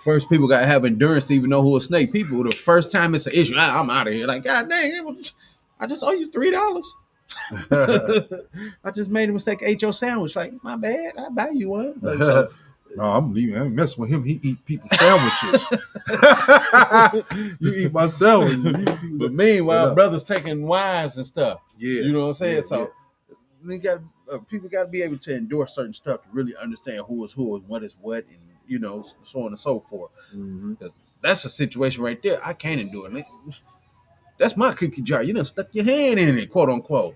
first people gotta have endurance to even know who a snake. People, the first time it's an issue, I'm out of here. Like, God dang, I just owe you $3. I just made a mistake, ate your sandwich. Like, my bad, I buy you one. Like, so no, I'm leaving. I ain't messing with him. He eat people's sandwiches. You eat my sandwich. but But meanwhile, brothers taking wives and stuff. yeah, You know what I'm yeah, saying? yeah. So they got people got to be able to endure certain stuff to really understand who is who and what is what, and so on and so forth. Hmm. 'Cause that's a situation right there. I can't endure it. That's my cookie jar. You done stuck your hand in it, quote unquote.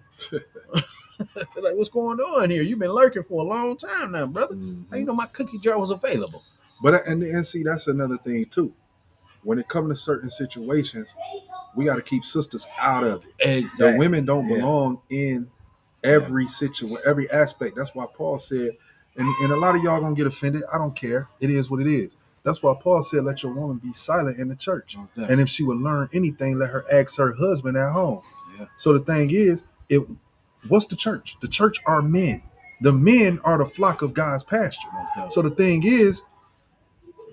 Like, what's going on here? You've been lurking for a long time now, brother. How you Hmm. know my cookie jar was available? But and see, that's another thing too. When it comes to certain situations, we got to keep sisters out of it. The Exactly. women don't Yeah. belong in Yeah. every situation, every aspect. That's why Paul said, and a lot of y'all gonna get offended. I don't care. It is what it is. That's why Paul said, "Let your woman be silent in the church, Most and definitely. if she would learn anything, let her ask her husband at home." Yeah. So the thing is, It what's the church? The church are men. The men are the flock of God's pasture. So the thing is,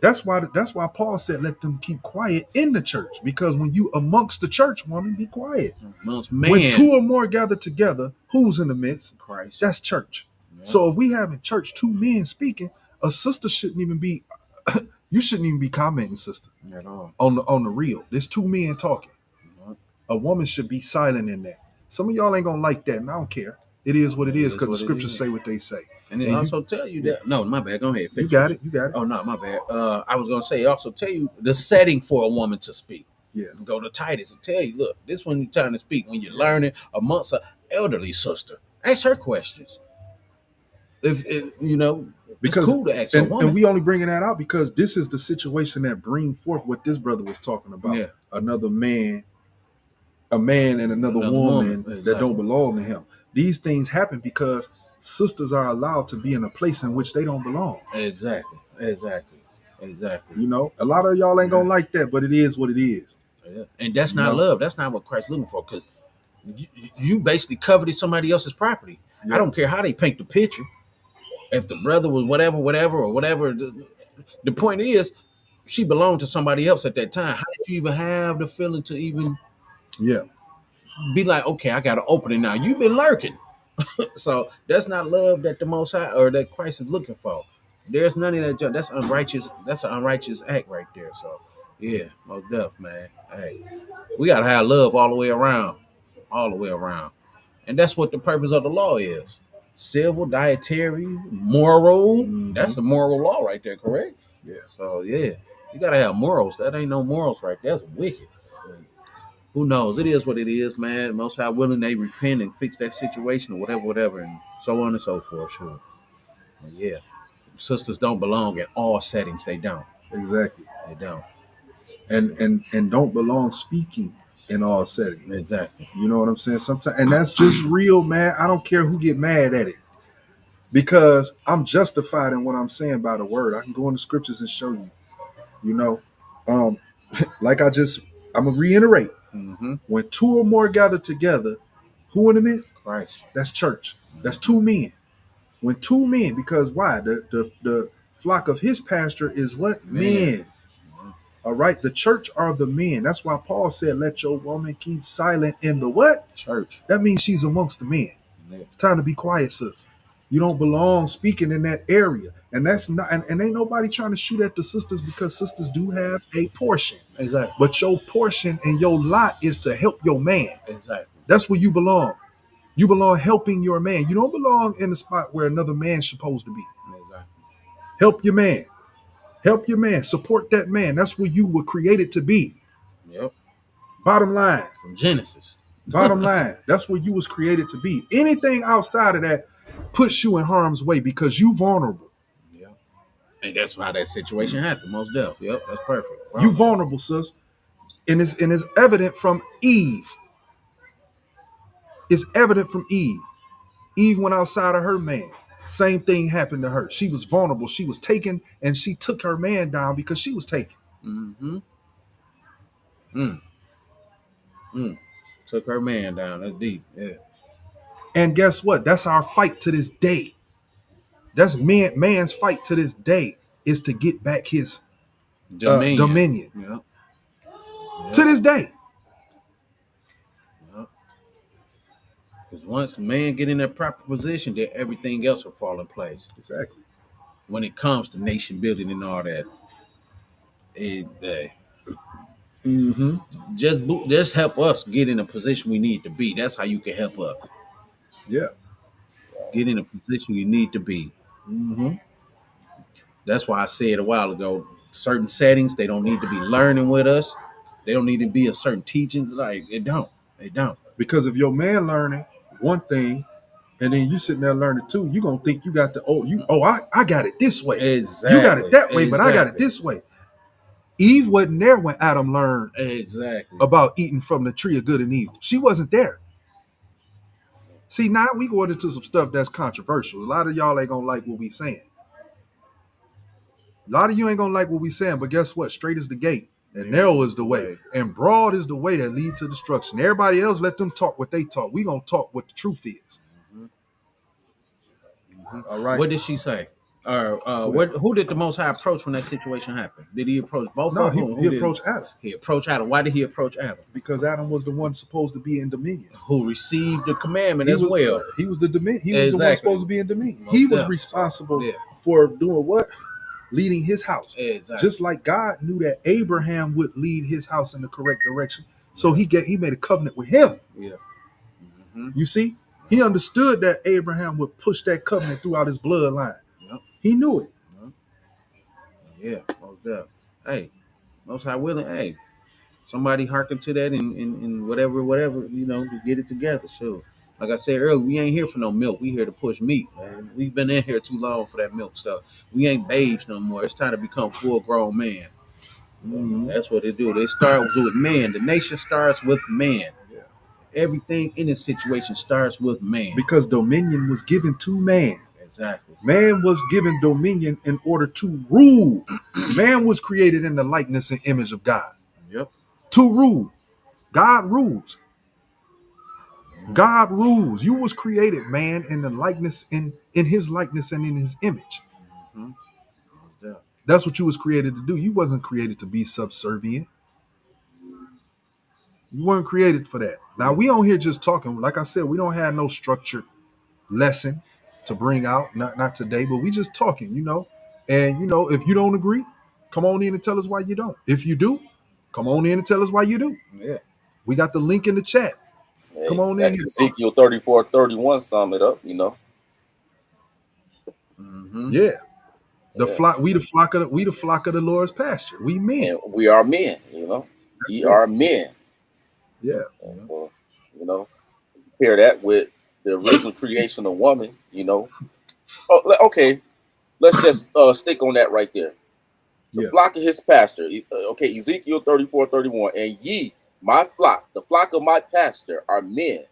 that's why Paul said, let them keep quiet in the church. Because when you amongst the church, woman, be quiet. Amongst When men, two or more gather together, who's in the midst? Christ. That's church. So if we have in church two men speaking, a sister shouldn't even be you shouldn't even be commenting, sister, At all. on the real. There's two men talking. A woman should be silent in that. Some of y'all ain't gonna like that, and I don't care. It is what it is, because the scriptures say what they say. And it also tell you that. No, my bad. Go ahead. You got it. You got it. Oh no, my bad. I was gonna say, it also tell you the setting for a woman to speak. Yeah. Go to Titus and tell you, look, this when you're trying to speak, when you're learning amongst an elderly sister, ask her questions. If you know, Because it's cool to ask a woman. and we only bringing that out because this is the situation that bring forth what this brother was talking about. Yeah. Another man, a man and another woman Exactly. that don't belong to him. These things happen because sisters are allowed to be in a place in which they don't belong. Exactly. You know, a lot of y'all ain't gonna like that, but it is what it is. Yeah. And that's not love. That's not what Christ's looking for. Because you basically coveted somebody else's property. Yeah. I don't care how they paint the picture. If the brother was whatever. The point is, she belonged to somebody else at that time. How did you even have the feeling to even be like, okay, I got to open it now? You've been lurking. So that's not love that the Most High or that Christ is looking for. There's none of that. That's unrighteous. That's an unrighteous act right there. So yeah, most deaf, man. Hey, we gotta have love all the way around, and that's what the purpose of the law is: civil, dietary, moral. That's a moral law right there, correct? Yeah. So yeah, you gotta have morals. That ain't no morals right there. That's wicked. Who knows? It is what it is, man. Most High willing, they repent and fix that situation or whatever, and so on and so forth. Sure. But yeah, sisters don't belong in all settings. They don't. Exactly. They don't. And don't belong speaking in all settings. Exactly. You know what I'm saying? Sometimes, and that's just real, man. I don't care who get mad at it, because I'm justified in what I'm saying by the word. I can go in the scriptures and show you. You know, like I'm gonna reiterate. Mm-hmm. When two or more gather together, who in the midst? Christ. That's church. That's two men. When two men, because why? The flock of his pasture is what? Men. All right. The church are the men. That's why Paul said, let your woman keep silent in the what? Church. That means she's amongst the men. Yeah. It's time to be quiet, sis. You don't belong speaking in that area. And that's not, and ain't nobody trying to shoot at the sisters, because sisters do have a portion. Exactly. But your portion and your lot is to help your man. Exactly. That's where you belong. You belong helping your man. You don't belong in the spot where another man's supposed to be. Exactly. Help your man. Help your man. Support that man. That's where you were created to be. Yep. Bottom line. From Genesis. Bottom line. That's where you was created to be. Anything outside of that puts you in harm's way because you vulnerable. Yep. And that's why that situation happened. Most deaf. Yep. That's perfect. Wow. You vulnerable, sis. And it's evident from Eve. It's evident from Eve. Eve went outside of her man. Same thing happened to her. She was vulnerable. She was taken, and she took her man down because she was taken. Took her man down. That's deep. Yeah. And guess what? That's our fight to this day. That's man's fight to this day, is to get back his dominion. Yep. To this day. Because once the man get in that proper position, then everything else will fall in place. Exactly. When it comes to nation building and all that, just help us get in a position we need to be. That's how you can help us. Yeah. Get in a position you need to be. That's why I said a while ago, certain settings, they don't need to be learning with us. They don't need to be in certain teachings. Like, they don't. Because if your man learning one thing, and then you sitting there learning too, you gonna think you got I got it this way. Exactly. You got it that way, but I got it this way. Eve wasn't there when Adam learned about eating from the tree of good and evil. She wasn't there. See, now we going into some stuff that's controversial. A lot of y'all ain't gonna like what we saying. A lot of you ain't gonna like what we saying, but guess what? Straight is the gate. And narrow is the way, and broad is the way that lead to destruction. Everybody else, let them talk what they talk. We gonna talk what the truth is. All right. What did she say? Or who did the Most High approach when that situation happened? Did he approach both No, of them? he approached Adam. He approached Adam. Why did he approach Adam? Because Adam was the one supposed to be in dominion. Who received the commandment as well. He was the dominion. He was the one supposed to be in dominion. He was responsible for doing what? Leading his house. Exactly. Just like God knew that Abraham would lead his house in the correct direction. So he made a covenant with him. Yeah. You see? He understood that Abraham would push that covenant throughout his bloodline. Yep. He knew it. Yeah, most definitely. Hey, Most High willing. Hey, somebody hearken to that and whatever, to get it together. Sure. Like I said earlier, we ain't here for no milk. We here to push meat, man. We've been in here too long for that milk stuff. We ain't babes no more. It's time to become full-grown man. That's what they do. They start with man. The nation starts with man. Yeah. Everything in this situation starts with man. Because dominion was given to man. Exactly. Man was given dominion in order to rule. Man was created in the likeness and image of God. Yep. To rule. God rules. God rules. You was created, man, in the likeness, in his likeness and in his image. Yeah. That's what you was created to do. You wasn't created to be subservient. You weren't created for that. Now we on here just talking. Like I said, we don't have no structured lesson to bring out. Not today, but we just talking, And if you don't agree, come on in and tell us why you don't. If you do, come on in and tell us why you do. Yeah. We got the link in the chat. Hey, come on in here. Ezekiel 34:31 sum it up, Yeah. We the flock of the Lord's pasture. We men. And we are men, We are men. Yeah. Compare that with the original creation of woman, Oh, okay, let's just stick on that right there. The flock of his pasture. Okay, Ezekiel 34:31. And ye, my flock, the flock of my pasture, are men,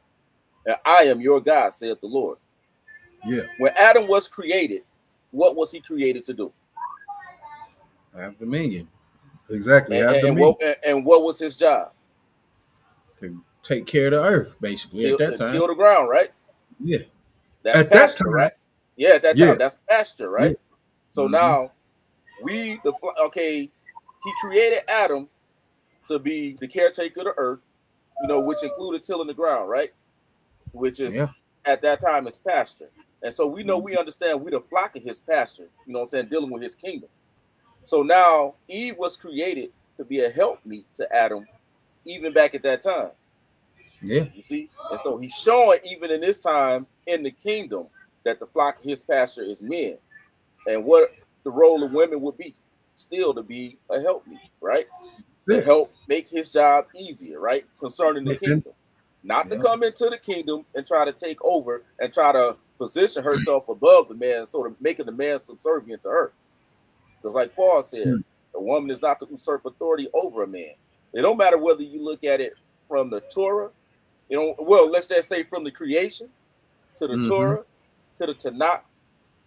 and I am your God, saith the Lord. Yeah. When Adam was created, what was he created to do? Have dominion. Exactly. And what was his job? To take care of the earth, basically. At that time. Till the ground, right? Yeah. That's at pasture, that time, right? Yeah, at that time, that's pasture, right? Yeah. So now, he created Adam to be the caretaker of the earth, which included tilling the ground, right? Which is at that time is pasture. And so we understand we the flock of his pasture, dealing with his kingdom. So now Eve was created to be a helpmeet to Adam, even back at that time. Yeah. You see? And so he's showing even in this time in the kingdom that the flock of his pasture is men. And what the role of women would be, still to be a helpmeet, right? To help make his job easier, right? Concerning the kingdom. Not to come into the kingdom and try to take over and try to position herself above the man, sort of making the man subservient to her. Because like Paul said, a woman is not to usurp authority over a man. It don't matter whether you look at it from the Torah, let's just say from the creation to the Torah, to the Tanakh,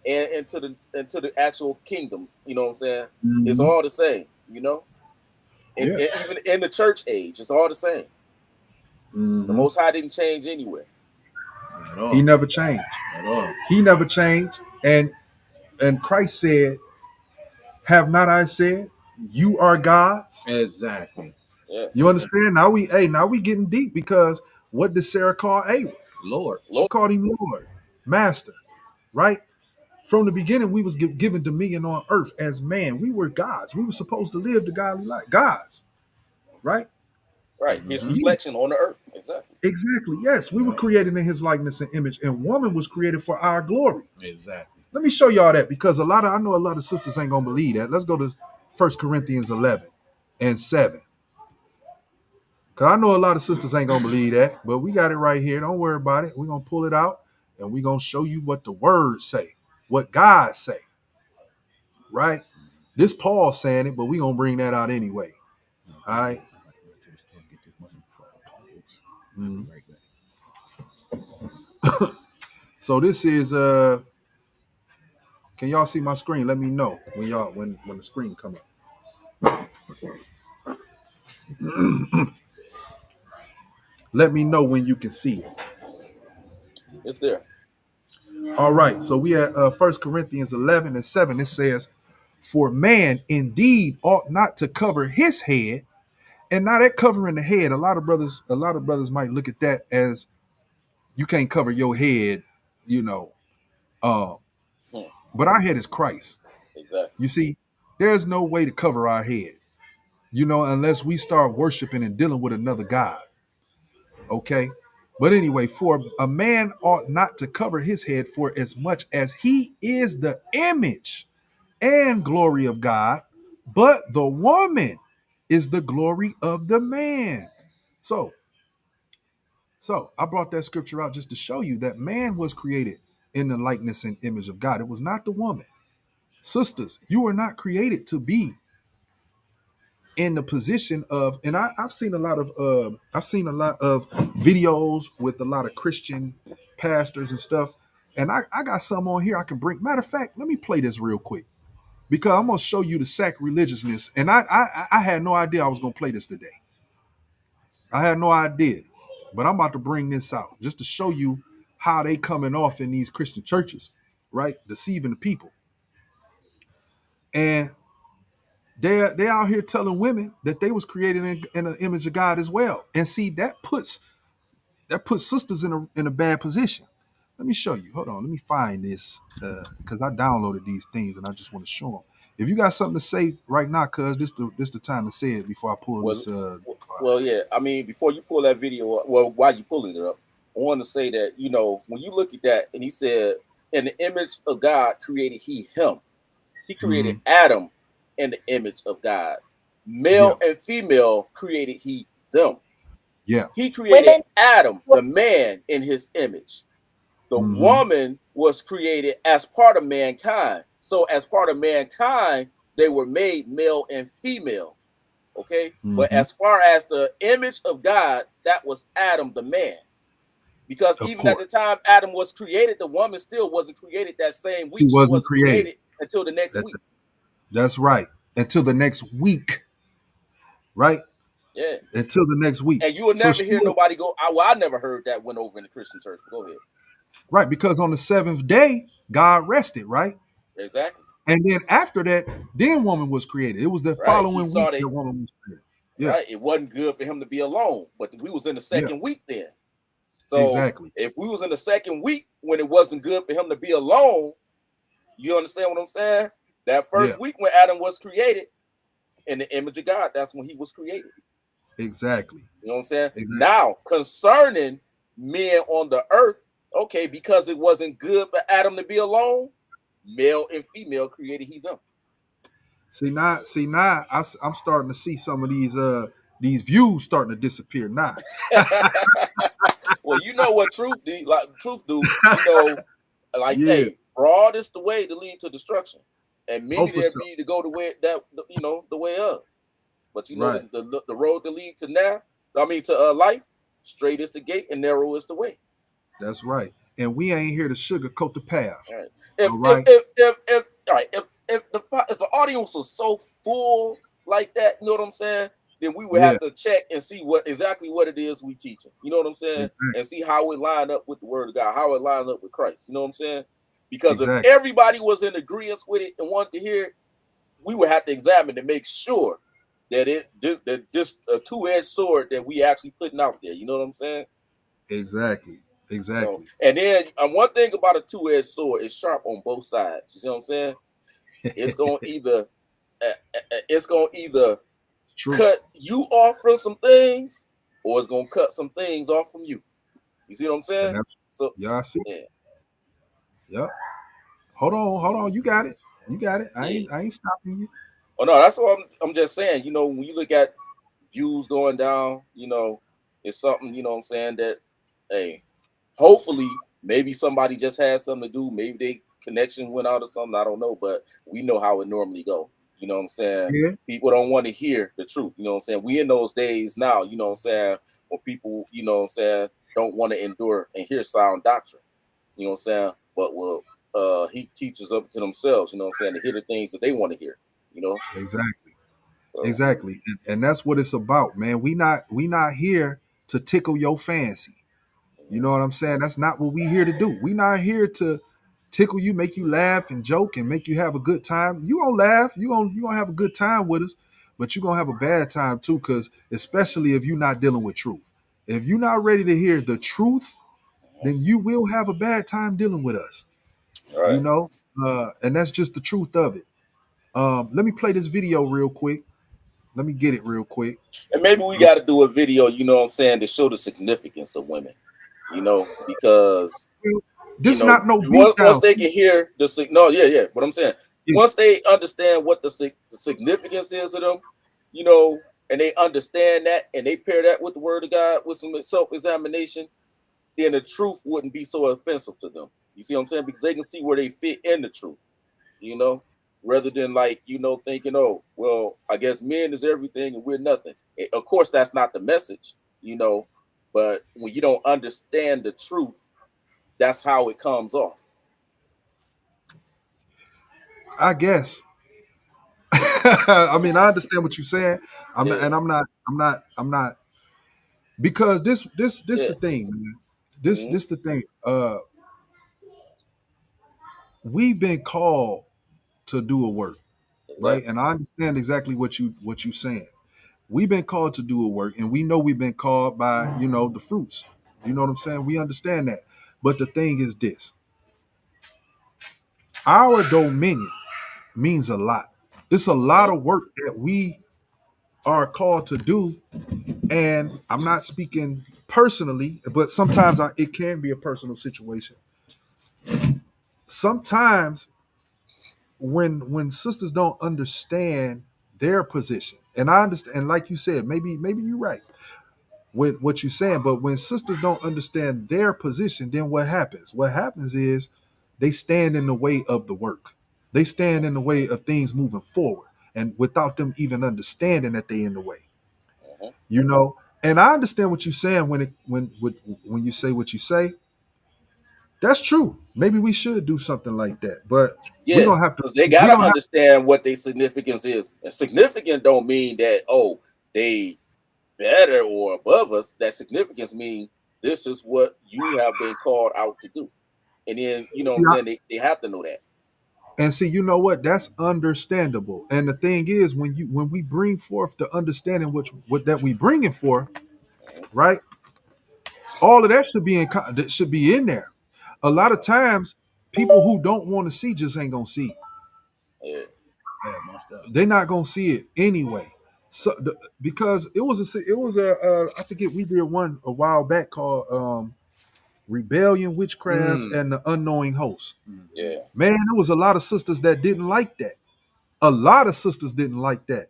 and to the actual kingdom. You know what I'm saying? It's all the same, And even in the church age, it's all the same. The Most High didn't change anywhere. He never changed. At all. He never changed. And Christ said, have not I said, you are gods? Exactly. Yeah. You understand? Now we getting deep, because what did Sarah call Abram? Lord. She called him Lord, Master, right? From the beginning, we was given dominion on earth as man. We were gods. We were supposed to live the godly life. Gods, right? Right. His reflection on the earth. Exactly. Exactly. Yes, we were created in his likeness and image, and woman was created for our glory. Exactly. Let me show y'all that, because I know a lot of sisters ain't gonna believe that. Let's go to 1 Corinthians 11:7. Because I know a lot of sisters ain't gonna believe that, but we got it right here. Don't worry about it. We're gonna pull it out and we're gonna show you what the words say, what God say. Right? This Paul saying it, but we're gonna bring that out anyway. All right. So this is can y'all see my screen? Let me know when the screen come up. Let me know when you can see it. It's there. All right. So we at 1 Corinthians 11:7. It says, "For man indeed ought not to cover his head." And now that covering the head, a lot of brothers might look at that as you can't cover your head, you know. Uh, Hmm. but our head is Christ. Exactly. You see, there's no way to cover our head, unless we start worshiping and dealing with another God. Okay. But anyway, for a man ought not to cover his head, for as much as he is the image and glory of God, but the woman is the glory of the man. So, so I brought that scripture out just to show you that man was created in the likeness and image of God. It was not the woman. Sisters, you were not created to be in the position of, and I've seen a lot of videos with a lot of Christian pastors and stuff, and I got some on here I can bring. Matter of fact, let me play this real quick because I'm gonna show you the sacrilegiousness, and I had no idea I was gonna play this today. I had no idea, but I'm about to bring this out just to show you how they coming off in these Christian churches, right, deceiving the people, and they out here telling women that they was created in an image of God as well. And see, that puts sisters in a bad position. Let me show you. Hold on. Let me find this because I downloaded these things and I just want to show them. If you got something to say right now, cuz this the time to say it before I pull Well, this. well, yeah. I mean, before you pull that video up, well, while you pulling it up, I want to say that when you look at that, and he said, "In the image of God created He him." He created Mhm. Adam in the image of God. Yeah, Male and female created He them. yeah. He created Women Adam, the man, in His image. The Hmm. woman was created as part of mankind. So, as part of mankind, they were made male and female. Okay. But Hmm. as far as the image of God, that was Adam, the man. Because Of even at the course, time Adam was created, the woman still wasn't created that same she week. She wasn't wasn't created. created until the next That, week. that's right. Until the next week, right? Yeah. Until the next week. And you will So never she hear nobody go, I never heard that went over in the Christian church. But go ahead. right, because on the seventh day, God rested, right? Exactly. And then after that, then woman was created. It was the Right. He following week saw that, that woman was created. Yeah, right. It wasn't good for him to be alone. But we was in the yeah, second week then. So exactly. if we was in the second week when it wasn't good for him to be alone, you understand what I'm saying? That Yeah, first week when Adam was created in the image of God, that's when he was created. exactly. You know what I'm saying? Exactly. Now, concerning men on the earth, okay, because it wasn't good for Adam to be alone, male and female created he them. See now, I'm starting to see some of these views starting to disappear now. Well, you know what truth do, like truth do, like Yeah, hey, broad is the way to lead to destruction. And oh many for there sure. be to go the way that the way up. But Right, the road to lead to life, straight is the gate and narrow is the way. that's right. And we ain't here to sugarcoat the path. All right. All right. If all right, if the audience was so full like that, you know what I'm saying? Then we would Yeah, have to check and see exactly what it is we teaching. You know what I'm saying? exactly. And see how it line up with the word of God, how it line up with Christ. You know what I'm saying? Because if Exactly. everybody was in agreement with it and wanted to hear it, we would have to examine to make sure that this two-edged sword that we actually putting out there. You know what I'm saying? Exactly. So, Exactly. and then one thing about a two-edged sword is sharp on both sides. You see what I'm saying? It's gonna either it's gonna either True. cut you off from some things, or it's gonna cut some things off from you. You see what I'm And saying? that's So, yeah, I see. yeah, Yep. Hold on. You got it. You got it. I yeah. ain't I ain't stopping you. Oh no, that's what I'm just saying. When you look at views going down, it's something. You know what I'm saying that, hey, hopefully maybe somebody just has something to do. Maybe they connection went out or something. I don't know, but we know how it normally go. You know what I'm saying? Yeah, People don't want to hear the truth. You know what I'm saying? We in those days now, you know what I'm saying, when people, you know what I'm saying, don't want to endure and hear sound doctrine. You know what I'm saying? But he teaches up to themselves, you know what I'm saying, to hear the things that they want to hear, you know. exactly. So exactly, and that's what it's about, man. We not here to tickle your fancy. You mhm, know what I'm saying? That's not what we here to do. We not here to tickle you, make you laugh and joke and make you have a good time. You gonna laugh, you gonna have a good time with us, but you gonna have a bad time too, because especially if you're not dealing with truth. If you're not ready to hear the truth, mhm. then you will have a bad time dealing with us. All You right. know? And that's just the truth of it. Let me play this video real quick. Let me get it real quick. And maybe we got to do a video, you know what I'm saying, to show the significance of women, because, This not no beat once down. they can hear no, yeah, yeah, what I'm saying, once they understand what the significance is of them, and they understand that and they pair that with the word of God with some self examination, then the truth wouldn't be so offensive to them. You see what I'm saying? Because they can see where they fit in the truth, you know, rather than like, thinking, oh, well, I guess men is everything and we're nothing. Of course, that's not the message, but when you don't understand the truth, that's how it comes off. I guess. I mean, I understand what you're saying. I'm not, Yeah, and I'm not because this yeah, the thing, man. hmm This the thing. We've been called to do a work, right? exactly. And I understand exactly what you saying. We've been called to do a work, and we know we've been called by the fruits. You know what I'm saying? We understand that. But the thing is this: our dominion means a lot. It's a lot Mhm. of work that we are called to do. And I'm not speaking personally, but sometimes it can be a personal situation. Sometimes when sisters don't understand their position, and I understand, and like you said, maybe you're right with what you're saying, but when sisters don't understand their position, then what happens? What happens is they stand in the way of the work. They stand in the way of things moving forward, and without them even understanding that they in the way. Mhm. You know, and I understand what you're saying when you say what you say. That's true. Maybe we should do something like that, but we're Yeah, gonna have to. because they We're gotta gonna have. understand what their significance is. And significant don't mean that, oh, they better or above us. That significance mean this is what you have been called out to do. And then, what See, I'm saying, they have to know that. and see, you know what? That's understandable. And the thing is, when we bring forth the understanding what that we bringing forth, Mhm. right? All of that should be that should be in there. A lot of times, people who don't want to see just ain't gonna see. Yeah. Yeah, most definitely. They're not gonna see it anyway. So because it was a I forget, we did one a while back called Rebellion, Witchcraft, Mm. and the Unknowing Host. Mm-hmm. Yeah. Man, there was a lot of sisters that didn't like that. A lot of sisters didn't like that.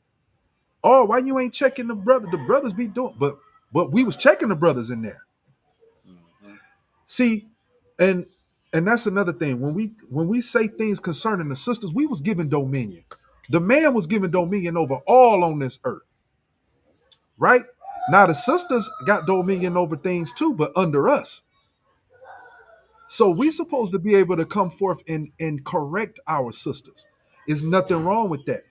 Oh, why you ain't checking the brother? The brothers be doing, but we was checking the brothers in there. Mm-hmm. See, and and that's another thing. When we say things concerning the sisters, we was given dominion. The man was given dominion over all on this earth, right? Now the sisters got dominion over things too, but under us. So we supposed to be able to come forth and correct our sisters. There's nothing wrong with that.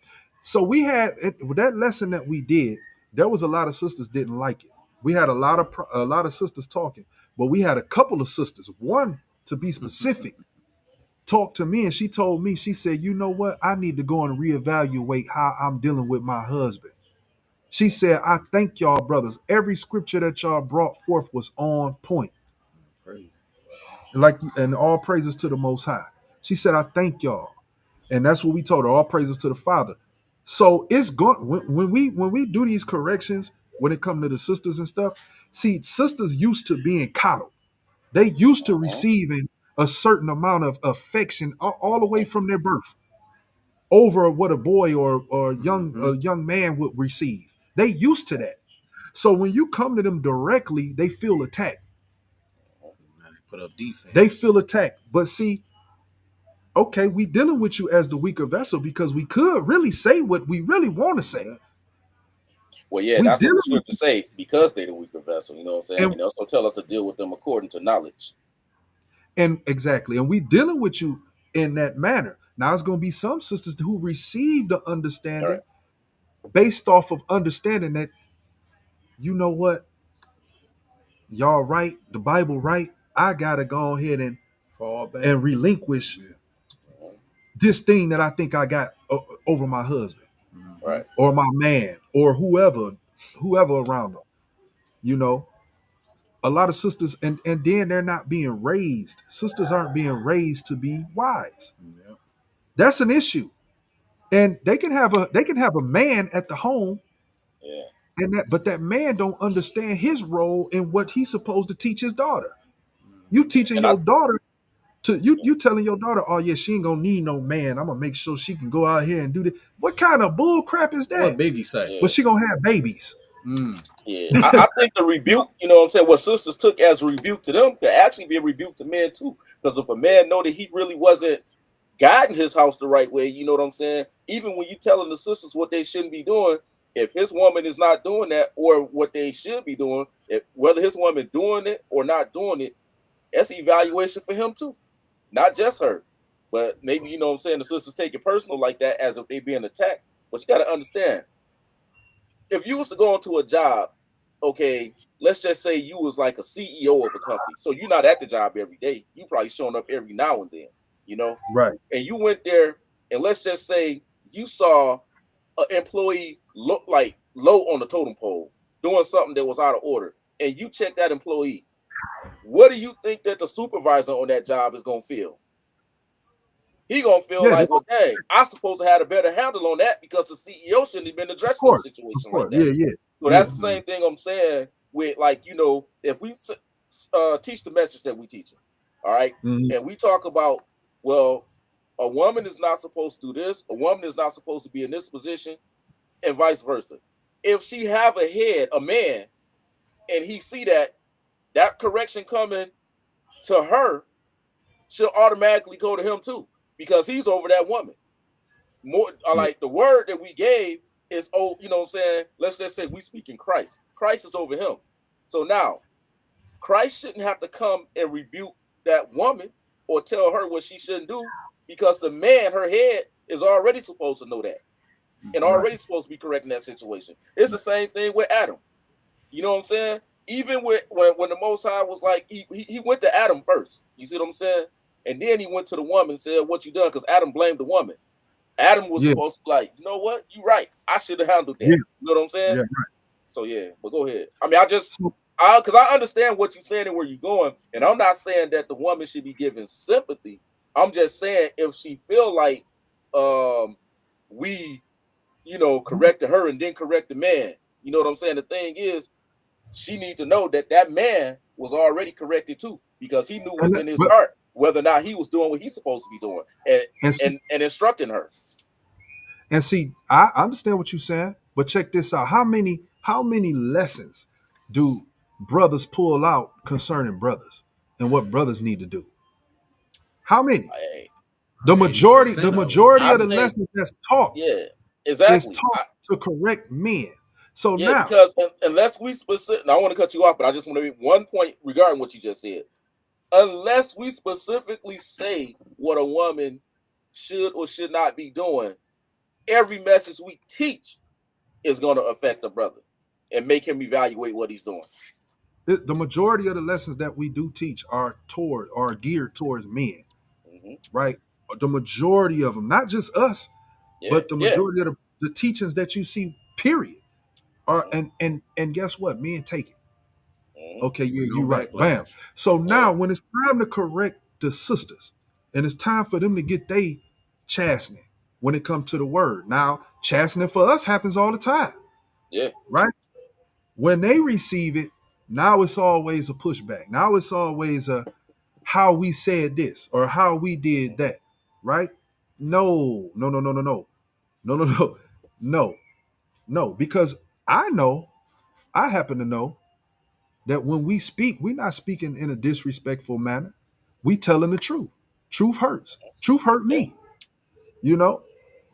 So we had with that lesson that we did. There was a lot of sisters didn't like it. We had a lot of sisters talking, but we had a couple of sisters. One, to be specific, talked to me and she told me, she said, "You know what? I need to go and reevaluate how I'm dealing with my husband." She said, "I thank y'all, brothers. Every scripture that y'all brought forth was on point. Praise. And all praises to the Most High." She said, "I thank y'all," and that's what we told her. All praises to the Father. So it's going when we do these corrections when it comes to the sisters and stuff. See, sisters used to being coddled. They used to Mhm. receiving a certain amount of affection all the way from their birth over what a boy or Mm-hmm. a young man would receive. They used to that. So when you come to them directly, they feel attacked. Now they put up defense. They feel attacked. But see, okay, we dealing with you as the weaker vessel because we could really say what we really want to say. Yeah. Well, yeah, We that's what the dealing with scripture you, say, because they're the weaker vessel, you know what I'm saying? and And also tell us to deal with them according to knowledge. exactly, and we dealing with you in that manner. Now it's going to be some sisters who receive the All understanding, right. based off of understanding that, you know what, y'all right, the Bible right, I gotta go ahead Fall back. and relinquish this thing that I think I got over my husband Right. or my man or whoever around them. You know, a lot of sisters, and then they're not being raised. Sisters aren't being raised to be wives. Yeah. That's an issue. And they can have a man at the home, Yeah. and but that man don't understand his role in what he's supposed to teach his daughter. You teaching And I your daughter to you telling your daughter, oh yeah, she ain't gonna need no man. I'm gonna make sure she can go out here and do this. What kind of bull crap is What that? Biggie say? yeah. But she gonna have babies. Mm. Yeah, I think the rebuke, you know what I'm saying, what sisters took as a rebuke to them could actually be a rebuke to men too. Because if a man know that he really wasn't guiding his house the right way, you know what I'm saying? Even when you telling the sisters what they shouldn't be doing, if his woman is not doing that or what they should be doing, whether his woman doing it or not doing it, that's an evaluation for him too. Not just her. But maybe, you know what I'm saying, the sisters take it personal like that as if they being attacked. But you got to understand, if you was to go into a job, okay, let's just say you was like a CEO of a company. So you're not at the job every day. You probably showing up every now and then, you know? Right. And you went there and let's just say you saw an employee look like low on the totem pole doing something that was out of order. And you check that employee. What do you think that the supervisor on that job is gonna feel? He gonna feel Yeah, like, well, dang, I supposed to have a better handle on that because the CEO shouldn't have been of addressing no course. Of situation like course. that. Yeah, yeah. So Yeah. that's the same thing I'm saying with, like, you know, if we teach the message that we teach, all right, Mhm. and we talk about, well, a woman is not supposed to do this, a woman is not supposed to be in this position, and vice versa. If she have a head, a man, and he see that correction coming to her, she'll automatically go to him too because he's over that woman. More Yeah. like the word that we gave is, oh, you know what I'm saying? Let's just say we speak in Christ. Christ is over him. So now Christ shouldn't have to come and rebuke that woman or tell her what she shouldn't do because the man, her head, is already supposed to know that and Right. already supposed to be correcting that situation. It's the same thing with Adam. You know what I'm saying? Even with when the Most High was like, he went to Adam first. You see what I'm saying? And then he went to the woman and said, "What you done?" Because Adam blamed the woman. Adam was Yeah. supposed to be like, you know what? You're right. I should have handled that. Yeah. You know what I'm saying? Yeah. So yeah, but go ahead. I mean, So, because I understand what you're saying and where you're going, and I'm not saying that the woman should be given sympathy. I'm just saying if she feel like we, you know, corrected her and then correct the man. You know what I'm saying? The thing is, she need to know that that man was already corrected too, because he knew and within his but heart whether or not he was doing what he's supposed to be doing, and and see, and instructing her. and see, I understand what you're saying, but check this out. How many lessons do brothers pull out concerning brothers and what brothers need to do? How many? I, The majority, 80% the of them. majority I of the think, lessons that's taught yeah, is exactly. taught to correct men. So Yeah, now, because unless we specific, I want to cut you off, but I just want to make one point regarding what you just said. Unless we specifically say what a woman should or should not be doing, every message we teach is going to affect the brother and make him evaluate what he's doing. the majority of the lessons that we do teach are geared towards men, Hmm. right? The majority of them, not just us, Yeah, but the yeah. majority of the teachings that you see, period, are Hmm. and guess what? Men take it. Hmm. Okay, yeah, No you're right. Bam. backlash. So Yeah. now when it's time to correct the sisters, and it's time for them to get they chastening when it comes to the word. Now, chastening for us happens all the time, Yeah. right? When they receive it, now it's always a pushback. Now it's always a how we said this or how we did that, right? No, no, no, no, no, no, no, no, no, no, no. Because I happen to know that when we speak, we're not speaking in a disrespectful manner. We telling the truth. Truth hurts. Truth hurt Yeah. me. You know,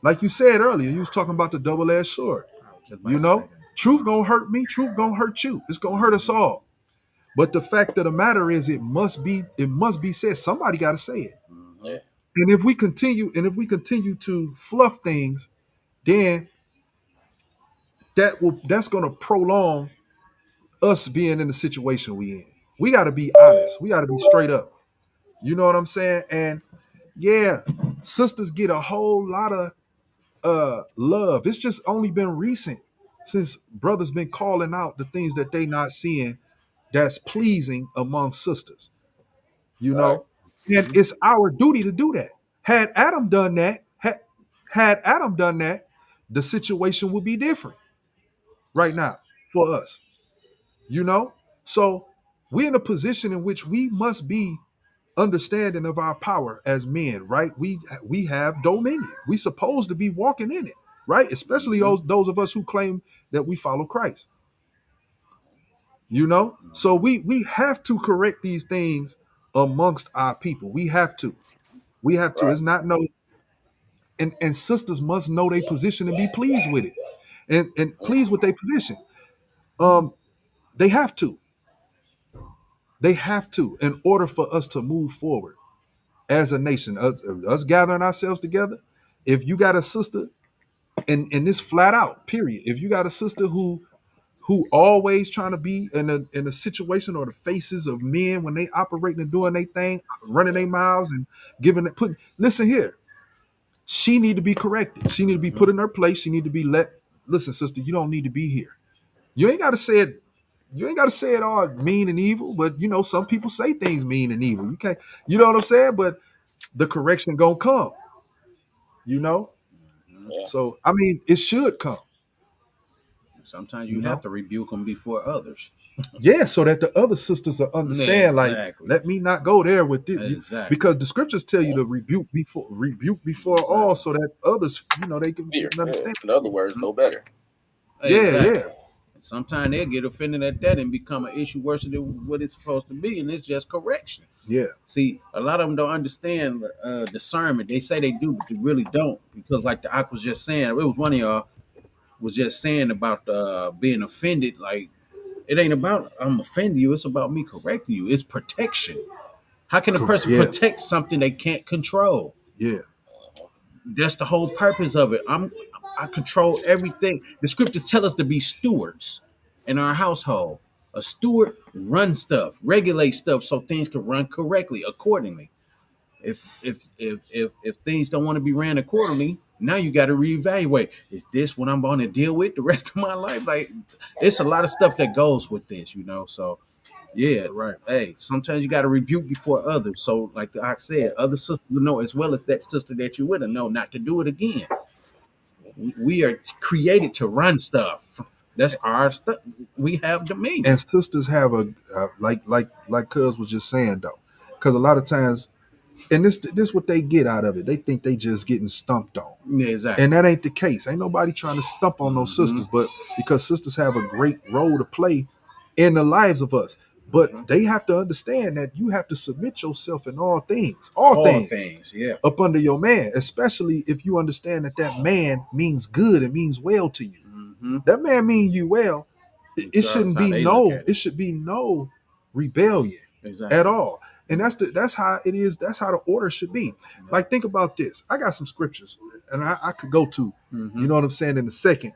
like you said earlier, you was talking about the double-edged sword. Just by You know, saying. truth gonna hurt me. Truth gonna hurt you. It's gonna hurt us all. But the fact of the matter is, it must be said. Somebody got to say it. Mm-hmm. Yeah. And if we continue to fluff things, then that's gonna prolong us being in the situation we in. We got to be honest. We got to be straight up. You know what I'm saying? And yeah, sisters get a whole lot of love. It's just only been recent since brothers been calling out the things that they not seeing that's pleasing among sisters. You Right. know, and it's our duty to do that. Had Adam done that, had Adam done that, the situation would be different right now for us. You know, so we're in a position in which we must be understanding of our power as men, right? We have dominion. We supposed to be walking in it, right? Especially those of us who claim that we follow Christ. You know, so we have to correct these things amongst our people. We have to. We have to. Right. It's not no. And sisters must know their position and be pleased with it, and pleased with their position. Um, they have to. They have to in order for us to move forward as a nation. Us gathering ourselves together. If you got a sister, and this flat out, period. If you got a sister who always trying to be in a situation or the faces of men when they operating and doing their thing, running their mouths and giving it putting listen here. She need to be corrected. She need to be put in her place. She need to be listen, sister, you don't need to be here. You ain't gotta say it, you ain't gotta say it all mean and evil, but you know, some people say things mean and evil. You can't, you know what I'm saying? But the correction gonna come, you know? Yeah. So I mean, it should come, Sometimes you you have know. to rebuke them before others. Yeah, so that the other sisters will understand, like, Exactly. let me not go there with it. Exactly. Because the scriptures tell you to rebuke before all, so that others, you know, they can Fear. Yeah. understand. In other words, no better. Yeah, Exactly. yeah, Sometimes they'll get offended at that and become an issue worse than what it's supposed to be, and it's just correction. yeah. See, a lot of them don't understand discernment. They say they do, but they really don't. Because, like I was just saying, it was one of y'all was just saying about being offended. Like, it ain't about I'm offending you. It's about me correcting you. It's protection. How can a person Yeah, protect something they can't control? yeah. That's the whole purpose of it. I control everything. The scriptures tell us to be stewards in our household. A steward runs stuff, regulates stuff so things can run correctly, accordingly. If things don't want to be ran accordingly, now you got to reevaluate. Is this what I'm going to deal with the rest of my life? Like, it's a lot of stuff that goes with this, you know. So yeah, Right. hey, sometimes you got to rebuke before others. So, like I said, other sisters will know as well as that sister that you with her know not to do it again. We are created to run stuff. That's our stuff. We have dominion. And sisters have a like Cuz was just saying though, because a lot of times, and this what they get out of it. They think they just getting stumped on, Yeah, exactly. and that ain't the case. Ain't nobody trying to stump on those sisters, but because sisters have a great role to play in the lives of us. But they have to understand that you have to submit yourself in all All things, things, yeah. up under your man, especially if you understand that that man means good and means well to you. That man mean you well. It Regardless shouldn't how be they look no, at it should be no rebellion Exactly. at all. And that's how it is. That's how the order should be. Like, think about this. I got some scriptures, and I could go to, you know what I'm saying, in a second,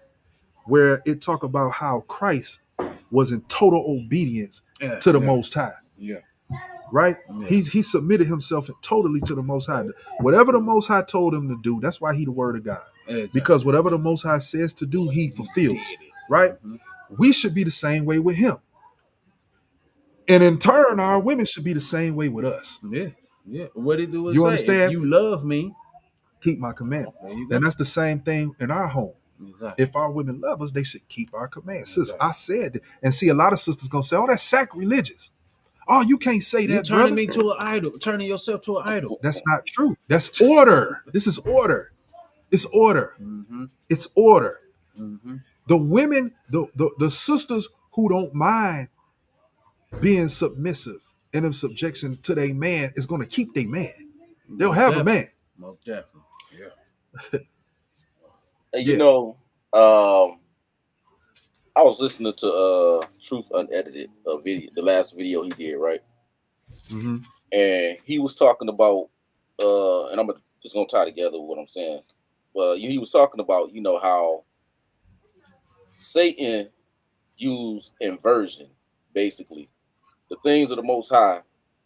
where it talk about how Christ was in total obedience Yeah, to the yeah, Most High. yeah. Right? Yeah. He submitted himself totally to the Most High. Whatever the Most High told him to do, that's why he the Word of God. Exactly. Because whatever the Most High says to do, he fulfills. Right? We should be the same way with him. And in turn, our women should be the same way with us. Yeah, yeah. What did it You say? If understand? you love me, Keep my there commandments. you go. And that's the same thing in our home. Exactly. If our women love us, they should keep our commands. Sis, I said that. And see, a lot of sisters gonna say, oh, that's sacrilegious. Oh, you can't say You that, turning brother. me to an idol, turning yourself to an idol. That's not true. That's order. This is order. It's order. It's order. The women, the sisters who don't mind being submissive and in subjection to their man is gonna keep their man. They'll have a man. Most definitely. Yeah. And Yeah. I was listening to Truth Unedited video, the last video he did, right? And he was talking about and just gonna tie together with what I'm saying. Well, he was talking about, how Satan used inversion, basically. The things of the Most High,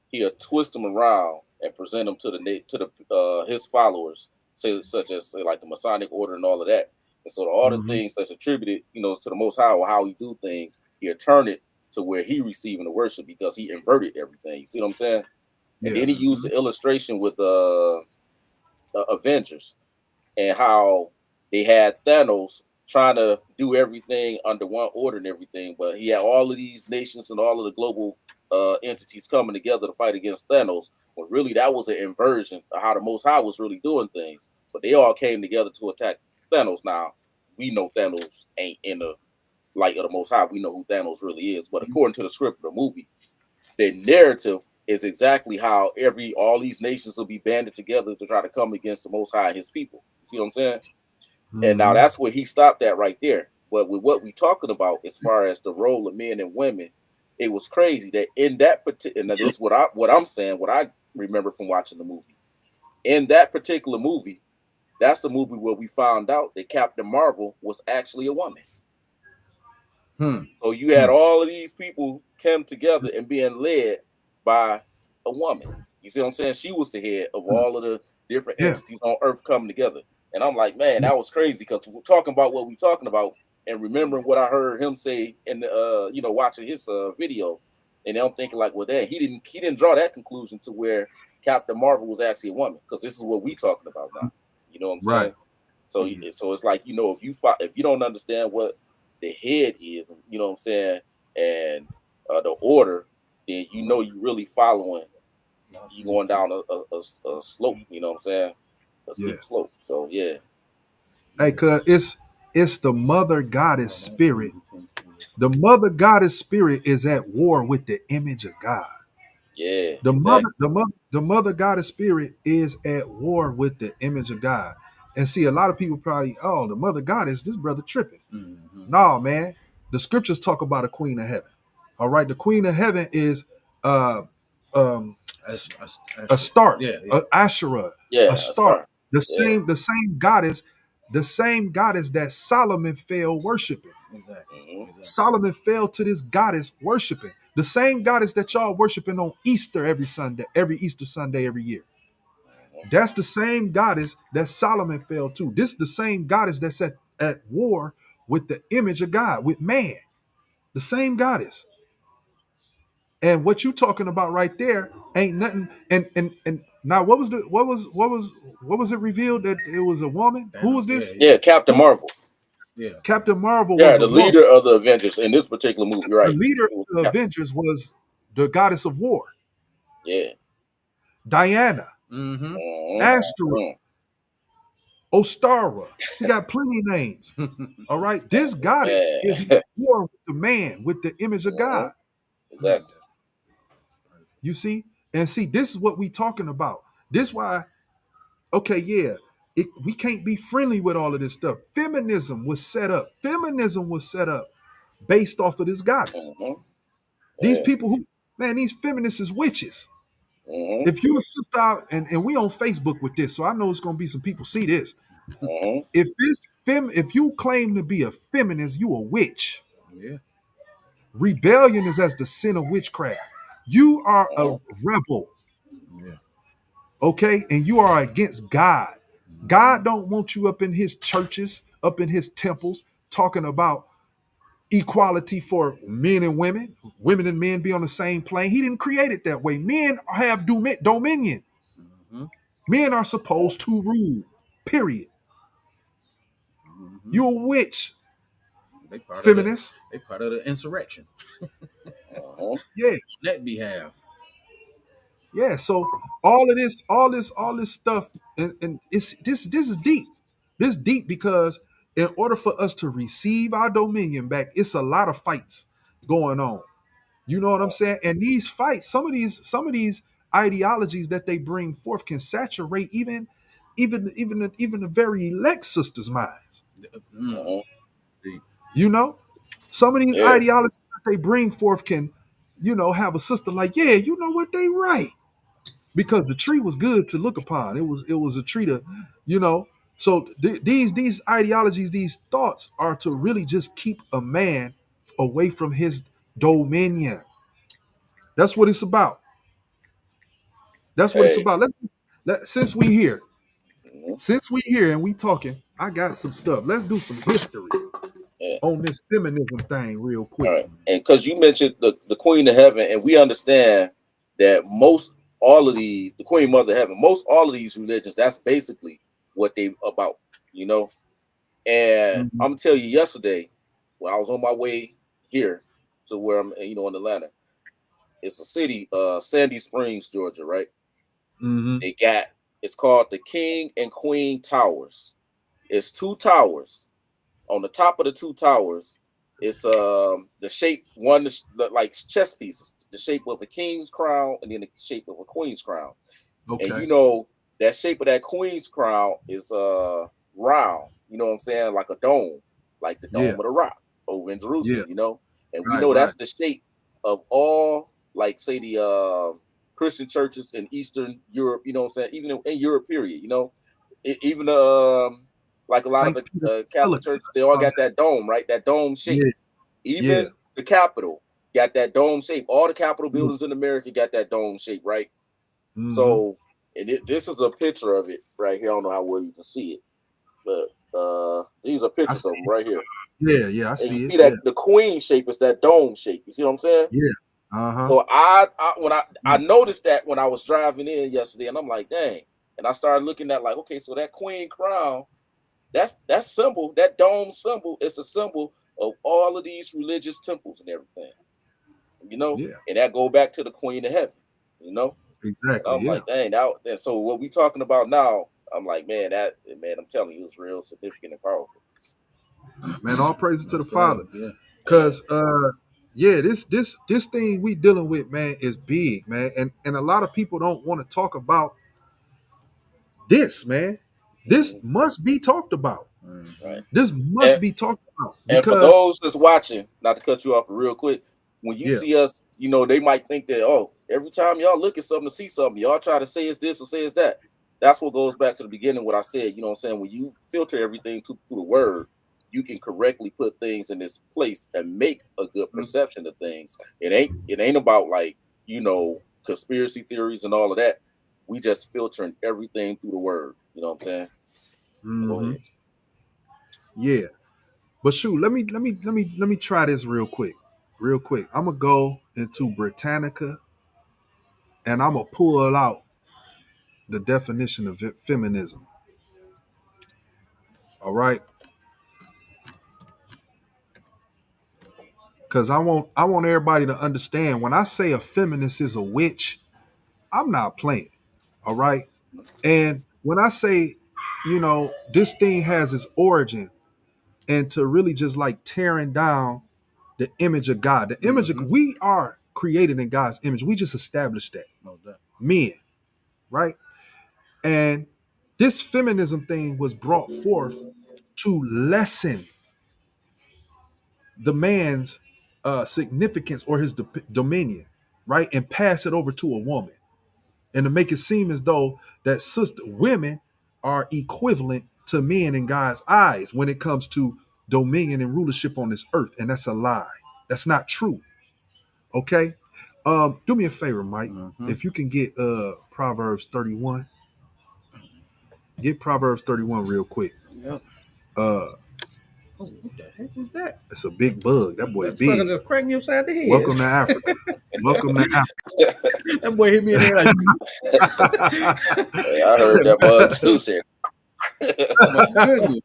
he'll twist them around and present them to the his followers, say such as say like the Masonic order and all of that. And so all the Mm-hmm. things that's attributed, to the Most High or how he do things, he'll turn it to where he receiving the worship because he inverted everything. You see what I'm saying? And Yeah. then he used the illustration with Avengers and how they had Thanos trying to do everything under one order and everything, but he had all of these nations and all of the global entities coming together to fight against Thanos. But really, that was an inversion of how the Most High was really doing things. But they all came together to attack Thanos. Now we know Thanos ain't in the light of the Most High. We know who Thanos really is. But according to the script of the movie, the narrative is exactly how all these nations will be banded together to try to come against the Most High and His people. You see what I'm saying? And now Mm-hmm. that's where he stopped at right there. But with what we talking about as far as the role of men and women, it was crazy that in that particular, and this is what I'm saying, what I remember from watching the movie. In that particular movie, that's the movie where we found out that Captain Marvel was actually a woman. Hmm. So you had all of these people come together and being led by a woman. You see what I'm saying? She was the head of all of the different Yeah. entities on Earth coming together. And I'm like, man, that was crazy because we're talking about what we're talking about and remembering what I heard him say in the watching his video. And I'm thinking like, well, then he didn't draw that conclusion to where Captain Marvel was actually a woman because this is what we talking about now. You know what I'm Right. saying? So so it's like if you don't understand what the head is, you know what I'm saying, and the order, then you really following. You going down a slope. You know what I'm saying, a Yeah. steep slope. So yeah, Hey, cuz it's the mother goddess spirit. The mother goddess spirit is at war with the image of God. yeah, The mother, exactly. the mother goddess spirit is at war with the image of God. And see, a lot of people probably, oh, the mother goddess, this brother tripping. No, man. The scriptures talk about a queen of heaven. All right, the queen of heaven is uh um a star, Yeah, a Asherah, a Yeah, a star. star. The Yeah, same goddess that Solomon fell worshiping. exactly. hmm Solomon fell to this goddess worshiping. The same goddess that y'all worshiping on Easter every Sunday, every Easter Sunday every year. That's the same goddess that Solomon fell to. This is the same goddess that's at war with the image of God, with man. The same goddess. And what you talking about right there ain't nothing. And now what was it revealed that it was a woman? Who was Thanos. Yeah, this? yeah, yeah. Captain Marvel. yeah. Captain Marvel Yeah, was a the woman. leader of the Avengers in this particular movie. The Right. leader It of was the Captain. Avengers was the goddess of war, Yeah. Diana, Mm-hmm. Ashtoreth, Mm-hmm. Ostara. She got plenty of names. All right. This goddess is at Man. war with the man, with the image of hmm God. Exactly. You see? And see, this is what we talking about. This why, okay, yeah, we can't be friendly with all of this stuff. Feminism was set up. Feminism was set up based off of this goddess. hmm These Yeah. people who, man, these feminists is witches. hmm If you a sister out, and we on Facebook with this, so I know it's gonna be some people see this. hmm If you claim to be a feminist, you a witch. Yeah. Rebellion is as the sin of witchcraft. You are a hmm rebel, Yeah. okay? And you are against God. God don't want you up in his churches, up in his temples, talking about equality for men and women. Women and men be on the same plane. He didn't create it that way. Men have dominion. Mm-hmm. Men are supposed to rule. Period. Mm-hmm. You a witch, They part of the feminist. they part of the insurrection hmm Yeah, on that behalf. yeah. So all this stuff, and it's this is deep. This deep because in order for us to receive our dominion back, it's a lot of fights going on. You know what I'm saying? And these fights, some of these ideologies that they bring forth can saturate even the very elect sisters' minds. Mm. hmm Deep. You know, some of these Yeah. ideologies that they bring forth can, have a sister like, yeah, you know what, they right. Because the tree was good to look upon. It was a tree to, you know. So these ideologies, these thoughts are to really just keep a man away from his dominion. That's what it's about. That's what it's Hey, about. Since we here, mhm, and we talking, I got some stuff. Let's do some history yeah. on this feminism thing real All quick. right. And because you mentioned the Queen of Heaven, and we understand that most all of these, the Queen Mother of Heaven, most all of these religions, that's basically what they about, you know. And Mhm. I'm gonna tell you, yesterday when I was on my way here to where I'm, in Atlanta, it's a city, Sandy Springs, Georgia, right? Mhm. They got it's called the King and Queen Towers. It's two towers. On the top of the two towers, it's the shape one is like chess pieces, the shape of a king's crown and then the shape of a queen's crown. And Okay. that shape of that queen's crown is round, you know what I'm saying, like a dome, like the Yeah. dome of the rock over in Yeah. Jerusalem, and we Right. know Right. that's the shape of all, like, say, the Christian churches in Eastern Europe, you know what I'm saying, even in Europe, period, even like a lot of Saint the Peter Catholic Basilica. churches, they all got that dome, right? That dome shape. Yeah. Yeah. Even the Capitol got that dome shape. All the Capitol Yeah. buildings in America got that dome shape, right? Mm-hmm. So, and this is a picture of it right here. I don't know how well you can see it, but these are I pictures of see them it. right here. Yeah. Yeah. I And you see it. see Yeah. that the queen shape is that dome shape. You see what I'm saying? Yeah. Uh huh. So I noticed that when I was driving in yesterday, and I'm like, dang. And I started looking at, like, okay, so that queen crown, that symbol, that dome symbol, it's a symbol of all of these religious temples and everything, Yeah. and that go back to the Queen of Heaven, you know. And Exactly. I'm Yeah. like, dang, now, and so what we talking about now, I'm like, man, I'm telling you, it's real significant and powerful. Man, all praises to the That's right. Father. Yeah. Yeah. Cause yeah, this thing we dealing with, man, is big, man. And a lot of people don't want to talk about this, man. This Mhm. must be talked about. Mm-hmm. Right. This must And be talked about And for because those that's watching, not to cut you off real quick, when you yeah. see us, they might think that, oh, every time y'all look at something to see something, y'all try to say it's this or say it's that. That's what goes back to the beginning, what I said, you know what I'm saying? When you filter everything through the word, you can correctly put things in this place and make a good perception of things. It ain't about, like, conspiracy theories and all of that. We just filtering everything through the word. You know what I'm saying? Go Hmm. ahead. Yeah. But shoot, let me try this real quick. Real quick. I'm gonna go into Britannica and I'm gonna pull out the definition of feminism. All right. Because I want everybody to understand when I say a feminist is a witch, I'm not playing. All right. And when I say, this thing has its origin and to really just like tearing down the image of God, the image of Mm-hmm. we are created in God's image. We just established that. No doubt. Men, right? And this feminism thing was brought forth to lessen the man's significance or his dominion, right? And pass it over to a woman. And to make it seem as though that women are equivalent to men in God's eyes when it comes to dominion and rulership on this earth. And that's a lie. That's not true. Okay. Do me a favor, Mike. Mm-hmm. If you can get Proverbs 31, get Proverbs 31 real quick. Yep. Uh Oh, what the heck was that? it's a big bug. That boy That sucker big. just cracked me upside the head. Welcome to Africa. Welcome to That boy hit me in there like, Hey, I heard that bug too. Said, my goodness.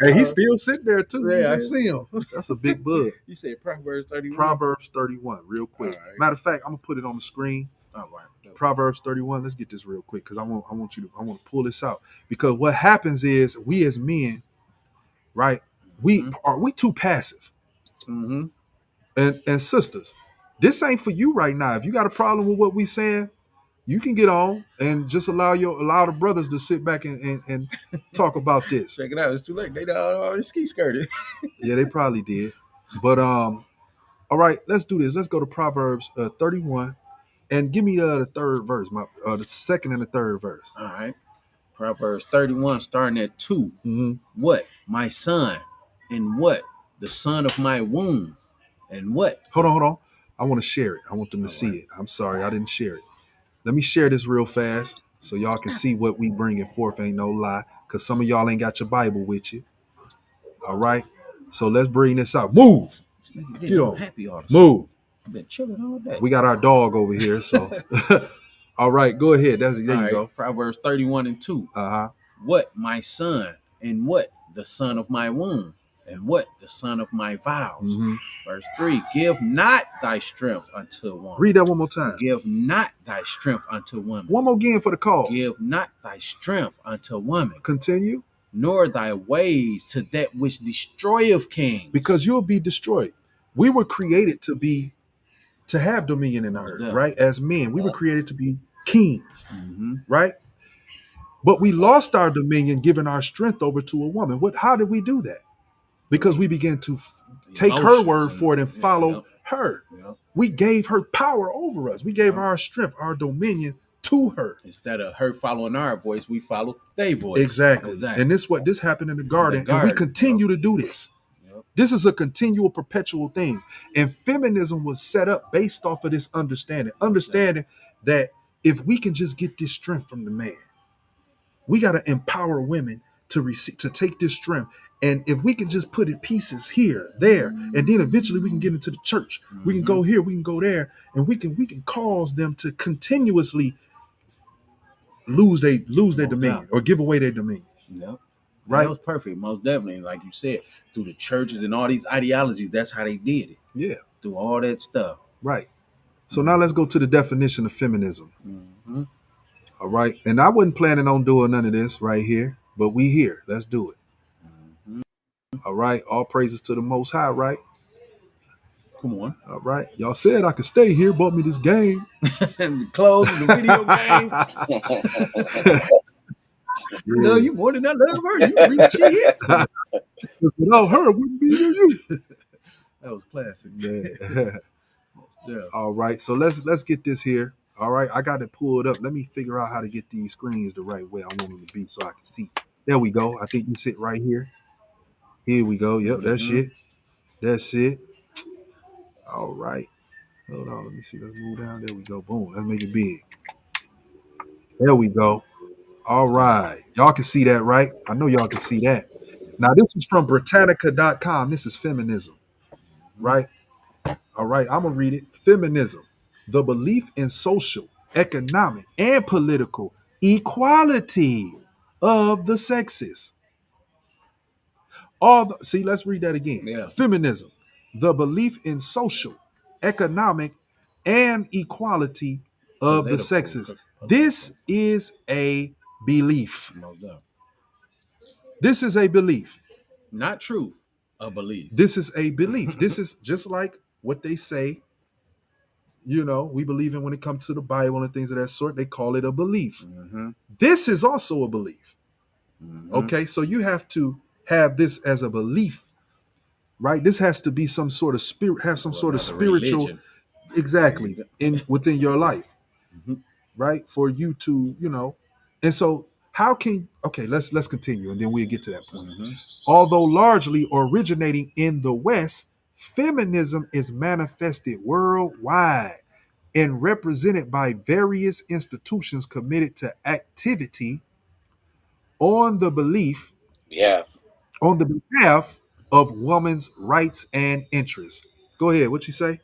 Hey, he's still sitting there too. Yeah, I see him. That's a big bug. You said Proverbs 31. Proverbs 31, real quick. All right. Matter of fact, I'm gonna put it on the screen. All right. Proverbs 31. Let's get this real quick because I want to pull this out. Because what happens is we as men, right? We too passive. Mm-hmm. And sisters, this ain't for you right now. If you got a problem with what we saying, you can get on and just allow the brothers to sit back and talk about this. Check it out. It's too late. They already ski skirted. Yeah, they probably did. But all right, let's do this. Let's go to Proverbs 31 and give me the third verse, the second and the third verse. All right. Proverbs 31, starting at 2. Mm-hmm. What? My son. And what? The son of my womb. And what? Hold on. I want to share it. I want them to All see right. it. I'm sorry, I didn't share it. Let me share this real fast so y'all can see what we bringing forth. Ain't no lie, because some of y'all ain't got your Bible with you. All right, so let's bring this out. Move. Get on. Happy all the Move. I've been chilling all day. We got our dog over here, so. All right, go ahead. There you go. Proverbs 31 and 2. Uh-huh. What? My son. And what? The son of my womb. And what? The son of my vows. Mm-hmm. Verse 3. Give not thy strength unto woman. Read that one more time. Give not thy strength unto woman. One more again for the cause. Give not thy strength unto woman. Continue. Nor thy ways to that which destroyeth kings. Because you'll be destroyed. We were created to have dominion in the earth, right? As men, we were created to be kings, right? But we lost our dominion, giving our strength over to a woman. How did we do that? Because we began to take her word for it and follow her. Yep. We gave her power over us. We gave our strength, our dominion to her. Instead of her following our voice, we follow their voice. Exactly. And this happened in the garden. And we continue to do this. Yep. This is a continual, perpetual thing. And feminism was set up based off of this understanding that if we can just get this strength from the man, we got to empower women to take this strength. And if we can just put it pieces here, there, and then eventually we can get into the church. We can go here, we can go there, and we can cause them to continuously lose their dominion or give away their dominion. Yep. Right. That was perfect. Most definitely. Like you said, through the churches and all these ideologies, that's how they did it. Yeah. Through all that stuff. Right. So now let's go to the definition of feminism. All right. And I wasn't planning on doing none of this right here, but we here. Let's do it. All right. All praises to the Most High, right? Come on. All right. Y'all said I could stay here, bought me this game. And the clothes and the video game. No, you more than that love her. You read shit. Because without her, it wouldn't be you. That was classic. Yeah. All right. So let's get this here. All right. I got it pulled up. Let me figure out how to get these screens the right way I want them to be so I can see. There we go. I think you sit right here. Here we go. Yep, that's it. That's it. All right. Hold on. Let me see. Let's move down. There we go. Boom. Let's make it big. There we go. All right. Y'all can see that, right? I know y'all can see that. Now, this is from Britannica.com. This is feminism, right? All right. I'm going to read it. Feminism, the belief in social, economic, and political equality of the sexes. See, let's read that again. Yeah. Feminism, the belief in social, economic, and equality of the sexes. This is a belief. This is a belief. Not truth, a belief. This is a belief. This is just like what they say, we believe in when it comes to the Bible and things of that sort. They call it a belief. This is also a belief. Okay, so you have to have this as a belief, right? This has to be some sort of spirit, have some sort of spiritual religion. Exactly within your life, right? For you to, and so how can let's continue and then we'll get to that point. Although largely originating in the West, feminism is manifested worldwide and represented by various institutions committed to activity on the behalf of women's rights and interests. Go ahead. What you say?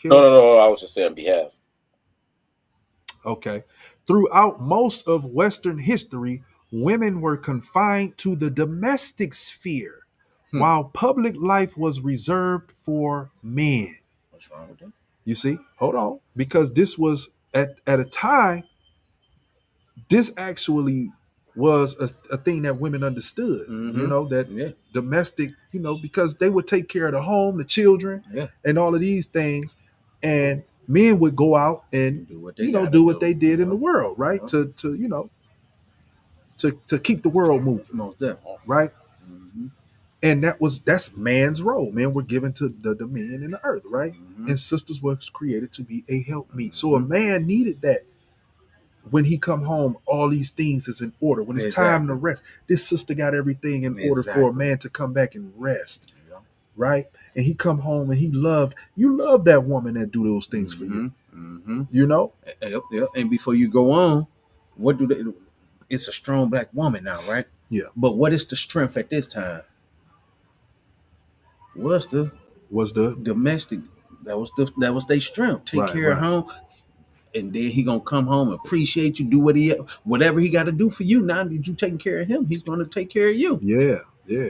No. I was just saying behalf. Okay. Throughout most of Western history, women were confined to the domestic sphere, while public life was reserved for men. What's wrong with that? You see? Hold on. Because this was at a time, this actually was a thing that women understood, domestic, because they would take care of the home, the children, and all of these things. And men would go out and do what they did in the world, right? To keep the world moving. Most definitely. Right? And that's man's role. Men were given to the men in the earth, right? And sisters was created to be a helpmeet. So a man needed that when he come home, all these things is in order. When it's time to rest, this sister got everything in order for a man to come back and rest, right? And he come home and you love that woman that do those things for you, you know? Yep. And before you go on, what do they? It's a strong black woman now, right? Yeah. But what is the strength at this time? Was the domestic? That was their strength. Take care of home, and then he gonna come home, appreciate you, do whatever he got to do for you. Now that you taking care of him, he's gonna take care of you. Yeah. Yeah.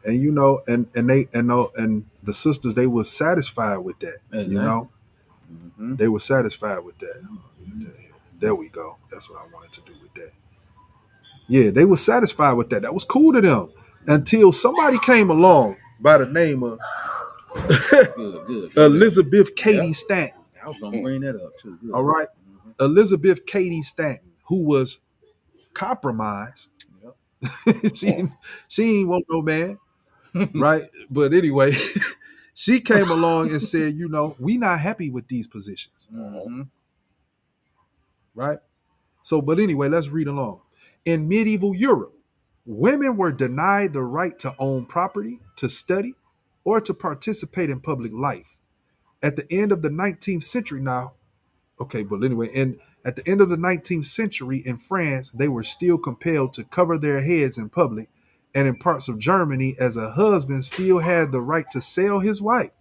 And you know, and the sisters, they was satisfied with that. Exactly. You know, they were satisfied with that. There we go. That's what I wanted to do with that. Yeah, they were satisfied with that. That was cool to them until somebody came along by the name of Good. Elizabeth Cady Stanton. I was gonna bring that up too. Good. All right, Elizabeth Cady Stanton, who was compromised. she ain't want no man, right? But anyway, she came along and said, you know, we not happy with these positions, right? So, but anyway, let's read along. In medieval Europe, women were denied the right to own property, to study, or to participate in public life. At the end of the 19th century now, okay, but anyway, and at the end of the 19th century in France, they were still compelled to cover their heads in public, and in parts of Germany, as a husband still had the right to sell his wife.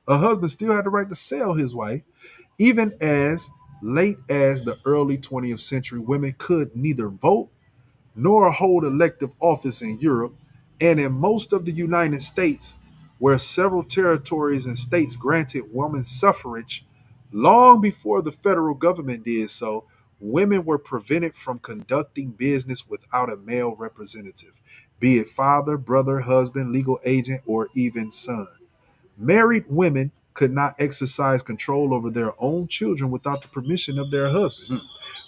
A husband still had the right to sell his wife, even as late as the early 20th century, women could neither vote nor hold elective office in Europe, and in most of the United States, where several territories and states granted women suffrage long before the federal government did so, women were prevented from conducting business without a male representative, be it father, brother, husband, legal agent, or even son. Married women could not exercise control over their own children without the permission of their husbands.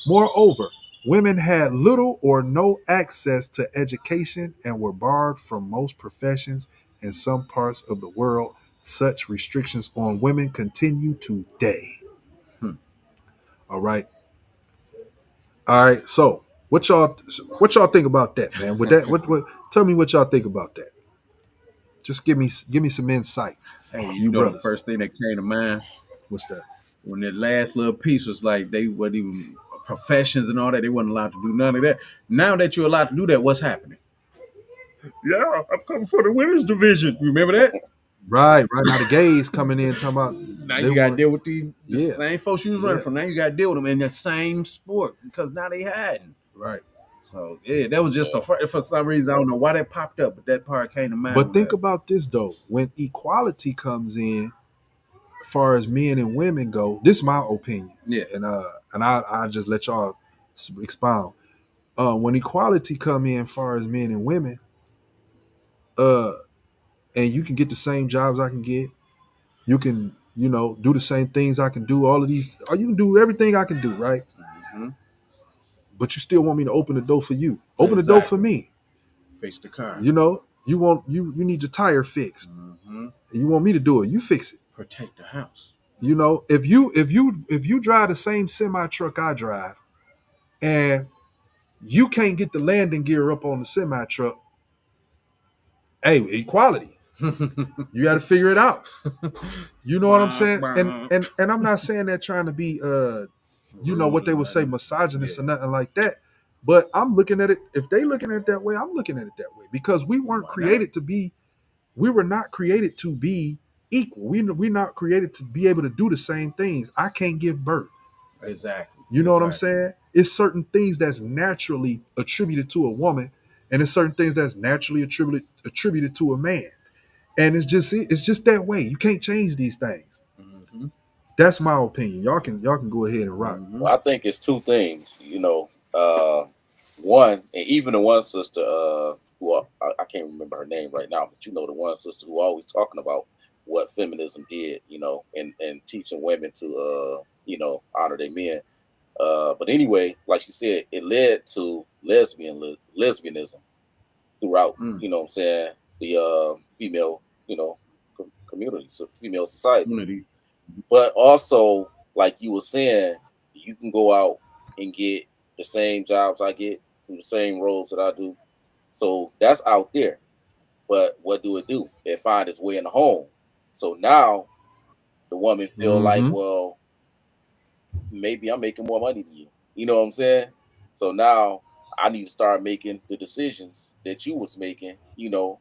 Moreover, women had little or no access to education and were barred from most professions in some parts of the world. Such restrictions on women continue today. All right. All right. So, what y'all think about that, man? With that, what tell me what y'all think about that. Just give me some insight. Hey, you know the first thing that came to mind? What's that? When that last little piece was like they weren't even professions and all that, they weren't allowed to do none of that. Now that you're allowed to do that, what's happening? Yeah, I'm coming for the women's division. Remember that? Right. Now the gays coming in talking about now you got to deal with the same folks you was running from. Now you got to deal with them in the same sport because now they hiding. Right. So yeah, that was just for some reason I don't know why that popped up, but that part came to mind. But think about this though: when equality comes in, as far as men and women go, this is my opinion. Yeah, and I just let y'all expound. When equality come in, as far as men and women, and you can get the same jobs I can get, you can do the same things I can do. All of these, or you can do everything I can do, right? But you still want me to open the door for you. Open the door for me. Fix the car. You need your tire fixed. You want me to do it. You fix it. Protect the house. You know, if you drive the same semi truck I drive, and you can't get the landing gear up on the semi truck, hey, equality. You got to figure it out. You know what I'm saying? And I'm not saying that trying to be what they would say, misogynist or nothing like that. But I'm looking at it. If they looking at it that way, I'm looking at it that way because we weren't created to be. We were not created to be equal. We're not created to be able to do the same things. I can't give birth. Exactly. You know what I'm saying? It's certain things that's naturally attributed to a woman, and it's certain things that's naturally attributed to a man. And it's just that way. You can't change these things. That's my opinion. Y'all can go ahead and rock. Well, I think it's two things. One, and even the one sister who I can't remember her name right now, but the one sister who always talking about what feminism did, and teaching women to honor their men. But anyway, like she said, it led to lesbianism throughout, the female, community, so female society. But also, like you were saying, you can go out and get the same jobs I get, do the same roles that I do. So that's out there. But what do it do? It find its way in the home. So now the woman feel like, Mm-hmm. well, maybe I'm making more money than you. You know what I'm saying? So now I need to start making the decisions that you was making.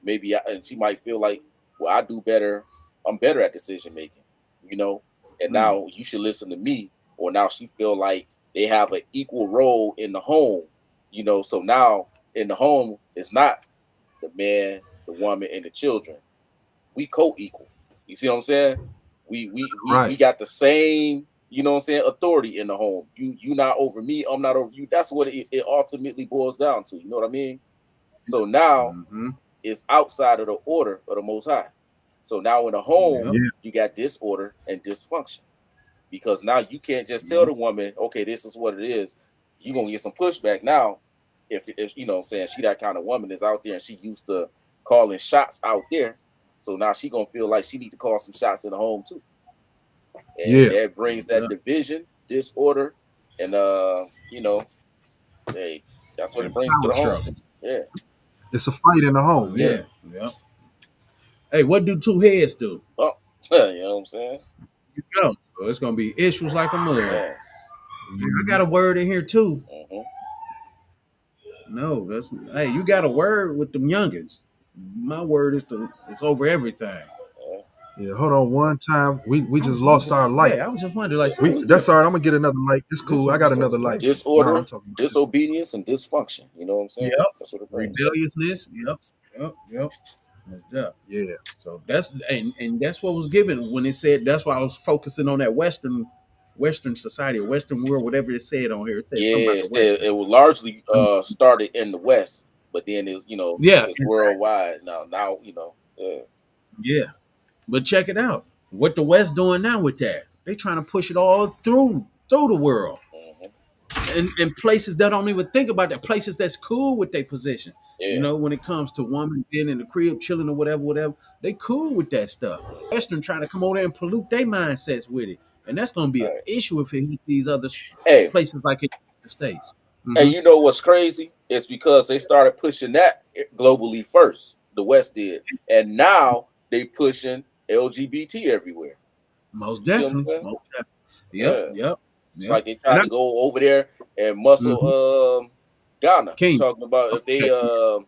Maybe and she might feel like, well, I do better. I'm better at decision making. You know, and now you should listen to me. Or now she feel like they have an equal role in the home. So now in the home, it's not the man, the woman, and the children. We co-equal. You see what I'm saying? We Right. got the same, authority in the home. You not over me, I'm not over you. That's what it ultimately boils down to. You know what I mean? So now Mm-hmm. it's outside of the order of the Most High. So now in the home, Yep. Yeah. you got disorder and dysfunction because now you can't just tell Yep. the woman, okay, this is what it is. You're gonna get some pushback now. If you know what I'm saying, she that kind of woman is out there and she used to calling shots out there. So now she gonna feel like she need to call some shots in the home too. And Yeah. that brings that Yep. division, disorder, and hey, that's what it And brings to power the home. struggle. Yeah, It's a fight in the home. Yeah. Yeah. Yep. Hey, what do two heads do? oh, you know what I'm saying? You know. So it's gonna be issues like a mud. Yeah. I got a word in here too. Hmm. No, that's hey, you got a word with them youngins. My word is it's over everything. Yeah. Yeah. Hold on one time. We I just was lost our wondering. light. Yeah, I was just wondering, like something was That's all different. right. I'm gonna get another light. It's cool. I got another light. No, I'm Disorder, talking about this one. disobedience, and dysfunction. You know what I'm saying? Yep. That's what it brings. Rebelliousness. Yep. Yep. Yep. Yeah. Yeah. So that's and that's what was given when it said. That's why I was focusing on that Western society or Western world, whatever it said on here. It said something Yeah, about the Western. it was largely started in the West, but then Yeah, it's exactly. worldwide now. Now yeah. Yeah, but check it out. What the West doing now with that? They trying to push it all through the world Hmm. and places that don't even think about that. Places that's cool with their position. You Yeah, know, when it comes to women being in the crib chilling or whatever, they cool with that stuff. Western trying to come over there and pollute their mindsets with it, and that's going to be an right. issue if it hit these other Hey, places like in the states. and Hmm. you know what's crazy? It's because they started pushing that globally first. The West did, and now they pushing LGBT everywhere. Most You see what I'm definitely. saying? Most definitely. Yep. Yeah. Yep. It's Yep. like they And tried to go over there and muscle mhm. Ghana, King. talking about if they Okay.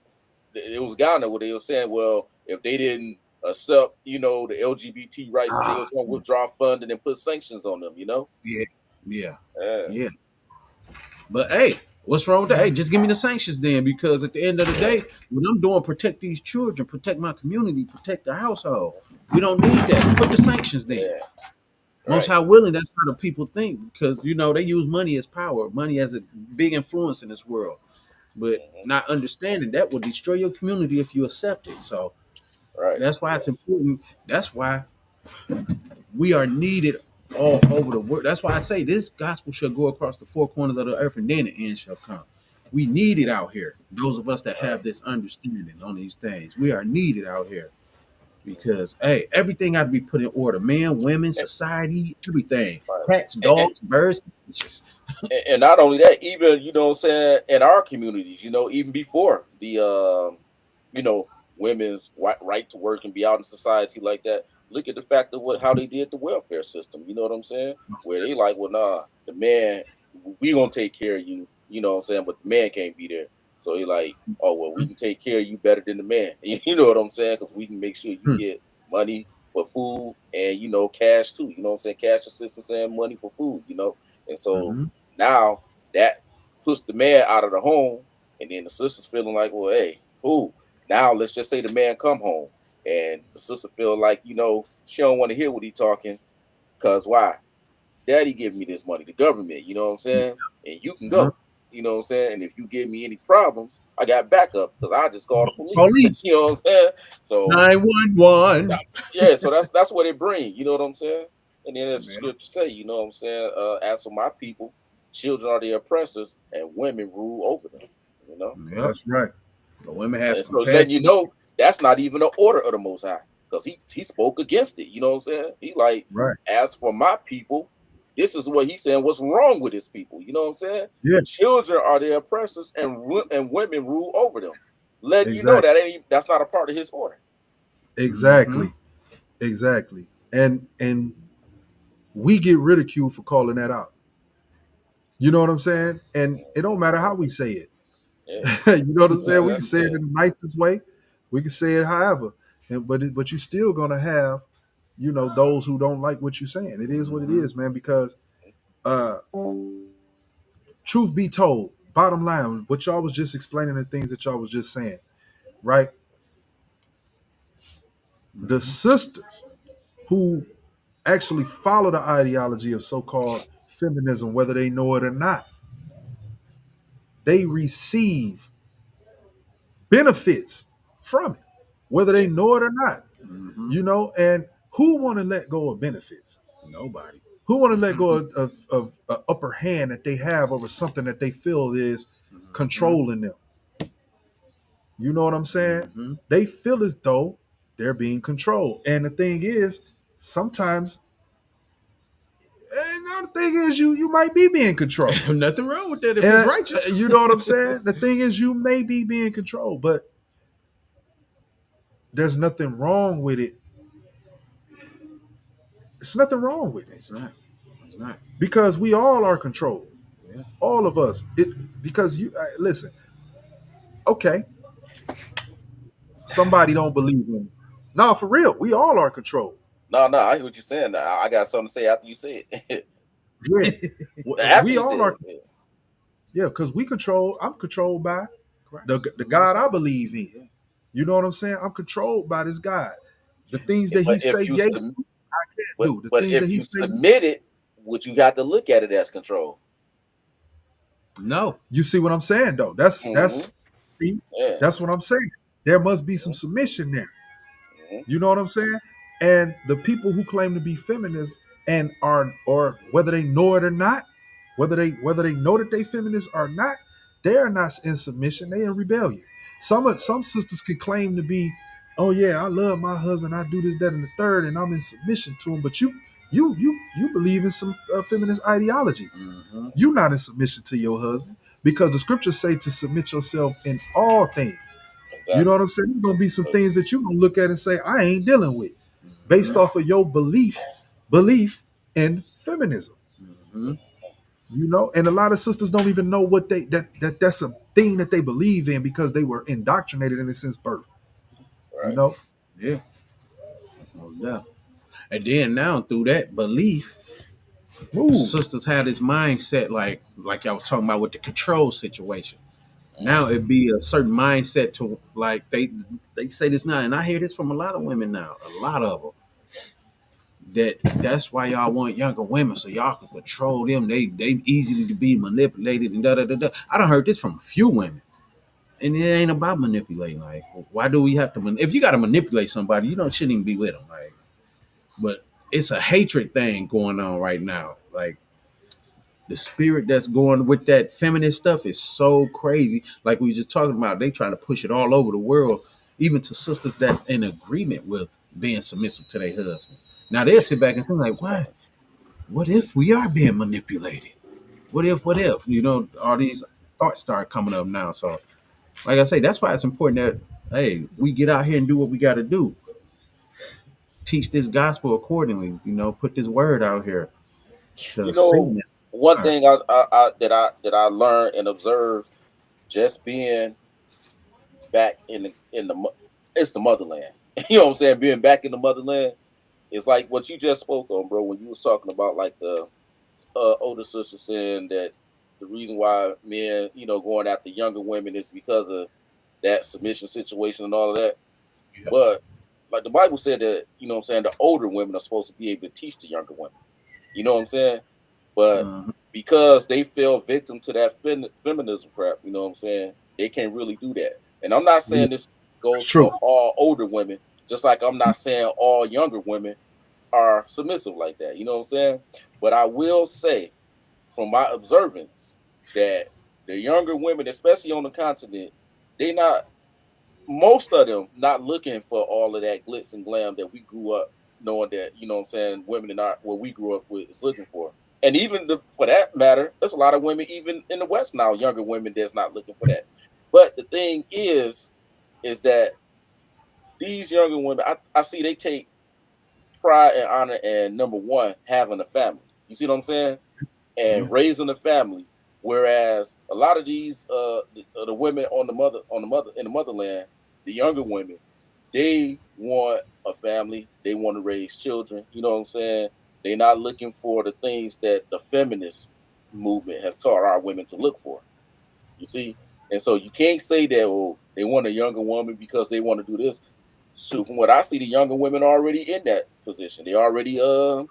it was Ghana where they were saying, well, if they didn't accept, the LGBT rights, that they Ah, was gonna withdraw funding and put sanctions on them. yeah. Yeah. Yeah, Yeah. But hey, what's wrong with that? Hey, just give me the sanctions then, because at the end of the yeah, day, what I'm doing, protect these children, protect my community, protect the household. We don't need that. Put the sanctions then. yeah, Most right. High willing, that's how the people think, because they use money as power, money as a big influence in this world. But Hmm. not understanding that will destroy your community if you accept it. So Right. that's why it's important. That's why we are needed all over the world. That's why I say this gospel shall go across the four corners of the earth, and then the end shall come. We need it out here. Those of us that Right. have this understanding on these things, we are needed out here because hey, everything got to be put in order. Man, women, And, society, everything. right. Cats, And, dogs, birds. It's just and not only that, even what I'm saying, in our communities, even before the you know women's right to work and be out in society like that. Look at the fact of how they did the welfare system. You know what I'm saying? Where they like, well, nah, the man, we gonna take care of you. You know what I'm saying? But the man can't be there. So he like, oh well, we can take care of you better than the man. You know what I'm saying? Because we can make sure you hmm, get money for food and cash too. You know what I'm saying? Cash assistance and money for food. And so mhm. now that puts the man out of the home, and then the sister's feeling like, well, hey, cool. Now let's just say the man come home, and the sister feel like she don't want to hear what he talking, cause why? Daddy give me this money, the government. You know what I'm saying? And you can Uh-huh. go. You know what I'm saying? And if you give me any problems, I got backup because I just call the police. Police You know what I'm saying? So 911. yeah, so that's what it brings. You know what I'm saying? And then as the Yeah, scripture say, you know what I'm saying? As for my people, children are the oppressors, and women rule over them. You know, yep. That's right. The women have and some so letting you passion. know that's not even an order of the Most High, because he spoke against it. You know what I'm saying? He like, Right. as for my people, this is what he's saying. What's wrong with his people? You know what I'm saying? Yeah, Children are the oppressors, and women rule over them. Letting you know exactly, that's not a part of his order. Mm-hmm. exactly, exactly. And we get ridiculed for calling that out. You know what I'm saying? And it don't matter how we say it. Yeah, You know what I'm saying? We can that's say it yeah. in the nicest way. We can say it however. But you're still gonna have, those who don't like what you're saying. It is what it Mm-hmm. is, man. Because uh, truth be told, bottom line, what y'all was just explaining, the things that y'all was just saying, right? The Mm-hmm. sisters who actually follow the ideology of so-called feminism, whether they know it or not, they receive benefits from it, whether they know it or not. Mm-hmm. And who want to let go of benefits? Nobody. Who want to let go of upper hand that they have over something that they feel is Mm-hmm. controlling them? You know what I'm saying? Mm-hmm. They feel as though they're being controlled. And the thing is, sometimes, and the thing is, you might be being controlled. Nothing wrong with that if And it's righteous. you know what I'm saying? The thing is, you may be being controlled, but there's nothing wrong with it. There's nothing wrong with it It's not. It's not. because we all are controlled. Yeah. All of us. It because you listen. Okay, somebody don't believe in. No, for real, we all are controlled. No, I hear what you're saying. I got something to say after you say it. Yeah, After we you all said are. it. Yeah. Yeah, because we control. I'm controlled by Christ. the God I believe in. You know what I'm saying? I'm controlled by this God. The things that But He if say you yay to, sub- can't do. The but things that if He you say. submit it, would you got to look at it as control? No. You see what I'm saying, though? That's Hmm. see, Yeah. that's what I'm saying. There must be some submission there. Hmm. You know what I'm saying? And the people who claim to be feminists and are, or whether they know it or not, whether they know that they feminists or not, they are not in submission. They in rebellion. Some sisters can claim to be, oh yeah, I love my husband, I do this, that, and the third, and I'm in submission to him. But you believe in some feminist ideology. Mm-hmm. You're not in submission to your husband because the scriptures say to submit yourself in all things. You know Exactly. what I'm saying? There's gonna be some things that you're gonna look at and say, I ain't dealing with, based Mm-hmm. off of your belief in feminism. Mm-hmm. And a lot of sisters don't even know what that's a thing that they believe in because they were indoctrinated in it since birth. You Right. know? Yeah. No doubt. And then now through that belief, Ooh. sisters had this mindset like I was talking about with the control situation. Now Hmm. it be a certain mindset to like they say this now, and I hear this from a lot of women now, a lot of them. That's why y'all want younger women so y'all can control them. They easily to be manipulated and da da da da. I done heard this from a few women, and it ain't about manipulating. Like, why do we have to? If you got to manipulate somebody, you don't shouldn't even be with them. Like, but it's a hatred thing going on right now. Like the spirit that's going with that feminist stuff is so crazy. Like we were just talking about, they trying to push it all over the world, even to sisters that's in agreement with being submissive to their husband. Now they'll sit back and think like, what? What if we are being manipulated? What if? What if? All these thoughts start coming up now. So, like I say, that's why it's important that hey, we get out here and do what we got to do. Teach this gospel accordingly. Put this word out here You to know, Satan. Is one hard. thing I learned and observed just being back it's the motherland. You know what I'm saying? Being back in the motherland is like what you just spoke on, bro. When you was talking about like the older sister saying that the reason why men, going after younger women is because of that submission situation and all of that. Yeah. But like the Bible said that, what I'm saying, the older women are supposed to be able to teach the younger women. You know what I'm saying? But Mhm. because they fell victim to that feminism crap, you know what I'm saying? They can't really do that. And I'm not Yeah, saying this that's goes true. for all older women, just like I'm not saying all younger women are submissive like that. You know what I'm saying? But I will say, from my observance, that the younger women, especially on the continent, they not most of them not looking for all of that glitz and glam that we grew up knowing that, what I'm saying, women in our what we grew up with is looking for. And even for that matter, there's a lot of women, even in the West now, younger women that's not looking for that. But the thing is that these younger women, I see they take pride and honor in number one, having a family. You see what I'm saying? Yeah. And raising a family. Whereas a lot of these the women in the motherland, the younger women, they want a family, they want to raise children, you know what I'm saying? They're not looking for the things that the feminist movement has taught our women to look for. You see? And so you can't say that, oh, they want a younger woman because they want to do this. So from what I see, the younger women are already in that position. They already in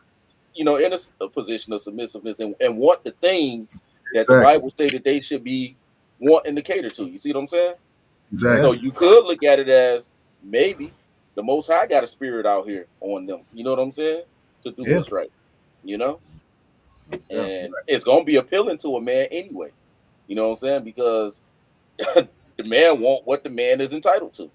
a position of submissiveness and want the things that the Exactly. Bible say that they should be wanting to cater to. You see what I'm saying? Exactly. So you could look at it as maybe the Most High got a spirit out here on them. You know what I'm saying? To do Yeah. what's right. You know, Yeah. and it's gonna be appealing to a man anyway. You know what I'm saying? Because the man want what the man is entitled to.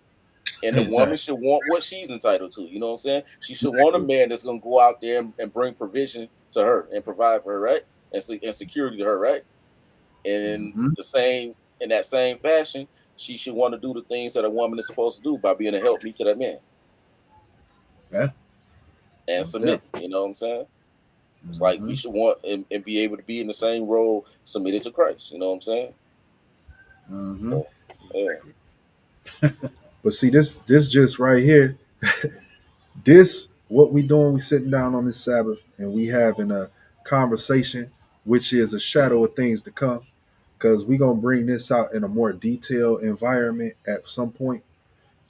And the woman Exactly. should want what she's entitled to. You know what I'm saying? She should want a man that's gonna go out there and bring provision to her and provide for her, right? And security to her, right? And Hmm. in that same fashion, she should want to do the things that a woman is supposed to do by being a helpmeet to that man Yeah. and No doubt. submitting. You know what I'm saying? It's like we Hmm. should want and be able to be in the same role submitted to Christ. You know what I'm saying? Hmm. So yeah. But see, this just right here, this what we doing. We sitting down on this Sabbath and we having a conversation, which is a shadow of things to come. Because we gonna bring this out in a more detailed environment at some point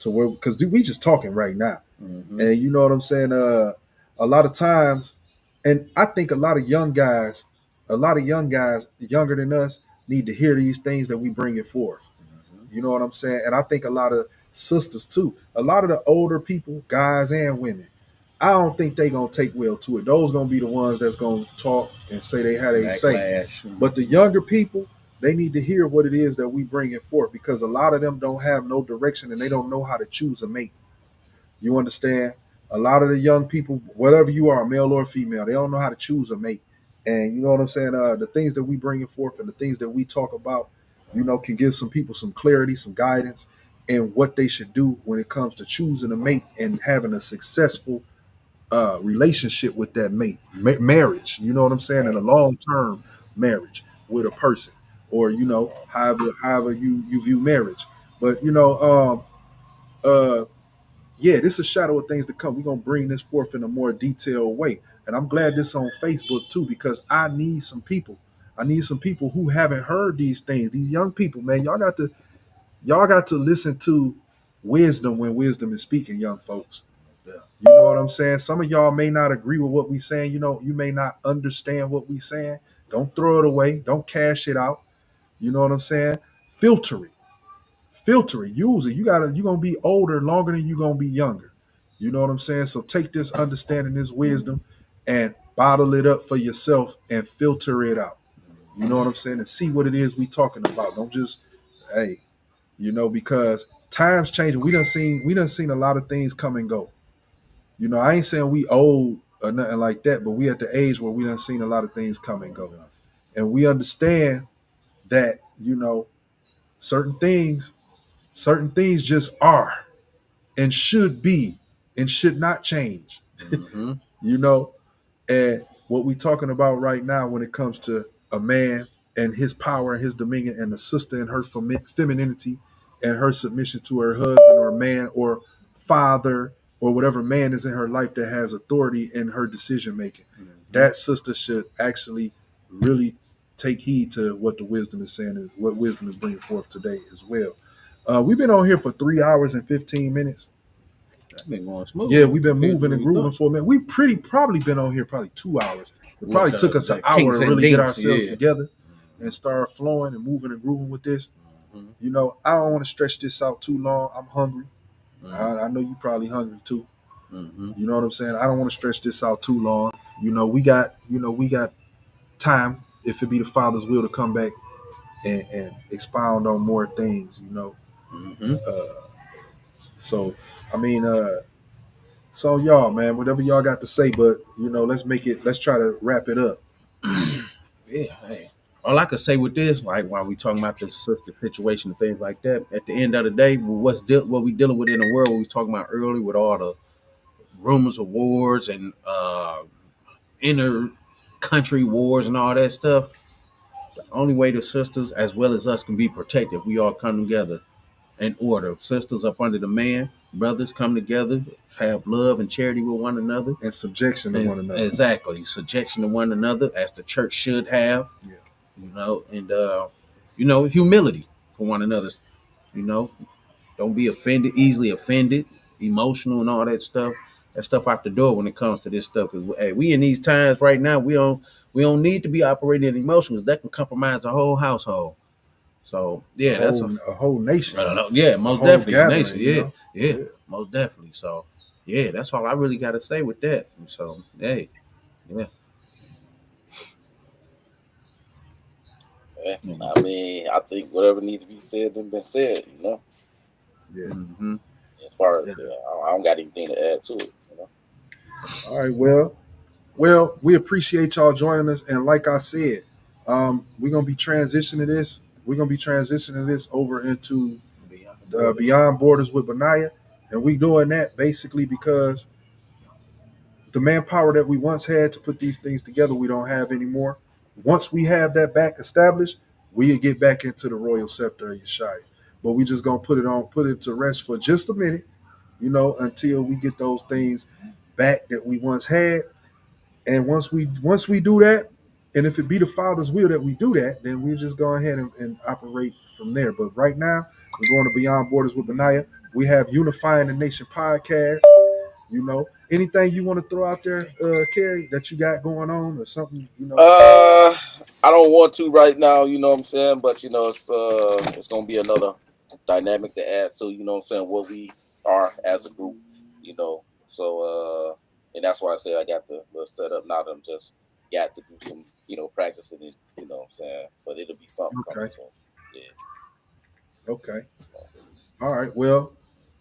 to where because we just talking right now. Mm-hmm. And you know what I'm saying? A lot of times, and I think a lot of young guys younger than us need to hear these things that we bring it forth. You know what I'm saying? And I think a lot of sisters too, a lot of the older people, guys and women, I don't think they gonna take well to it. Those gonna be the ones that's gonna talk and say they had a say. Backlash. But the younger people, they need to hear what it is that we bring it forth because a lot of them don't have no direction and they don't know how to choose a mate. You understand? A lot of the young people, whatever you are, male or female, they don't know how to choose a mate. And you know what I'm saying? The things that we bring forth and the things that we talk about, can give some people some clarity, some guidance, and what they should do when it comes to choosing a mate and having a successful relationship with that mate, marriage. You know what I'm saying? In a long term marriage with a person, or however you view marriage. But yeah, this is a shadow of things to come. We're gonna bring this forth in a more detailed way. And I'm glad this on Facebook too, because I need some people. I need some people who haven't heard these things. These young people, man, y'all got to listen to wisdom when wisdom is speaking, young folks. Yeah. You know what I'm saying? Some of y'all may not agree with what we saying. You may not understand what we saying. Don't throw it away. Don't cash it out. You know what I'm saying? Filter it. Filter it, use it. You're gonna be older longer than you're gonna be younger. You know what I'm saying? So take this understanding, this wisdom, and bottle it up for yourself and filter it out. You know what I'm saying? And see what it is we talking about. Don't just, hey, because times changing. We done seen a lot of things come and go. I ain't saying we old or nothing like that, but we at the age where we done seen a lot of things come and go. And we understand that, certain things, certain things just are and should be and should not change. Mm-hmm. you know and what we talking about right now when it comes to a man and his power and his dominion and the sister and her femininity and her submission to her husband or man or father or whatever man is in her life that has authority in her decision making, that sister should actually really take heed to what the wisdom is saying, is what wisdom is bringing forth today as well. We've been on here for 3 hours and 15 minutes. That been going smooth. Yeah, we've been compared to moving what and we grooving thought. for a minute. We probably been on here probably 2 hours. It With probably took us an the hour kinks to and really get dinks, ourselves yeah. together and start flowing and moving and grooving with this. I don't want to stretch this out too long. I'm hungry. I know you probably hungry too. Mm-hmm. You know what I'm saying? I don't want to stretch this out too long. We got time if it be the Father's will to come back and expound on more things. Mm-hmm. So I mean, so y'all, man, whatever y'all got to say, but let's try to wrap it up. Yeah, hey. All I could say with this, like while we talking about the sister situation and things like that, at the end of the day, what we dealing with in the world, what we was talking about earlier with all the rumors of wars and inner country wars and all that stuff. The only way the sisters as well as us can be protected, we all come together in order. Sisters up under the man, brothers come together, have love and charity with one another. And subjection to And one another. exactly, subjection to one another as the church should have. Yeah. And humility for one another. You know, don't be offended, easily offended, emotional, and all that stuff. That stuff out the door when it comes to this stuff. Because hey, we in these times right now, we don't need to be operating in emotions that can compromise a whole household. So yeah, A whole nation. yeah, A most whole definitely, gathering, nation. you Yeah, know? yeah, most definitely. So yeah, that's all I really got to say with that. And so hey, yeah. Yeah. I mean, I think whatever needs to be said has been said. Yeah. Mm-hmm. As far as Yeah. I don't got anything to add to it. All right. Well, we appreciate y'all joining us. And like I said, we're gonna be transitioning this. We're gonna be transitioning this over into Beyond Borders with Benaya. And we doing that basically because the manpower that we once had to put these things together, we don't have anymore. Once we have that back established, we get back into the royal scepter of Yeshaya. But we just gonna put it to rest for just a minute, until we get those things back that we once had. And once we do that, and if it be the Father's will that we do that, then we just go ahead and operate from there. But right now, we're going to Beyond Borders with Benaiah. We have Unifying the Nation podcast. Anything you want to throw out there, Carrie, that you got going on or something. I don't want to right now. You know what I'm saying, but it's gonna be another dynamic to add to. You know what I'm saying, what we are as a group. And that's why I say I got the set up now. That I'm just got to do some practicing it. You know what I'm saying, but it'll be something coming Okay. soon. Yeah. Okay. All right. Well,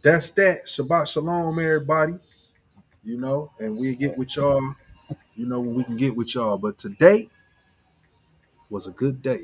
that's that. Shabbat Shalom, everybody. And we'll get with y'all, when we can get with y'all. But today was a good day.